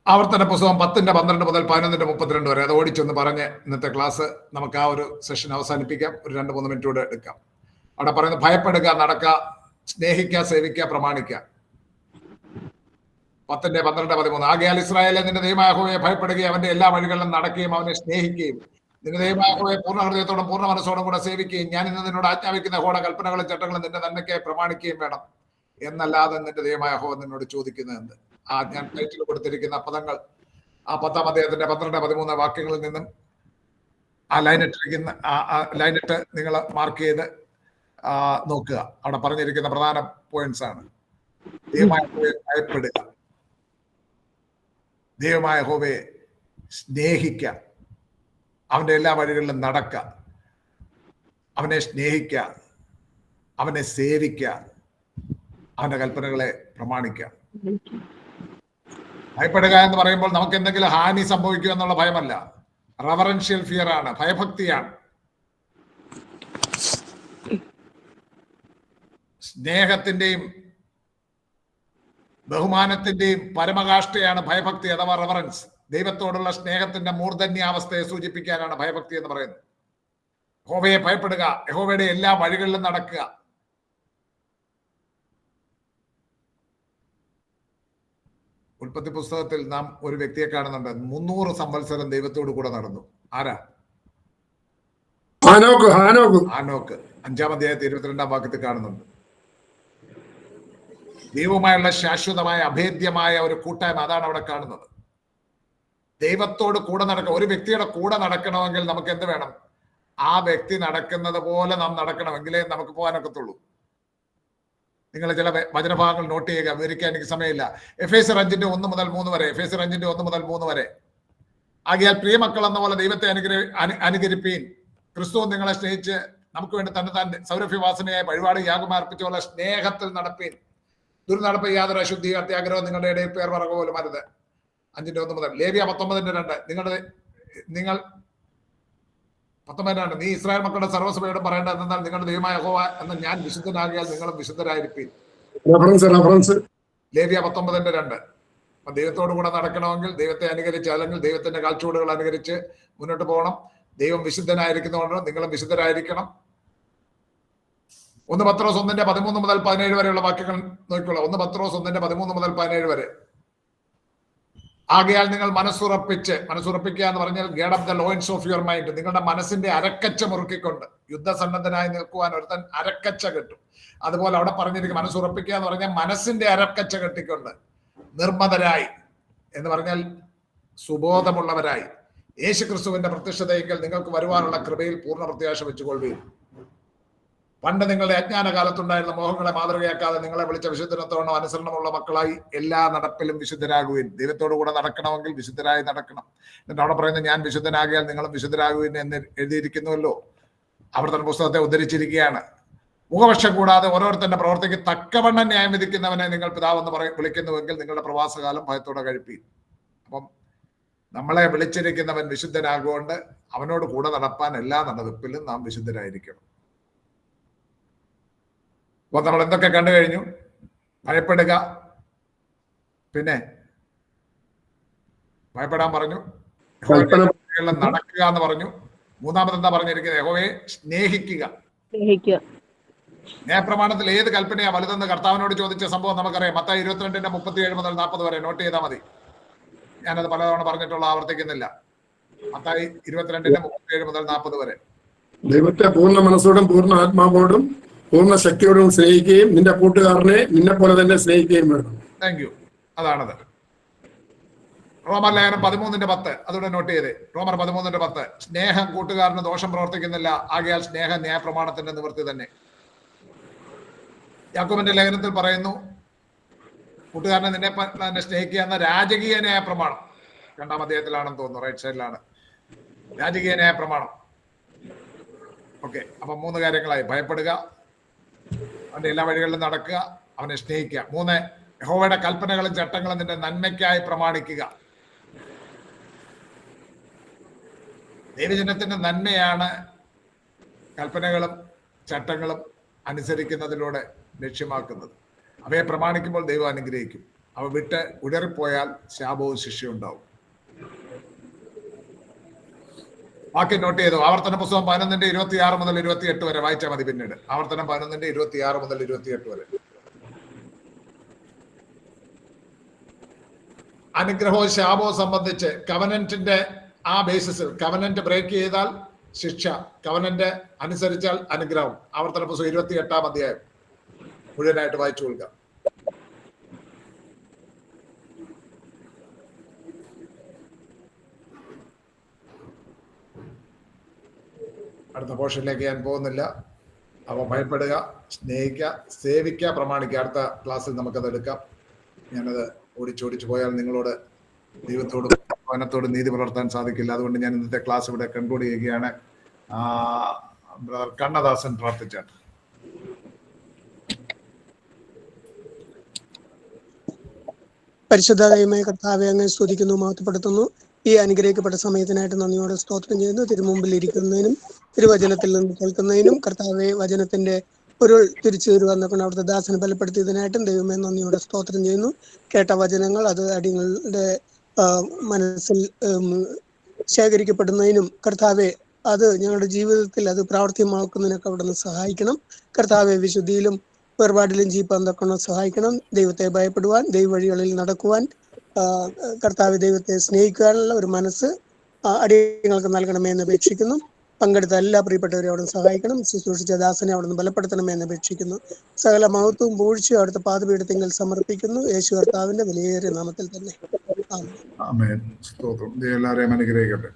ആവർത്തന പുസ്തകം 10:12 മുതൽ 11:32 വരെ. അത് ഓടിച്ചൊന്ന് പറഞ്ഞ് ഇന്നത്തെ ക്ലാസ് നമുക്ക് ആ ഒരു സെഷൻ അവസാനിപ്പിക്കാം. ഒരു 2-3 മിനിറ്റ് കൂടെ എടുക്കാം. അവിടെ പറയുന്നത്, ഭയപ്പെടുക, നടക്കുക, സ്നേഹിക്കുക, സേവിക്കുക, പ്രമാണിക്കുക. 10:12-13. ആകയാൽ ഇസ്രായേലിനെ നിന്റെ ദൈവമായ യഹോവയെ ഭയപ്പെടുകയും അവന്റെ എല്ലാ വഴികളിലും നടക്കുകയും അവനെ സ്നേഹിക്കുകയും നിന്റെ ദൈവമായ യഹോവയെ പൂർണ്ണ ഹൃദയത്തോടും പൂർണ്ണ മനസ്സോടും കൂടെ സേവിക്കുകയും ഞാൻ ഇന്ന് നിന്നോട് ആജ്ഞാപിക്കുന്ന യഹോവയുടെ കൽപ്പനകളും ചട്ടങ്ങളും നിന്റെ നന്മയ്ക്കായി പ്രമാണിക്കുകയും വേണം. എന്നല്ലാതെ നിന്റെ ദൈവമായ യഹോവ നിന്നോട് ചോദിക്കുന്നത് എന്ത്? ഞാൻ ടൈറ്റിൽ കൊടുത്തിരിക്കുന്ന പദങ്ങൾ ആ 10-ാം അധ്യായത്തിന്റെ 12-13 വാക്യങ്ങളിൽ നിന്നും ആ ലൈനിട്ടിരിക്കുന്ന ലൈനിട്ട് നിങ്ങൾ മാർക്ക് ചെയ്ത് നോക്കുക. അവിടെ പറഞ്ഞിരിക്കുന്ന പ്രധാന പോയിന്റ്സ് ആണ്. ദൈവമായ യഹോവയെ ഭയപ്പെടുക, ദൈവമായ യഹോവയെ സ്നേഹിക്കുക, അവന്റെ എല്ലാ വഴികളിലും നടക്കുക, അവനെ സ്നേഹിക്കുക, അവനെ സേവിക്കുക, അവന്റെ കൽപ്പനകളെ പ്രമാണിക്കുക. ഭയപ്പെടുക എന്ന് പറയുമ്പോൾ നമുക്ക് എന്തെങ്കിലും ഹാനി സംഭവിക്കുക എന്നുള്ള ഭയമല്ല. റവറൻഷ്യൽ ഫിയർ ആണ്, ഭയഭക്തിയാണ്. സ്നേഹത്തിന്റെയും ബഹുമാനത്തിന്റെയും പരമകാഷ്ഠയാണ് ഭയഭക്തി അഥവാ റവറൻസ്. ദൈവത്തോടുള്ള സ്നേഹത്തിന്റെ മൂർധന്യാവസ്ഥയെ സൂചിപ്പിക്കാനാണ് ഭയഭക്തി എന്ന് പറയുന്നത്. യഹോവയെ ഭയപ്പെടുക, യഹോവയുടെ എല്ലാ വഴികളിലും നടക്കുക. ഉൽപ്പത്തി പുസ്തകത്തിൽ നാം ഒരു വ്യക്തിയെ കാണുന്നുണ്ട്. 300 സംവത്സരം ദൈവത്തോടു കൂടെ നടന്നു. ആരാ? ഹാനോക്ക്. 5-ാം അധ്യായത്തിൽ 22-ാം വാക്യത്തിൽ കാണുന്നുണ്ട്. ദൈവവുമായുള്ള ശാശ്വതമായ അഭേദ്യമായ ഒരു കൂട്ടായ്മ, അതാണ് അവിടെ കാണുന്നത്. ദൈവത്തോട് കൂടെ നടക്കുക. ഒരു വ്യക്തിയുടെ കൂടെ നടക്കണമെങ്കിൽ നമുക്ക് എന്ത് വേണം? ആ വ്യക്തി നടക്കുന്നത് പോലെ നാം നടക്കണമെങ്കിലേ നമുക്ക് പോകാനൊക്കത്തുള്ളൂ. നിങ്ങൾ ചില വചനഭാഗങ്ങൾ നോട്ട് ചെയ്യുക, വിവരിക്കാൻ എനിക്ക് സമയമില്ല. എഫേസ്യർ 5:1 മുതൽ 3 വരെ. എഫേസ്യർ 5:1 മുതൽ 3 വരെ. ആകയാൽ പ്രിയമക്കൾ എന്ന പോലെ ദൈവത്തെ അനുകരിപ്പീൻ. ക്രിസ്തു നിങ്ങളെ സ്നേഹിച്ച് നമുക്ക് വേണ്ടി തന്നെ സൗരഭ്യവാസനയായ വഴിപാട് യാഗമർപ്പിച്ചുള്ള സ്നേഹത്തിൽ നടപ്പീൻ. ദുർനടപ്പ്, യാതൊരു അശുദ്ധി, അത്യാഗ്രഹം നിങ്ങളുടെ ഇടയിൽ പേർ പറക പോലും അരുത്. 5:1 മുതൽ. ലേവ്യ 19:2. നിങ്ങൾ 19:2. നീ ഇസ്രായേൽ മക്കളുടെ സർവ്വസഭയോടും പറയേണ്ടത് എന്നാൽ നിങ്ങളുടെ ദൈവമായ യഹോവ എന്ന ഞാൻ വിശുദ്ധനാകിയാൽ നിങ്ങളും വിശുദ്ധരായിരിക്കും. ലേവ്യ 19:2. അപ്പൊ ദൈവത്തോടു കൂടെ നടക്കണമെങ്കിൽ, ദൈവത്തെ അനുകരിച്ച് അല്ലെങ്കിൽ ദൈവത്തിന്റെ കാൽച്ചുവടുകൾ അനുകരിച്ച് മുന്നോട്ട് പോകണം. ദൈവം വിശുദ്ധനായിരിക്കുന്നതുകൊണ്ട് നിങ്ങളും വിശുദ്ധരായിരിക്കണം. 1 പത്രോസ് 1:13 മുതൽ 17 വരെയുള്ള വാക്യങ്ങൾ നോക്കിക്കോളാം. 1 പത്രോസ് 1:13 മുതൽ 17 വരെ. ആകയാൽ നിങ്ങൾ മനസ്സുറപ്പിക്കുക എന്ന് പറഞ്ഞാൽ ഗേഡ് up the loins of your mind. നിങ്ങളുടെ മനസ്സിന്റെ അരക്കച്ച മുറുക്കിക്കൊണ്ട് യുദ്ധസന്നദ്ധനായി നിൽക്കുവാൻ ഒരുത്തൻ അരക്കച്ച കെട്ടും. അതുപോലെ അവിടെ പറഞ്ഞിരിക്കും മനസ്സുറപ്പിക്കുക എന്ന് പറഞ്ഞാൽ മനസ്സിന്റെ അരക്കച്ച കെട്ടിക്കൊണ്ട് നിർമ്മതരായി എന്ന് പറഞ്ഞാൽ സുബോധമുള്ളവരായി യേശു ക്രിസ്തുവിന്റെ പ്രത്യക്ഷതയെങ്കിൽ നിങ്ങൾക്ക് വരുവാനുള്ള കൃപയിൽ പൂർണ്ണ പ്രത്യാശ വെച്ചുകൊള്ളുകയും പണ്ട് നിങ്ങളുടെ അജ്ഞാന കാലത്തുണ്ടായിരുന്ന മോഹങ്ങളെ മാതൃകയാക്കാതെ നിങ്ങളെ വിളിച്ച വിശുദ്ധനത്തോണം അനുസരണമുള്ള മക്കളായി എല്ലാ നടപ്പിലും വിശുദ്ധരാകുവിൻ. ദൈവത്തോടു കൂടെ നടക്കണമെങ്കിൽ വിശുദ്ധരായി നടക്കണം. എന്നിട്ട് അവിടെ പറയുന്നത്, ഞാൻ വിശുദ്ധനാകിയാൽ നിങ്ങളും വിശുദ്ധരാകുവിൻ എന്ന് എഴുതിയിരിക്കുന്നുവല്ലോ. ആവർത്തന പുസ്തകത്തെ ഉദ്ധരിച്ചിരിക്കുകയാണ്. മുഖപക്ഷം കൂടാതെ ഓരോരുത്തരുടെ പ്രവർത്തിക്ക് തക്കവണ്ണം ന്യായം വിധിക്കുന്നവനെ നിങ്ങൾ പിതാവെന്ന് വിളിക്കുന്നുവെങ്കിൽ നിങ്ങളുടെ പ്രവാസകാലം ഭയത്തോടെ കഴിപ്പീൻ. അപ്പം നമ്മളെ വിളിച്ചിരിക്കുന്നവൻ വിശുദ്ധനാകൊണ്ട് അവനോട് കൂടെ നടപ്പാൻ എല്ലാ നടപ്പിലും നാം വിശുദ്ധരായിരിക്കണം. അപ്പൊ നമ്മൾ എന്തൊക്കെ കണ്ടു കഴിഞ്ഞു? ഭയപ്പെടുക, പിന്നെ ഭയപ്പെടാൻ പറഞ്ഞു, നടക്കുക എന്ന് പറഞ്ഞു. മൂന്നാമത് എന്താ പറഞ്ഞിരിക്കുന്നത്? യഹോവയെ സ്നേഹിക്കുക. ന്യായപ്രമാണത്തിൽ ഏത് കൽപ്പനയാ വലുതെന്ന് കർത്താവിനോട് ചോദിച്ച സംഭവം നമുക്കറിയാം. മത്തായി 22:37 മുതൽ 40 വരെ നോട്ട് ചെയ്താൽ മതി. ഞാനത് പലതവണ പറഞ്ഞിട്ടുള്ള ആവർത്തിക്കുന്നില്ല. മത്തായി 22:37 മുതൽ 40 വരെ. ദൈവത്തെ പൂർണ്ണ മനസ്സോടും പൂർണ്ണ ആത്മാവോടും പൂർണ്ണ ശക്തിയോടും സ്നേഹിക്കുകയും നിന്റെ കൂട്ടുകാരനെ നിന്നെ പോലെ തന്നെ സ്നേഹിക്കുകയും വേണം. Thank you. അതാണത്. റോമർ ലേഖനം 13:10 അതോടെ നോട്ട് ചെയ്തേ. റോമർ 13:10 സ്നേഹം കൂട്ടുകാരന് ദോഷം പ്രവർത്തിക്കുന്നില്ല, ആകയാൽ സ്നേഹം ന്യായപ്രമാണത്തിന്റെ നിവൃത്തി തന്നെ. യാക്കോബിന്റെ ലേഖനത്തിൽ പറയുന്നു, കൂട്ടുകാരനെ നിന്നെ തന്നെ സ്നേഹിക്കുക എന്ന രാജകീയ ന്യായപ്രമാണം. 2-ാം അധ്യായത്തിലാണെന്ന് തോന്നുന്നു, റൈറ്റ് സൈഡിലാണ് രാജകീയ ന്യായപ്രമാണം. ഓക്കെ, അപ്പൊ 3 കാര്യങ്ങളായി. ഭയപ്പെടുക, അവന്റെ എല്ലാ വഴികളിലും നടക്കുക, അവനെ സ്നേഹിക്കുക. 3, യഹോവയുടെ കൽപ്പനകളും ചട്ടങ്ങളും നിന്റെ നന്മയ്ക്കായി പ്രമാണിക്കുക. ദൈവജനത്തിന്റെ നന്മയാണ് കൽപ്പനകളും ചട്ടങ്ങളും അനുസരിക്കുന്നതിലൂടെ ലക്ഷ്യമാക്കുന്നത്. അവയെ പ്രമാണിക്കുമ്പോൾ ദൈവം അനുഗ്രഹിക്കും. അവ വിട്ട് ഉടറിപ്പോയാൽ ശാപവും ശിക്ഷയും ഉണ്ടാവും. ബാക്കി നോട്ട് ചെയ്തു. ആവർത്തന പുസ്തകം 11:26 മുതൽ 28 വരെ വായിച്ചാൽ മതി. പിന്നീട് ആവർത്തനം 11:26 മുതൽ 28 വരെ. അനുഗ്രഹവും ശാപവും സംബന്ധിച്ച് കവനന്റിന്റെ ആ ബേസിസിൽ കവനന്റ് ബ്രേക്ക് ചെയ്താൽ ശിക്ഷ, കവനന്റ് അനുസരിച്ചാൽ അനുഗ്രഹം. ആവർത്തന പുസ്തകം 28-ാം അധ്യായം മുഴുവനായിട്ട് വായിച്ചു കൊടുക്കുക. അടുത്ത പോർഷനിലേക്ക് ഞാൻ പോകുന്നില്ല. അവ ഭയപ്പെടുക, സ്നേഹിക്കുക, സേവിക്കുക, പ്രമാണിക്കുക. അടുത്ത ക്ലാസ്സിൽ നമുക്കത് എടുക്കാം. ഞാനത് ഓടിച്ചോടിച്ചു പോയാൽ നിങ്ങളോട് ദൈവത്തോടും ഭവനത്തോടും നീതി പുലർത്താൻ സാധിക്കില്ല. അതുകൊണ്ട് ഞാൻ ഇന്നത്തെ ക്ലാസ് ഇവിടെ കൺക്ലൂഡ് ചെയ്യുകയാണ്. ബ്രദർ കണ്ണദാസൻ പ്രാർത്ഥിച്ചാണ്. പരിശുദ്ധ ദൈവമേ കർത്താവെ, അങ്ങ് സ്തുതിക്കുന്നു, മഹത്വപ്പെടുത്തുന്നു. ഈ അനുഗ്രഹിക്കപ്പെട്ട സമയത്തിനായിട്ട് നന്ദിയോടെ സ്തോത്രം ചെയ്യുന്നു. തിരുമുമ്പിൽ ഇരിക്കുന്നതിനും തിരുവചനത്തിൽ നിന്ന് കേൾക്കുന്നതിനും കർത്താവെ വചനത്തിന്റെ പൊരുൾ തിരിച്ചു വരുവാന്നൊക്കെ അവിടുത്തെ ദാസനെ ബലപ്പെടുത്തിയതിനായിട്ടും ദൈവമേ നന്ദിയോടെ സ്തോത്രം ചെയ്യുന്നു. കേട്ട വചനങ്ങൾ അത് അടിയങ്ങളുടെ മനസ്സിൽ ശേഖരിക്കപ്പെടുന്നതിനും കർത്താവെ അത് ഞങ്ങളുടെ ജീവിതത്തിൽ അത് പ്രാവർത്തികമാക്കുന്നതിനൊക്കെ അവിടെ നിന്ന് സഹായിക്കണം. കർത്താവെ വിശുദ്ധിയിലും വേർപാടിലും ജീവിപ്പാൻ തക്കണം സഹായിക്കണം. ദൈവത്തെ ഭയപ്പെടുവാൻ, ദൈവവഴികളിൽ നടക്കുവാൻ, കർത്താവ് ദൈവത്തെ സ്നേഹിക്കാനുള്ള ഒരു മനസ്സ് അടിയങ്ങൾക്ക് നൽകണമേ എന്ന് അപേക്ഷിക്കുന്നു. പങ്കെടുത്ത എല്ലാ പ്രിയപ്പെട്ടവരെ അവിടെ സഹായിക്കണം. ശുശ്രൂഷിച്ച ദാസനെ അവിടെ നിന്ന് ബലപ്പെടുത്തണമേ എന്ന് അപേക്ഷിക്കുന്നു. സകല മഹത്വവും പൂഴ്ചയും അവിടുത്തെ പാദപീഠത്തിങ്കൽ സമർപ്പിക്കുന്നു. യേശു കർത്താവിന്റെ വിലയേറിയ നാമത്തിൽ തന്നെ. ആമേൻ. സ്തോത്രം. എല്ലാവരെയും അനുഗ്രഹിക്കട്ടെ.